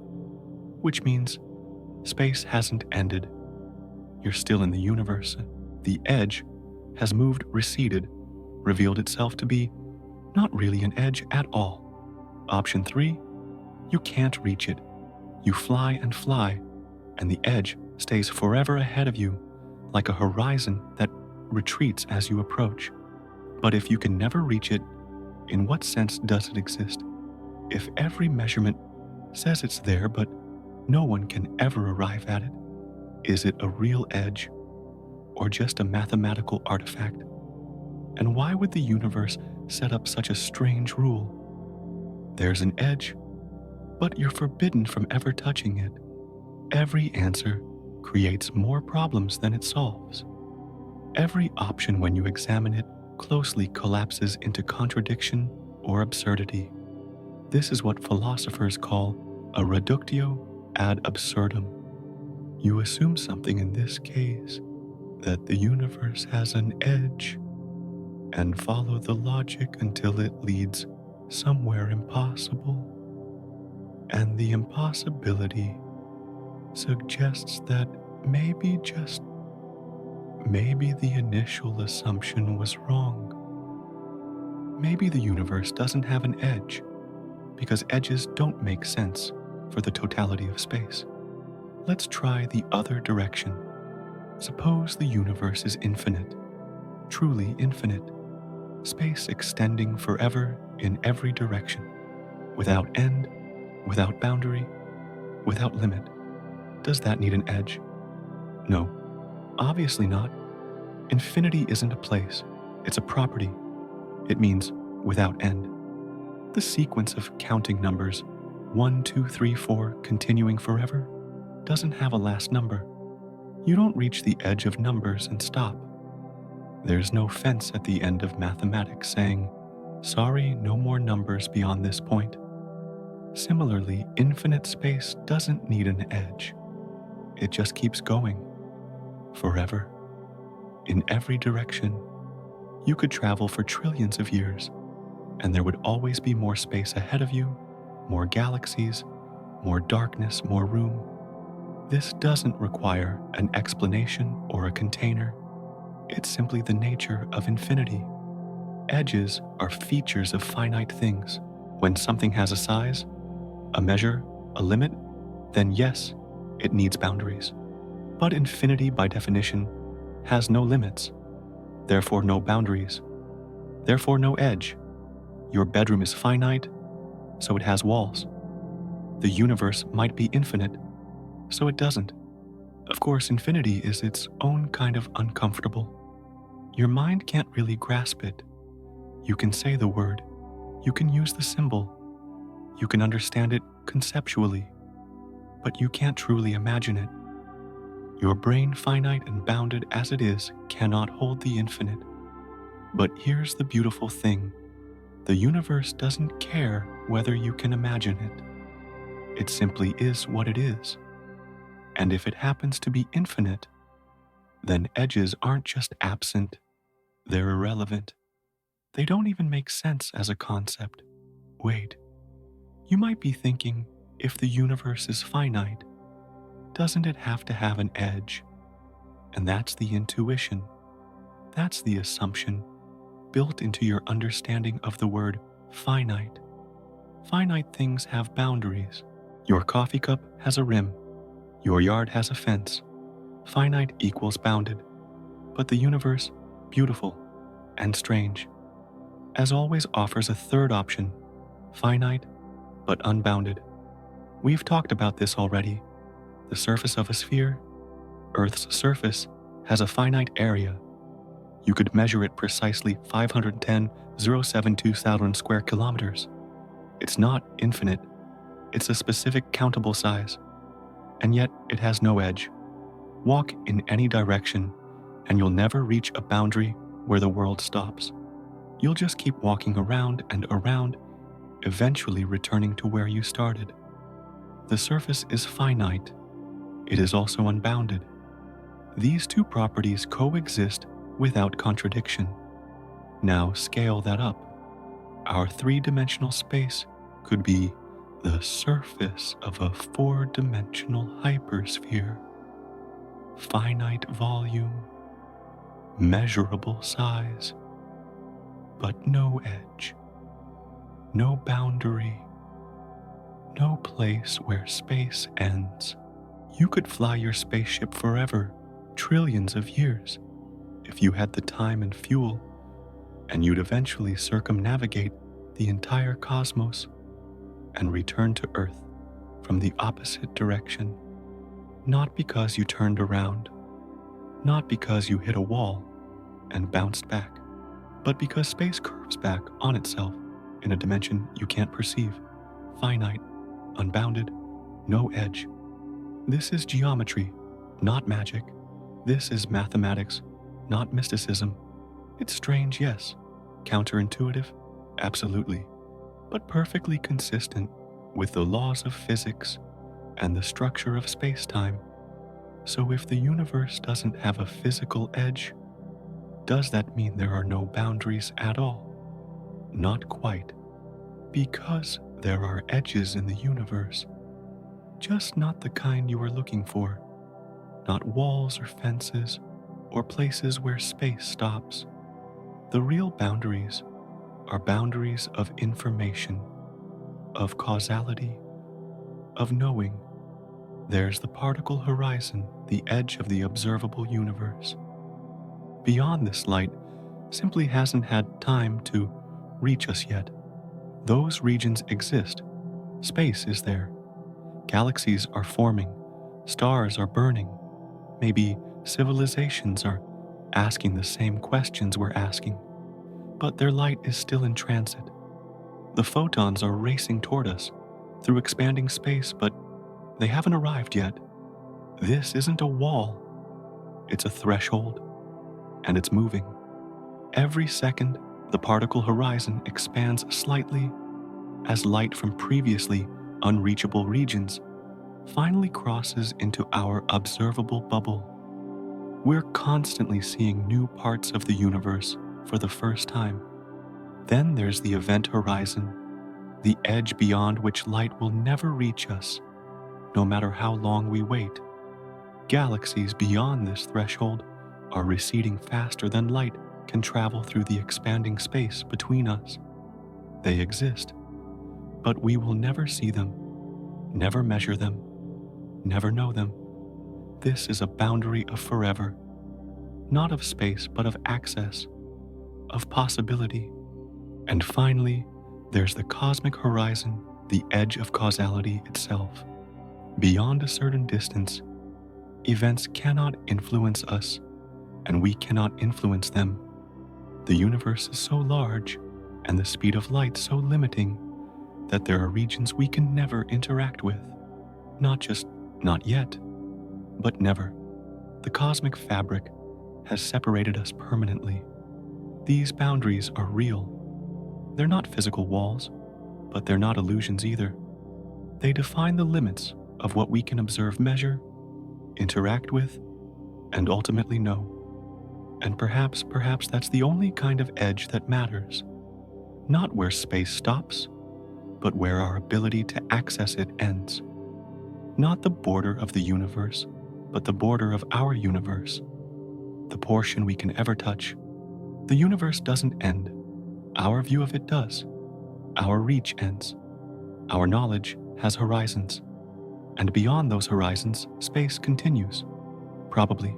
Speaker 1: which means space hasn't ended. You're still in the universe. The edge has moved, receded, revealed itself to be not really an edge at all. Option 3, you can't reach it. You fly, and the edge stays forever ahead of you, like a horizon that retreats as you approach. But if you can never reach it, in what sense does it exist? If every measurement says it's there, but no one can ever arrive at it, is it a real edge, or just a mathematical artifact? And why would the universe set up such a strange rule? There's an edge, but you're forbidden from ever touching it. Every answer creates more problems than it solves. Every option, when you examine it closely, collapses into contradiction or absurdity. This is what philosophers call a reductio ad absurdum. You assume something, in this case, that the universe has an edge, and follow the logic until it leads somewhere impossible. And the impossibility suggests that maybe, just maybe, the initial assumption was wrong. Maybe the universe doesn't have an edge, because edges don't make sense for the totality of space. let's try the other direction. Suppose the universe is infinite, truly infinite, space extending forever in every direction, without end, without boundary, without limit. Does that need an edge? No, obviously not. Infinity isn't a place, it's a property. It means without end. The sequence of counting numbers, 1, 2, 3, 4, continuing forever, doesn't have a last number. You don't reach the edge of numbers and stop. There's no fence at the end of mathematics saying, sorry, no more numbers beyond this point. Similarly, infinite space doesn't need an edge. It just keeps going, forever, in every direction. You could travel for trillions of years, and there would always be more space ahead of you, more galaxies, more darkness, more room. This doesn't require an explanation or a container. It's simply the nature of infinity. Edges are features of finite things. When something has a size, a measure, a limit, then yes, it needs boundaries. But infinity, by definition, has no limits, therefore no boundaries, therefore no edge. Your bedroom is finite, so it has walls. The universe might be infinite, so it doesn't. Of course, infinity is its own kind of uncomfortable. Your mind can't really grasp it. You can say the word, you can use the symbol, you can understand it conceptually, but you can't truly imagine it. Your brain, finite and bounded as it is, cannot hold the infinite. But here's the beautiful thing. The universe doesn't care whether you can imagine it. It simply is what it is. And if it happens to be infinite, then edges aren't just absent, they're irrelevant. They don't even make sense as a concept. Wait, you might be thinking, if the universe is finite, doesn't it have to have an edge? And that's the intuition. That's the assumption built into your understanding of the word finite. Finite things have boundaries. Your coffee cup has a rim. Your yard has a fence. Finite equals bounded. But the universe, beautiful and strange, as always offers a third option, finite but unbounded. We've talked about this already. The surface of a sphere, Earth's surface, has a finite area. You could measure it precisely 510,072,000 square kilometers. It's not infinite. It's a specific countable size. And yet it has no edge. Walk in any direction, and you'll never reach a boundary where the world stops. You'll just keep walking around and around, eventually returning to where you started. The surface is finite. It is also unbounded. These two properties coexist without contradiction. Now scale that up. Our three-dimensional space could be the surface of a four-dimensional hypersphere. Finite volume, measurable size, but no edge, no boundary, no place where space ends. You could fly your spaceship forever, trillions of years, if you had the time and fuel, and you'd eventually circumnavigate the entire cosmos and return to Earth from the opposite direction. Not because you turned around, not because you hit a wall and bounced back, but because space curves back on itself in a dimension you can't perceive, finite, unbounded, no edge. This is geometry, not magic. This is mathematics, not mysticism. It's strange, yes. Counterintuitive, absolutely. But perfectly consistent with the laws of physics and the structure of space-time. So if the universe doesn't have a physical edge, does that mean there are no boundaries at all? Not quite. Because there are edges in the universe, just not the kind you are looking for. Not walls or fences or places where space stops. The real boundaries are boundaries of information, of causality, of knowing. there's the particle horizon, the edge of the observable universe. Beyond this light simply hasn't had time to reach us yet. Those regions exist. Space is there. Galaxies are forming. Stars are burning. Maybe civilizations are asking the same questions we're asking. But their light is still in transit. The photons are racing toward us through expanding space, but they haven't arrived yet. This isn't a wall, it's a threshold, and it's moving. Every second, the particle horizon expands slightly as light from previously unreachable regions finally crosses into our observable bubble. We're constantly seeing new parts of the universe for the first time. Then there's the event horizon, the edge beyond which light will never reach us, no matter how long we wait. Galaxies beyond this threshold are receding faster than light can travel through the expanding space between us. They exist, but we will never see them, never measure them, never know them. This is a boundary of forever, not of space, but of access, of possibility. And finally, there's the cosmic horizon, the edge of causality itself. Beyond a certain distance, events cannot influence us, and we cannot influence them. The universe is so large, and the speed of light so limiting, that there are regions we can never interact with. Not just not yet, but never. The cosmic fabric has separated us permanently. These boundaries are real. They're not physical walls, but they're not illusions either. They define the limits of what we can observe, measure, interact with, and ultimately know. And perhaps that's the only kind of edge that matters. Not where space stops, but where our ability to access it ends. Not the border of the universe, but the border of our universe. The portion we can ever touch. The universe doesn't end. Our view of it does. Our reach ends. Our knowledge has horizons. And beyond those horizons, space continues. Probably,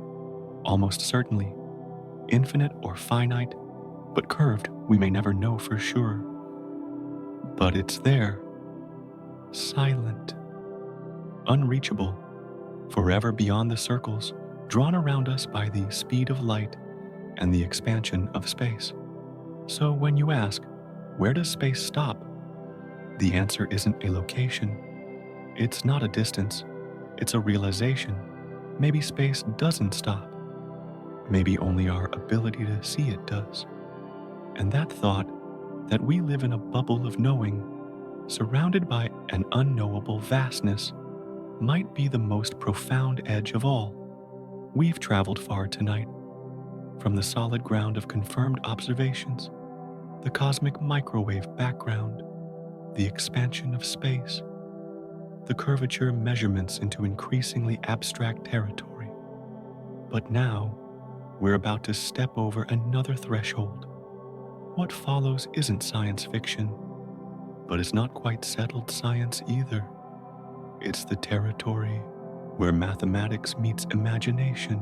Speaker 1: almost certainly, infinite or finite, but curved, we may never know for sure. But it's there, silent, unreachable, forever beyond the circles drawn around us by the speed of light and the expansion of space. So when you ask, where does space stop? The answer isn't a location. It's not a distance. It's a realization. Maybe space doesn't stop. Maybe only our ability to see it does. And that thought, that we live in a bubble of knowing, surrounded by an unknowable vastness, might be the most profound edge of all. We've traveled far tonight, from the solid ground of confirmed observations, the cosmic microwave background, the expansion of space, the curvature measurements into increasingly abstract territory. But now, we're about to step over another threshold. What follows isn't science fiction, but it's not quite settled science either. It's the territory where mathematics meets imagination,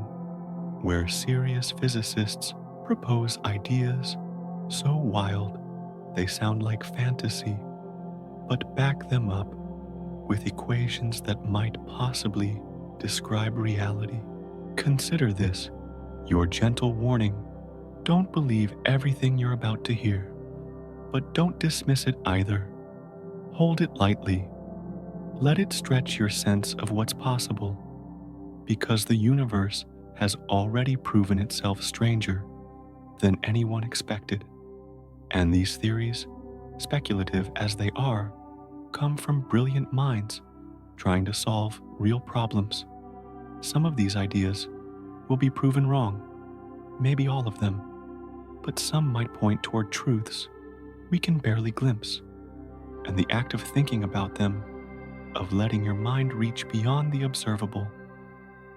Speaker 1: where serious physicists propose ideas so wild they sound like fantasy, but back them up with equations that might possibly describe reality. Consider this, your gentle warning. Don't believe everything you're about to hear, but don't dismiss it either. Hold it lightly. Let it stretch your sense of what's possible, because the universe has already proven itself stranger than anyone expected. And these theories, speculative as they are, come from brilliant minds trying to solve real problems. Some of these ideas will be proven wrong, maybe all of them, but some might point toward truths we can barely glimpse. And the act of thinking about them, of letting your mind reach beyond the observable,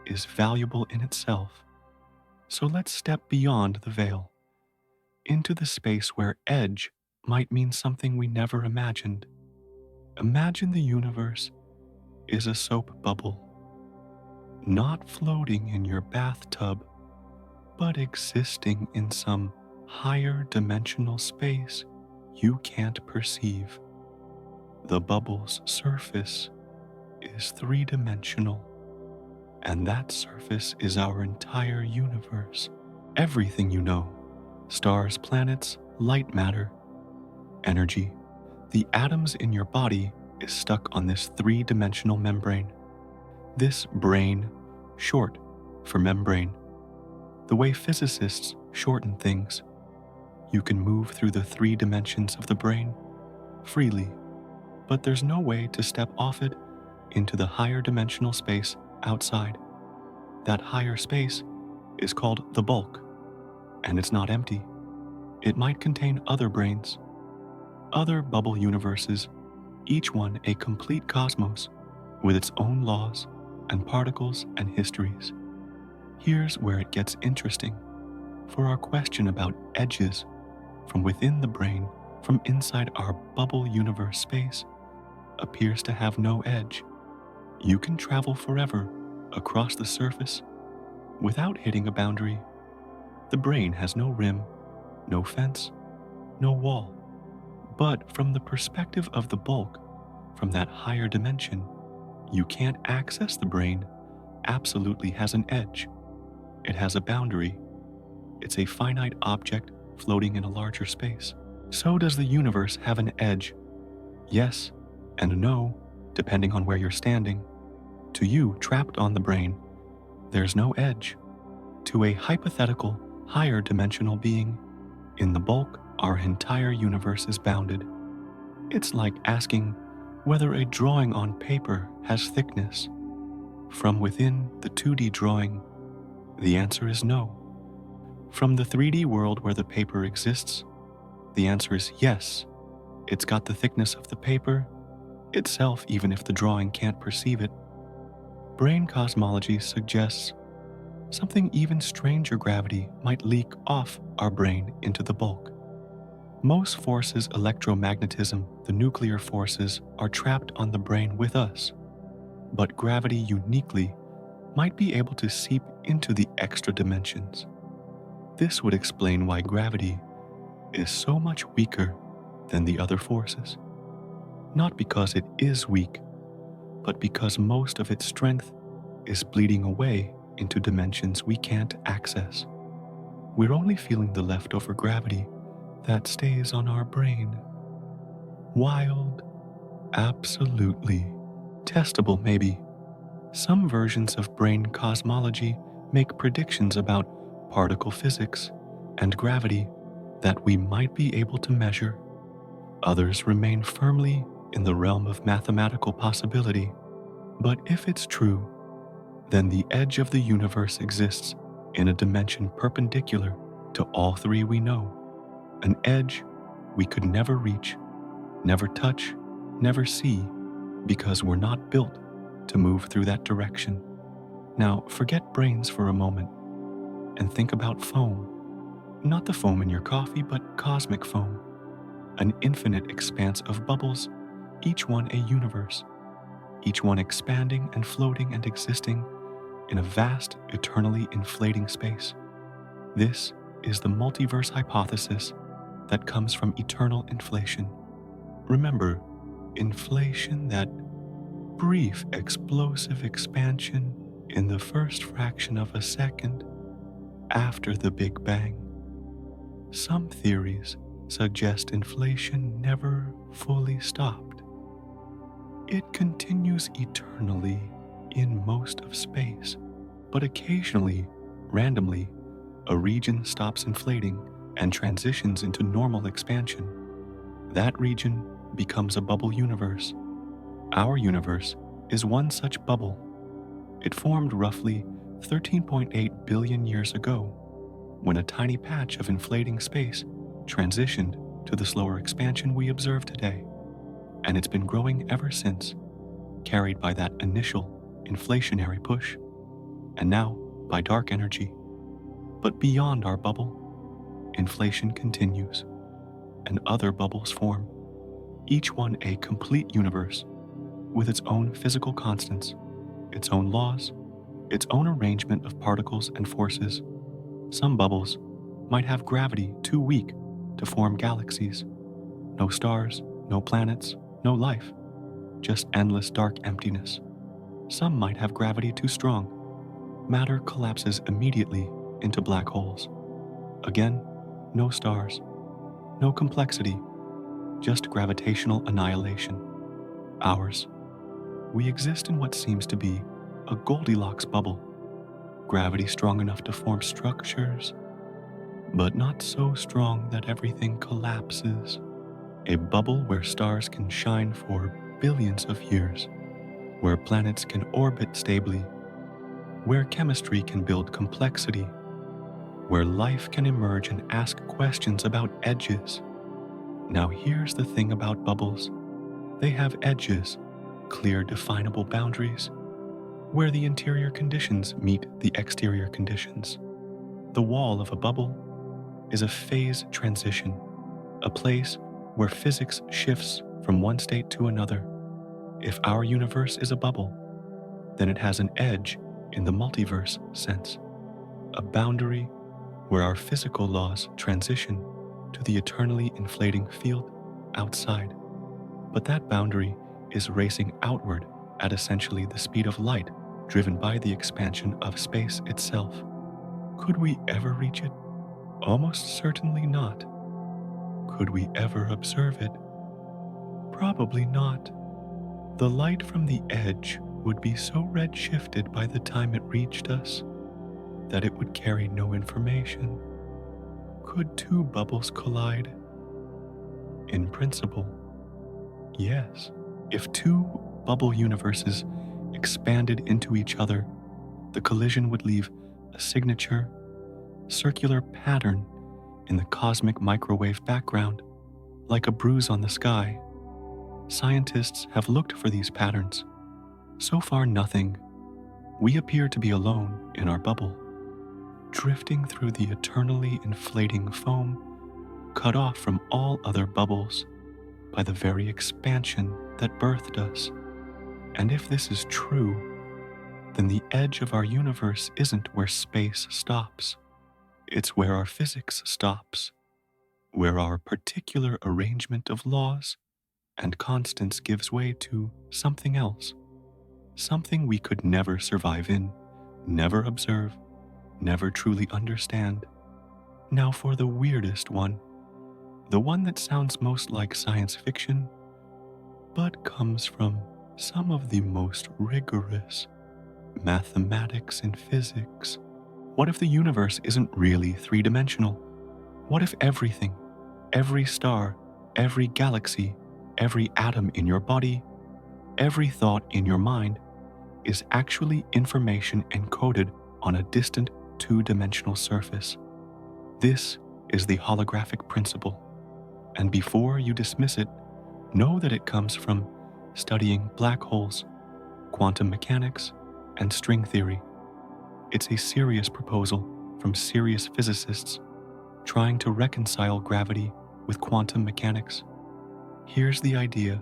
Speaker 1: is valuable in itself. So let's step beyond the veil, into the space where edge might mean something we never imagined. Imagine the universe is a soap bubble, not floating in your bathtub, but existing in some higher dimensional space you can't perceive. The bubble's surface is three-dimensional, and that surface is our entire universe. Everything you know: stars, planets, light matter, energy. The atoms in your body is stuck on this three-dimensional membrane. This brain, short for membrane. The way physicists shorten things, you can move through the three dimensions of the brain freely, but there's no way to step off it into the higher dimensional space outside. That higher space is called the bulk, and it's not empty. It might contain other brains, other bubble universes, each one a complete cosmos with its own laws and particles and histories. Here's where it gets interesting. For our question about edges from within the brain, from inside our bubble universe space, appears to have no edge. You can travel forever across the surface without hitting a boundary. The brain has no rim, no fence, no wall. But from the perspective of the bulk, from that higher dimension, you can't access the brain absolutely has an edge. It has a boundary. It's a finite object floating in a larger space. So does the universe have an edge? Yes and no, depending on where you're standing. To you, trapped on the brain, there's no edge. To a hypothetical, higher dimensional being, in the bulk, our entire universe is bounded. It's like asking whether a drawing on paper has thickness. From within the 2D drawing, the answer is no. From the 3D world where the paper exists, the answer is yes. It's got the thickness of the paper itself, even if the drawing can't perceive it. Brain cosmology suggests something even stranger: gravity might leak off our brain into the bulk. Most forces, electromagnetism, the nuclear forces, are trapped on the brain with us. But gravity uniquely might be able to seep into the extra dimensions. This would explain why gravity is so much weaker than the other forces. Not because it is weak, but because most of its strength is bleeding away into dimensions we can't access. We're only feeling the leftover gravity that stays on our brain. Wild? Absolutely. Testable, maybe. Some versions of brain cosmology make predictions about particle physics and gravity that we might be able to measure. Others remain firmly in the realm of mathematical possibility. But if it's true, then the edge of the universe exists in a dimension perpendicular to all three we know. An edge we could never reach, never touch, never see, because we're not built to move through that direction. Now, forget brains for a moment and think about foam. Not the foam in your coffee, but cosmic foam. An infinite expanse of bubbles, each one a universe, each one expanding and floating and existing in a vast, eternally inflating space. This is the multiverse hypothesis that comes from eternal inflation. Remember, inflation, that brief, explosive expansion in the first fraction of a second after the Big Bang. Some theories suggest inflation never fully stopped. It continues eternally in most of space, but occasionally, randomly, a region stops inflating and transitions into normal expansion. That region becomes a bubble universe. Our universe is one such bubble. It formed roughly 13.8 billion years ago, when a tiny patch of inflating space transitioned to the slower expansion we observe today. And it's been growing ever since, carried by that initial inflationary push, and now by dark energy. But beyond our bubble, inflation continues, and other bubbles form, each one a complete universe with its own physical constants, its own laws, its own arrangement of particles and forces. Some bubbles might have gravity too weak to form galaxies. No stars, no planets, no life, just endless dark emptiness. Some might have gravity too strong. Matter collapses immediately into black holes. Again, no stars, no complexity, just gravitational annihilation. Ours. We exist in what seems to be a Goldilocks bubble. Gravity strong enough to form structures, but not so strong that everything collapses. A bubble where stars can shine for billions of years, where planets can orbit stably, where chemistry can build complexity, where life can emerge and ask questions about edges. Now here's the thing about bubbles. They have edges, clear definable boundaries, where the interior conditions meet the exterior conditions. The wall of a bubble is a phase transition, a place where physics shifts from one state to another. If our universe is a bubble, then it has an edge in the multiverse sense, a boundary where our physical laws transition to the eternally inflating field outside. But that boundary is racing outward at essentially the speed of light, driven by the expansion of space itself. Could we ever reach it? Almost certainly not. Could we ever observe it? Probably not. The light from the edge would be so red-shifted by the time it reached us that it would carry no information. Could two bubbles collide? In principle, yes. If two bubble universes expanded into each other, the collision would leave a signature, circular pattern in the cosmic microwave background, like a bruise on the sky. Scientists have looked for these patterns. So far, nothing. We appear to be alone in our bubble, drifting through the eternally inflating foam, cut off from all other bubbles by the very expansion that birthed us. And if this is true, then the edge of our universe isn't where space stops. It's where our physics stops, where our particular arrangement of laws and constants gives way to something else, something we could never survive in, never observe, never truly understand. Now for the weirdest one, the one that sounds most like science fiction, but comes from some of the most rigorous mathematics and physics. What if the universe isn't really three-dimensional? What if everything, every star, every galaxy, every atom in your body, every thought in your mind is actually information encoded on a distant two-dimensional surface? This is the holographic principle. And before you dismiss it, know that it comes from studying black holes, quantum mechanics, and string theory. It's a serious proposal from serious physicists trying to reconcile gravity with quantum mechanics. Here's the idea.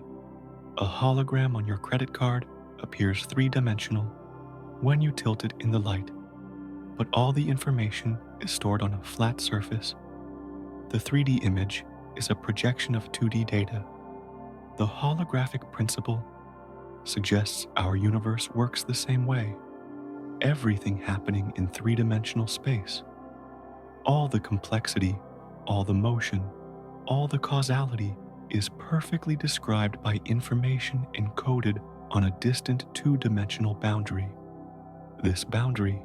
Speaker 1: A hologram on your credit card appears three-dimensional when you tilt it in the light, but all the information is stored on a flat surface. The 3D image is a projection of 2D data. The holographic principle suggests our universe works the same way. Everything happening in three-dimensional space. All the complexity, all the motion, all the causality is perfectly described by information encoded on a distant two-dimensional boundary. This boundary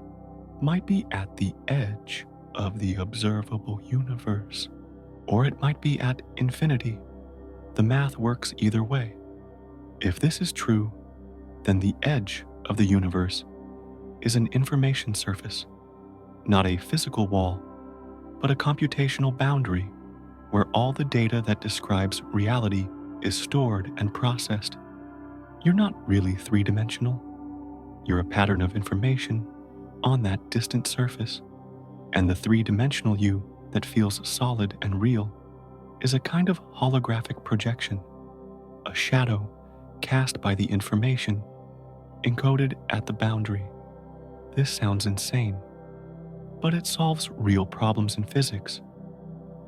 Speaker 1: might be at the edge of the observable universe, or it might be at infinity. The math works either way. If this is true, then the edge of the universe is an information surface, not a physical wall, but a computational boundary where all the data that describes reality is stored and processed. You're not really three-dimensional. You're a pattern of information on that distant surface, and the three-dimensional you that feels solid and real is a kind of holographic projection, a shadow cast by the information encoded at the boundary. This sounds insane, but it solves real problems in physics.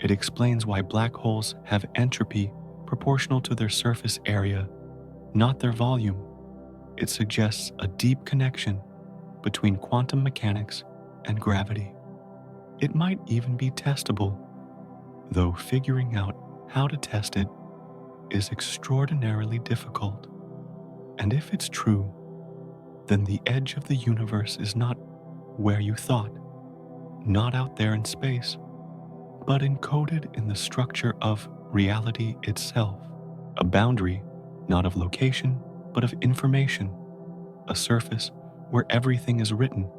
Speaker 1: It explains why black holes have entropy proportional to their surface area, not their volume. It suggests a deep connection between quantum mechanics and gravity. It might even be testable, though figuring out how to test it is extraordinarily difficult. And if it's true, then the edge of the universe is not where you thought, not out there in space, but encoded in the structure of reality itself, a boundary not of location, but of information, a surface where everything is written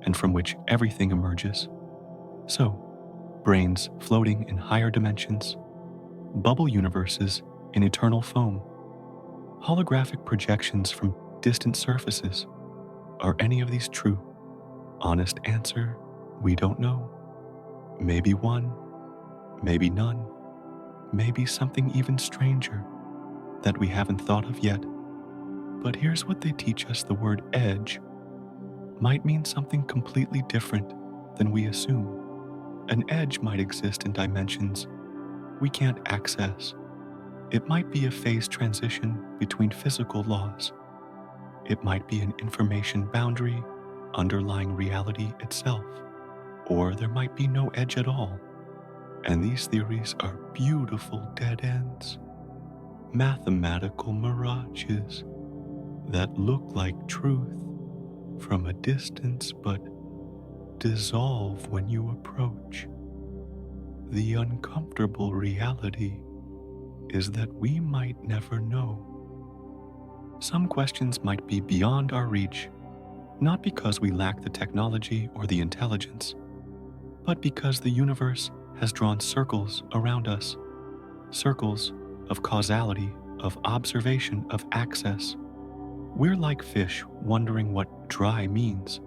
Speaker 1: and from which everything emerges. So, brains floating in higher dimensions, bubble universes in eternal foam, holographic projections from distant surfaces. Are any of these true? Honest answer, we don't know. Maybe one, maybe none, maybe something even stranger that we haven't thought of yet. But here's what they teach us: the word edge might mean something completely different than we assume. An edge might exist in dimensions we can't access. It might be a phase transition between physical laws. It might be an information boundary underlying reality itself. Or there might be no edge at all. And these theories are beautiful dead ends, mathematical mirages that look like truth from a distance but dissolve when you approach. The uncomfortable reality is that we might never know. Some questions might be beyond our reach, not because we lack the technology or the intelligence, but because the universe has drawn circles around us, circles of causality, of observation, of access. We're like fish wondering what dry means,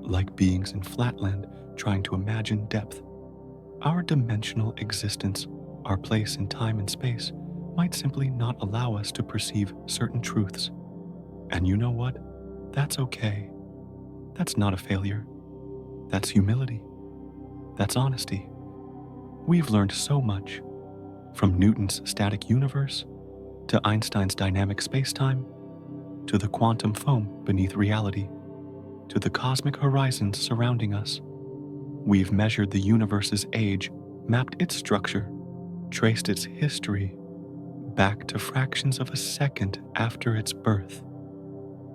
Speaker 1: like beings in flatland trying to imagine depth. Our dimensional existence, our place in time and space, might simply not allow us to perceive certain truths. And you know what? That's okay. That's not a failure. That's humility. That's honesty. We've learned so much, from Newton's static universe, to Einstein's dynamic spacetime, to the quantum foam beneath reality, to the cosmic horizons surrounding us. We've measured the universe's age, mapped its structure, traced its history back to fractions of a second after its birth.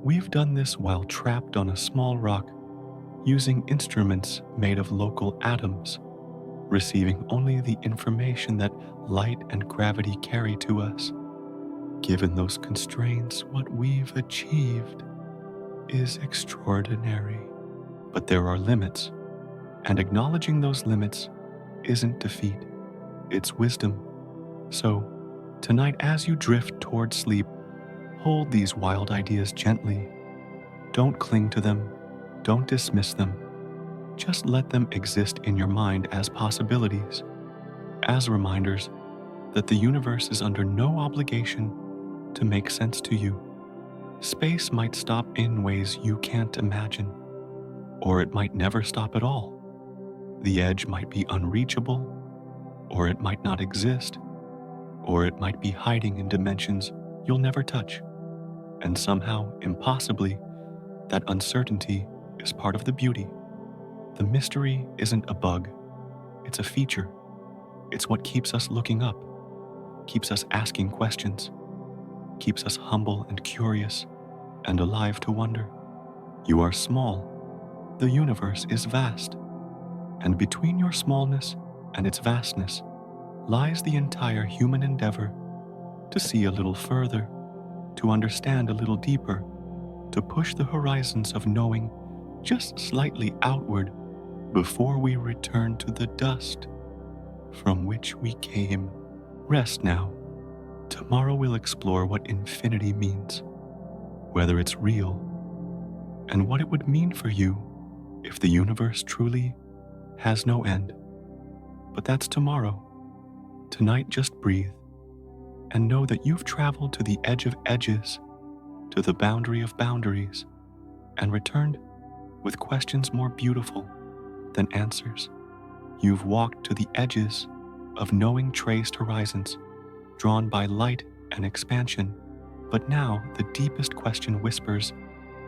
Speaker 1: We've done this while trapped on a small rock, using instruments made of local atoms, receiving only the information that light and gravity carry to us. Given those constraints, what we've achieved is extraordinary. But there are limits, and acknowledging those limits isn't defeat, it's wisdom. So, tonight as you drift toward sleep, hold these wild ideas gently. Don't cling to them, don't dismiss them. Just let them exist in your mind as possibilities, as reminders that the universe is under no obligation to make sense to you. Space might stop in ways you can't imagine, or it might never stop at all. The edge might be unreachable, or it might not exist, or it might be hiding in dimensions you'll never touch. And somehow, impossibly, that uncertainty is part of the beauty. The mystery isn't a bug, it's a feature. It's what keeps us looking up, keeps us asking questions, keeps us humble and curious, and alive to wonder. You are small, the universe is vast, and between your smallness and its vastness lies the entire human endeavor to see a little further, to understand a little deeper, to push the horizons of knowing just slightly outward before we return to the dust from which we came. Rest now. Tomorrow we'll explore what infinity means, whether it's real, and what it would mean for you if the universe truly has no end. But that's tomorrow. Tonight, just breathe and know that you've traveled to the edge of edges, to the boundary of boundaries, and returned with questions more beautiful than answers. You've walked to the edges of knowing traced horizons, drawn by light and expansion. But now the deepest question whispers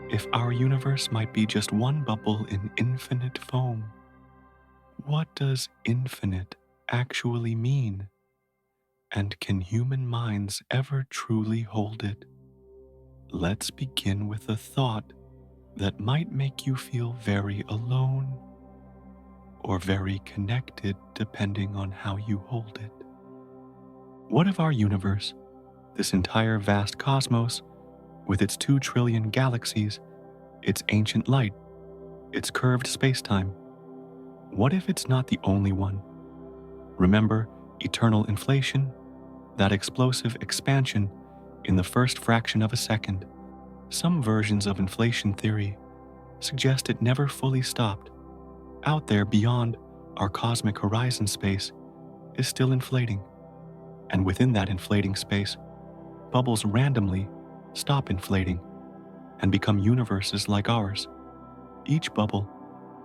Speaker 1: if our universe might be just one bubble in infinite foam. What does infinite actually mean? And can human minds ever truly hold it? Let's begin with a thought that might make you feel very alone or very connected depending on how you hold it. What if our universe, this entire vast cosmos, with its 2 trillion galaxies, its ancient light, its curved spacetime, what if it's not the only one? Remember eternal inflation, that explosive expansion in the first fraction of a second. Some versions of inflation theory suggest it never fully stopped. Out there beyond our cosmic horizon space is still inflating. And within that inflating space, bubbles randomly stop inflating and become universes like ours. Each bubble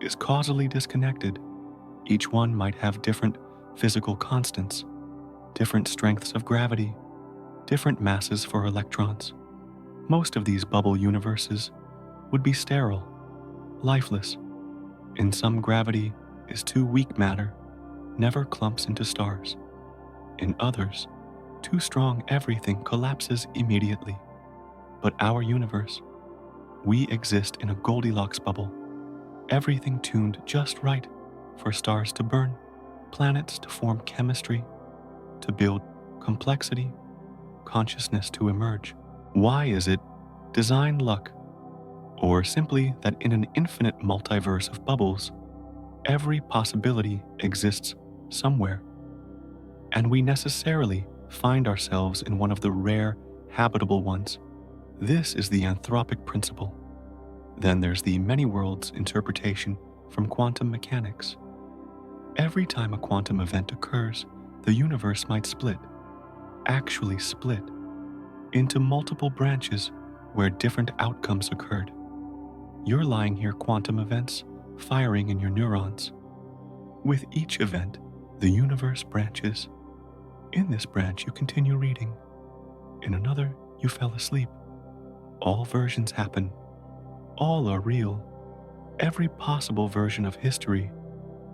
Speaker 1: is causally disconnected. Each one might have different physical constants, different strengths of gravity, different masses for electrons. Most of these bubble universes would be sterile, lifeless. In some, gravity is too weak matter, never clumps into stars. In others, too strong everything collapses immediately. But our universe, we exist in a Goldilocks bubble, everything tuned just right for stars to burn, planets to form chemistry, to build complexity, consciousness to emerge. Why is it design luck? Or simply that in an infinite multiverse of bubbles, every possibility exists somewhere, and we necessarily find ourselves in one of the rare habitable ones. This is the anthropic principle. Then there's the many worlds interpretation from quantum mechanics. Every time a quantum event occurs, the universe might split, actually split, into multiple branches where different outcomes occurred. You're lying here, quantum events firing in your neurons. With each event, the universe branches. In this branch, you continue reading. In another, you fell asleep. All versions happen. All are real. Every possible version of history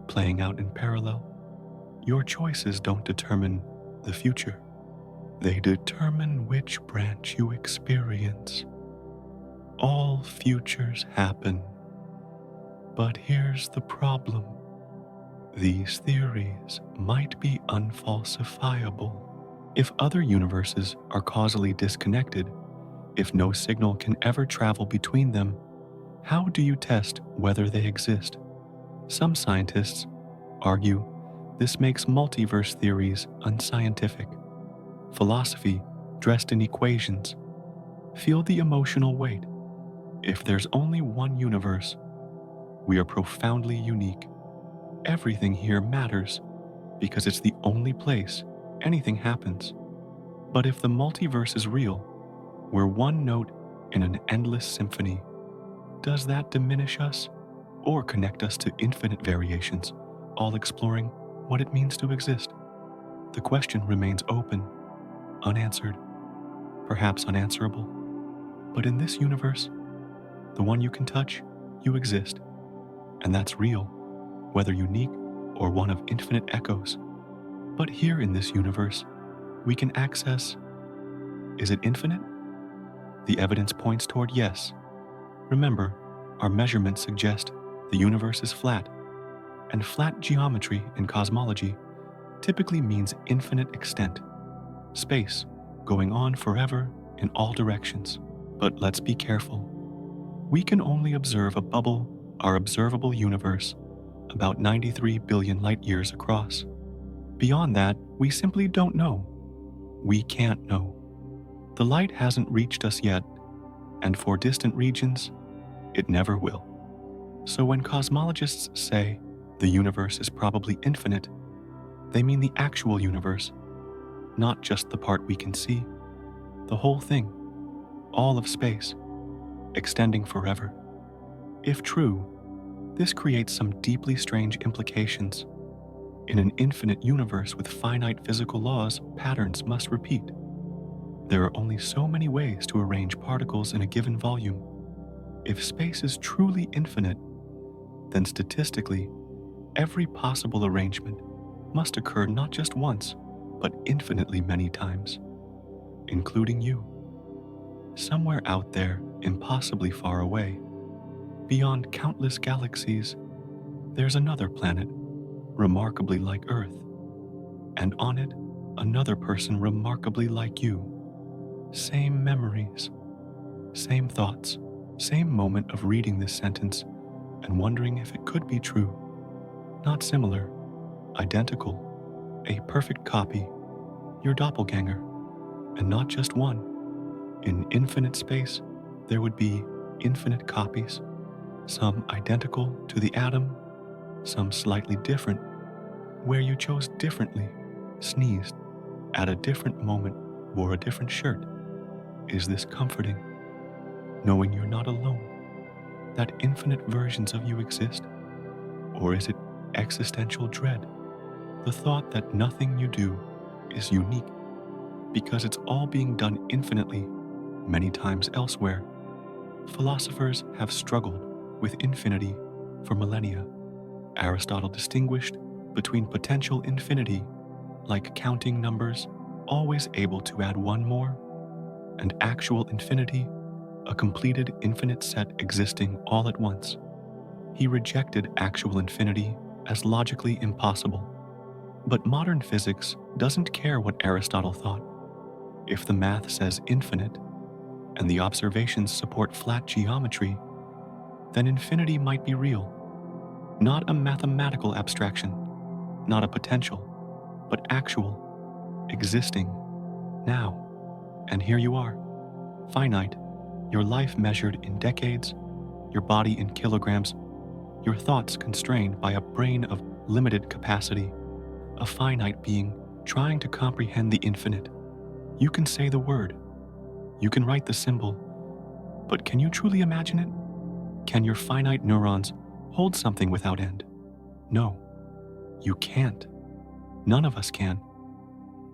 Speaker 1: playing out in parallel. Your choices don't determine the future. They determine which branch you experience. All futures happen. But here's the problem. These theories might be unfalsifiable. If other universes are causally disconnected, if no signal can ever travel between them, how do you test whether they exist? Some scientists argue this makes multiverse theories unscientific. Philosophy dressed in equations. Feel the emotional weight. If there's only one universe, we are profoundly unique. Everything here matters because it's the only place anything happens. But if the multiverse is real, we're one note in an endless symphony. Does that diminish us or connect us to infinite variations, all exploring what it means to exist? The question remains open, unanswered, perhaps unanswerable. But in this universe, the one you can touch, you exist. And that's real, whether unique or one of infinite echoes. But here in this universe, we can access, is it infinite? The evidence points toward yes. Remember, our measurements suggest the universe is flat, and flat geometry in cosmology typically means infinite extent, space going on forever in all directions. But let's be careful. We can only observe a bubble, our observable universe, about 93 billion light years across. Beyond that, we simply don't know. We can't know. The light hasn't reached us yet, and for distant regions, it never will. So when cosmologists say the universe is probably infinite, they mean the actual universe, not just the part we can see, the whole thing, all of space, extending forever. If true, this creates some deeply strange implications. In an infinite universe with finite physical laws, patterns must repeat. There are only so many ways to arrange particles in a given volume. If space is truly infinite, then statistically, every possible arrangement must occur not just once, but infinitely many times, including you. Somewhere out there, impossibly far away, beyond countless galaxies, there's another planet, remarkably like Earth, and on it, another person remarkably like you. Same memories, same thoughts, same moment of reading this sentence and wondering if it could be true. Not similar, identical, a perfect copy, your doppelganger, and not just one. In infinite space, there would be infinite copies, some identical to the atom, some slightly different, where you chose differently, sneezed, at a different moment, wore a different shirt. Is this comforting, knowing you're not alone, that infinite versions of you exist? Or is it existential dread, the thought that nothing you do is unique because it's all being done infinitely, many times elsewhere? Philosophers have struggled with infinity for millennia. Aristotle distinguished between potential infinity, like counting numbers, always able to add one more, and actual infinity, a completed infinite set existing all at once. He rejected actual infinity as logically impossible. But modern physics doesn't care what Aristotle thought. If the math says infinite, and the observations support flat geometry, then infinity might be real. Not a mathematical abstraction, not a potential, but actual, existing, now. And here you are, finite, your life measured in decades, your body in kilograms, your thoughts constrained by a brain of limited capacity, a finite being trying to comprehend the infinite. You can say the word, you can write the symbol, but can you truly imagine it? Can your finite neurons hold something without end? No, you can't. None of us can.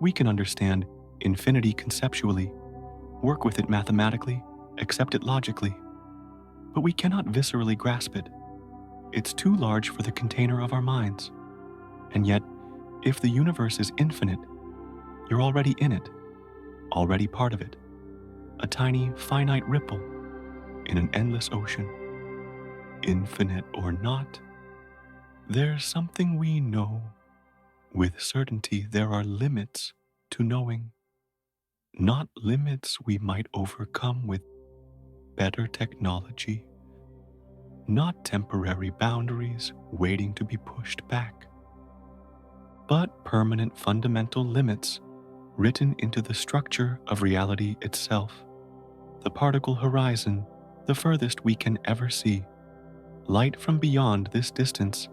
Speaker 1: We can understand infinity conceptually, work with it mathematically, accept it logically, but we cannot viscerally grasp it. It's too large for the container of our minds. And yet, if the universe is infinite, you're already in it, already part of it, a tiny, finite ripple in an endless ocean. Infinite or not, there's something we know. With certainty, there are limits to knowing. Not limits we might overcome with better technology, not temporary boundaries waiting to be pushed back, but permanent fundamental limits written into the structure of reality itself. The particle horizon, the furthest we can ever see. Light from beyond this distance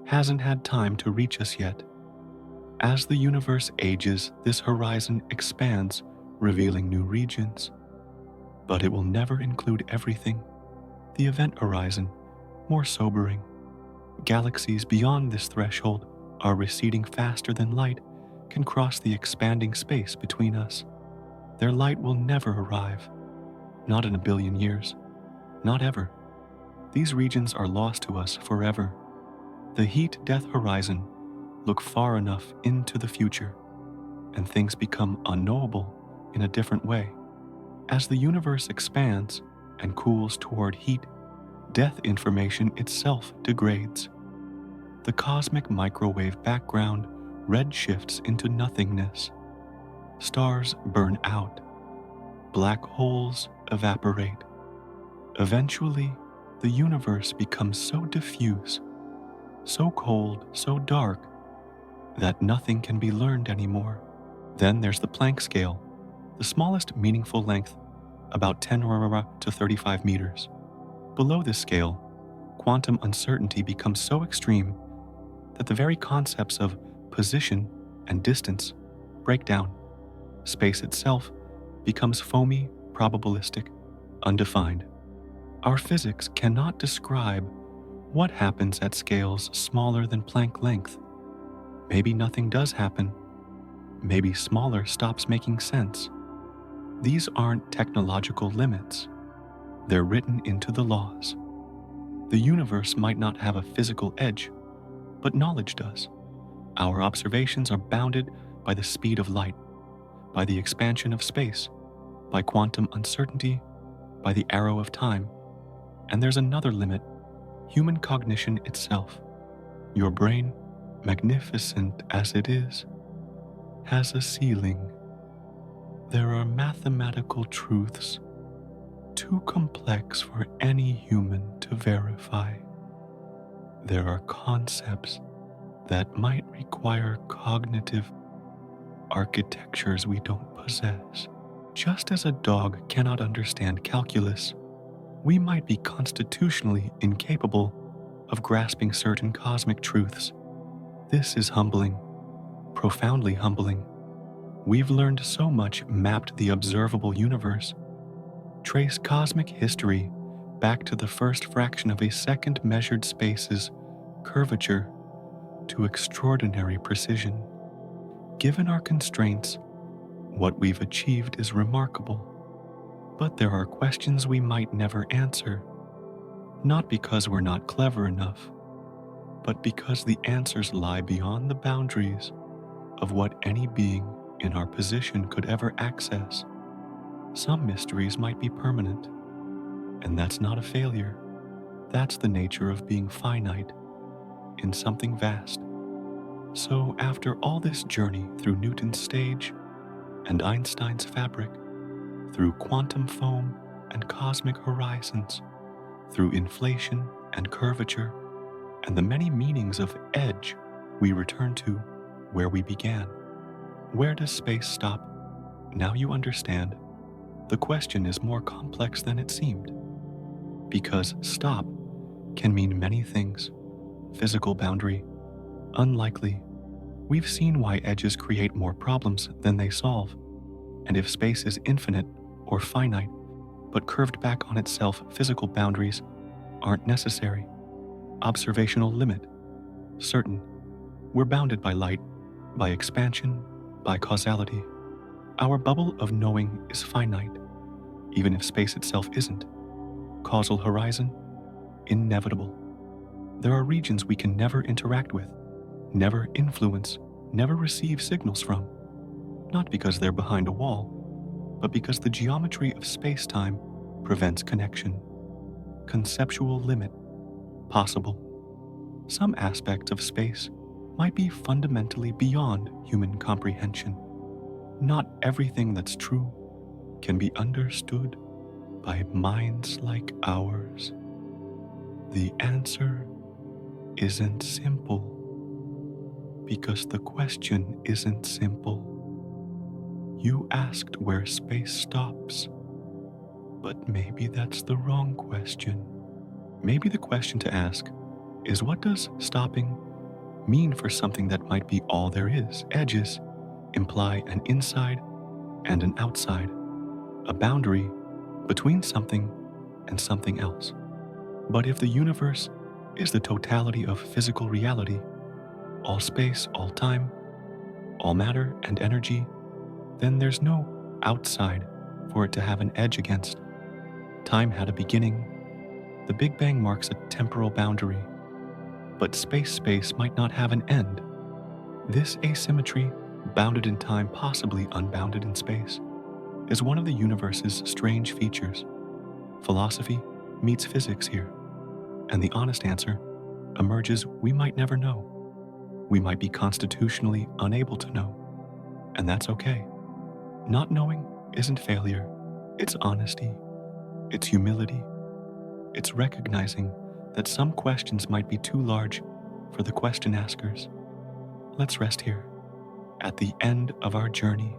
Speaker 1: hasn't had time to reach us yet. As the universe ages, this horizon expands, revealing new regions. But it will never include everything. The event horizon, more sobering. Galaxies beyond this threshold are receding faster than light can cross the expanding space between us. Their light will never arrive. Not in a billion years. Not ever. These regions are lost to us forever. The heat-death horizon, look far enough into the future, and things become unknowable in a different way. As the universe expands and cools toward heat, death information itself degrades. The cosmic microwave background redshifts into nothingness. Stars burn out. Black holes evaporate. Eventually, the universe becomes so diffuse, so cold, so dark, that nothing can be learned anymore. Then there's the Planck scale, the smallest meaningful length, about 10 to 35 meters. Below this scale, quantum uncertainty becomes so extreme that the very concepts of position and distance break down. Space itself becomes foamy, probabilistic, undefined. Our physics cannot describe what happens at scales smaller than Planck length. Maybe nothing does happen. Maybe smaller stops making sense. These aren't technological limits. They're written into the laws. The universe might not have a physical edge, but knowledge does. Our observations are bounded by the speed of light, by the expansion of space, by quantum uncertainty, by the arrow of time. And there's another limit: human cognition itself. Your brain, magnificent as it is, has a ceiling. There are mathematical truths too complex for any human to verify. There are concepts that might require cognitive architectures we don't possess. Just as a dog cannot understand calculus, we might be constitutionally incapable of grasping certain cosmic truths. This is humbling, profoundly humbling. We've learned so much, mapped the observable universe, traced cosmic history back to the first fraction of a second, measured space's curvature to extraordinary precision. Given our constraints, what we've achieved is remarkable. But there are questions we might never answer, not because we're not clever enough, but because the answers lie beyond the boundaries of what any being in our position could ever access. Some mysteries might be permanent, and that's not a failure. That's the nature of being finite in something vast. So after all this journey through Newton's stage and Einstein's fabric, through quantum foam and cosmic horizons, through inflation and curvature, and the many meanings of edge, we return to where we began. Where does space stop? Now you understand. The question is more complex than it seemed. Because stop can mean many things. Physical boundary, unlikely. We've seen why edges create more problems than they solve. And if space is infinite or finite, but curved back on itself, physical boundaries aren't necessary. Observational limit, certain. We're bounded by light, by expansion, by causality. Our bubble of knowing is finite, even if space itself isn't. Causal horizon, inevitable. There are regions we can never interact with, never influence, never receive signals from. Not because they're behind a wall, but because the geometry of space-time prevents connection. Conceptual limit, possible. Some aspects of space might be fundamentally beyond human comprehension. Not everything that's true can be understood by minds like ours. The answer isn't simple because the question isn't simple. You asked where space stops, but maybe that's the wrong question. Maybe the question to ask is, what does stopping mean for something that might be all there is? Edges imply an inside and an outside, a boundary between something and something else. But if the universe is the totality of physical reality, all space, all time, all matter and energy, then there's no outside for it to have an edge against. Time had a beginning. The Big Bang marks a temporal boundary, but space might not have an end. This asymmetry, bounded in time, possibly unbounded in space, is one of the universe's strange features. Philosophy meets physics here, and the honest answer emerges: we might never know. We might be constitutionally unable to know, and that's okay. Not knowing isn't failure, it's honesty, it's humility, it's recognizing that some questions might be too large for the question askers. Let's rest here, at the end of our journey,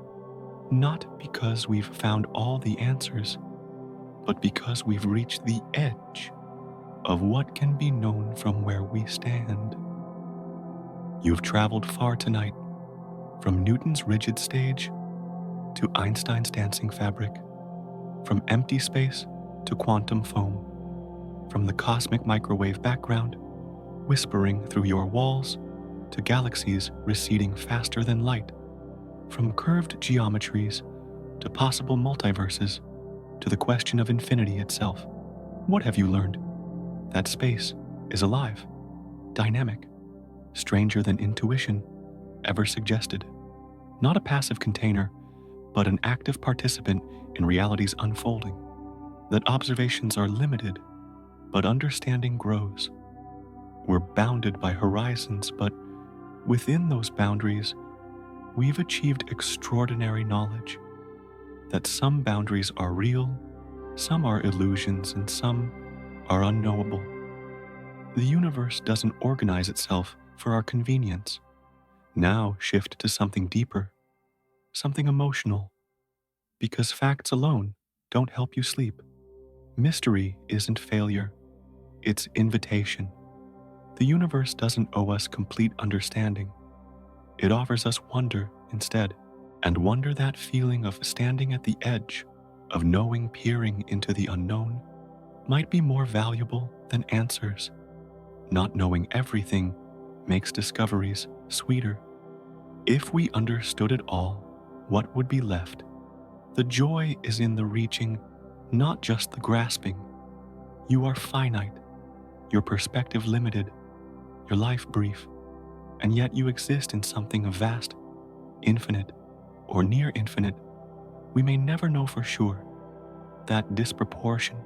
Speaker 1: not because we've found all the answers, but because we've reached the edge of what can be known from where we stand. You've traveled far tonight, from Newton's rigid stage to Einstein's dancing fabric, from empty space to quantum foam. from the cosmic microwave background, whispering through your walls, to galaxies receding faster than light, from curved geometries to possible multiverses, to the question of infinity itself. What have you learned? That space is alive, dynamic, stranger than intuition ever suggested. Not a passive container, but an active participant in reality's unfolding. That observations are limited, but understanding grows. We're bounded by horizons, but within those boundaries, we've achieved extraordinary knowledge. That some boundaries are real, some are illusions, and some are unknowable. The universe doesn't organize itself for our convenience. Now shift to something deeper, something emotional, because facts alone don't help you sleep. Mystery isn't failure, it's invitation. The universe doesn't owe us complete understanding. It offers us wonder instead, and wonder, that feeling of standing at the edge, of knowing, peering into the unknown, might be more valuable than answers. Not knowing everything makes discoveries sweeter. If we understood it all, what would be left? The joy is in the reaching, not just the grasping. You are finite, your perspective limited, your life brief, and yet you exist in something vast, infinite, or near infinite. We may never know for sure. That disproportion,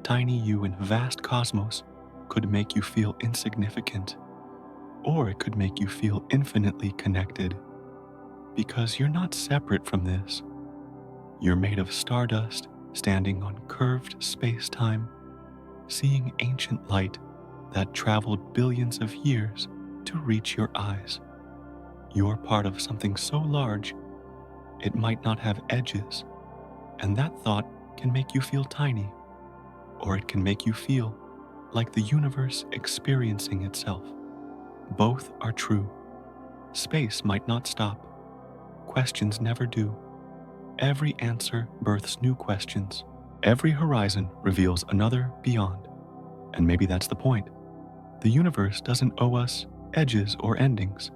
Speaker 1: tiny you in vast cosmos, could make you feel insignificant, or it could make you feel infinitely connected, because you're not separate from this. You're made of stardust, standing on curved space-time, seeing ancient light that traveled billions of years to reach your eyes. You're part of something so large, it might not have edges, and that thought can make you feel tiny, or it can make you feel like the universe experiencing itself. Both are true. Space might not stop. Questions never do. Every answer births new questions. Every horizon reveals another beyond. And maybe that's the point. The universe doesn't owe us edges or endings.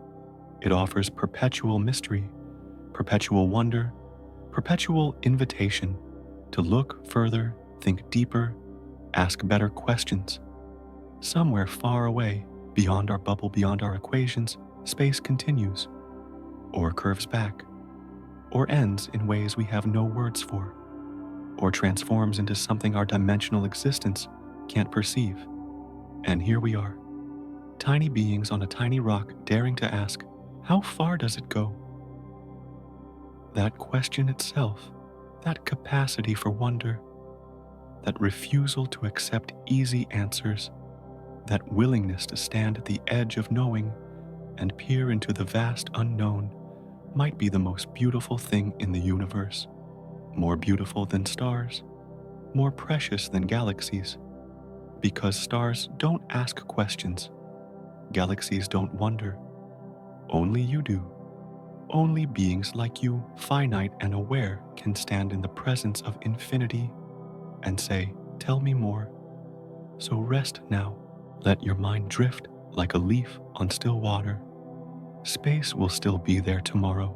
Speaker 1: It offers perpetual mystery, perpetual wonder, perpetual invitation to look further, think deeper, ask better questions. Somewhere far away, beyond our bubble, beyond our equations, space continues, or curves back, or ends in ways we have no words for, or transforms into something our dimensional existence can't perceive. And here we are, tiny beings on a tiny rock, daring to ask, how far does it go? That question itself, that capacity for wonder, that refusal to accept easy answers, that willingness to stand at the edge of knowing and peer into the vast unknown, might be the most beautiful thing in the universe. More beautiful than stars, more precious than galaxies, because stars don't ask questions, galaxies don't wonder. Only you do. Only beings like you, finite and aware, can stand in the presence of infinity and say, tell me more. So rest now. Let your mind drift like a leaf on still water. Space will still be there tomorrow,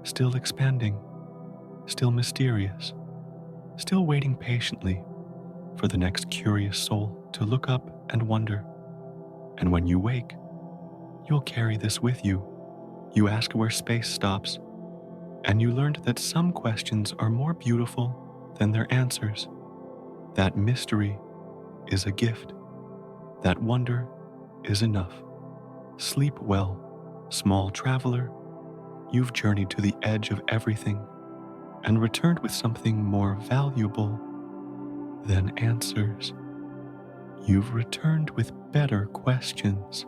Speaker 1: still expanding, still mysterious, still waiting patiently for the next curious soul to look up and wonder. And when you wake, you'll carry this with you. You ask where space stops, and you learned that some questions are more beautiful than their answers. That mystery is a gift. That wonder is enough. Sleep well, small traveler. You've journeyed to the edge of everything and returned with something more valuable than answers. You've returned with better questions.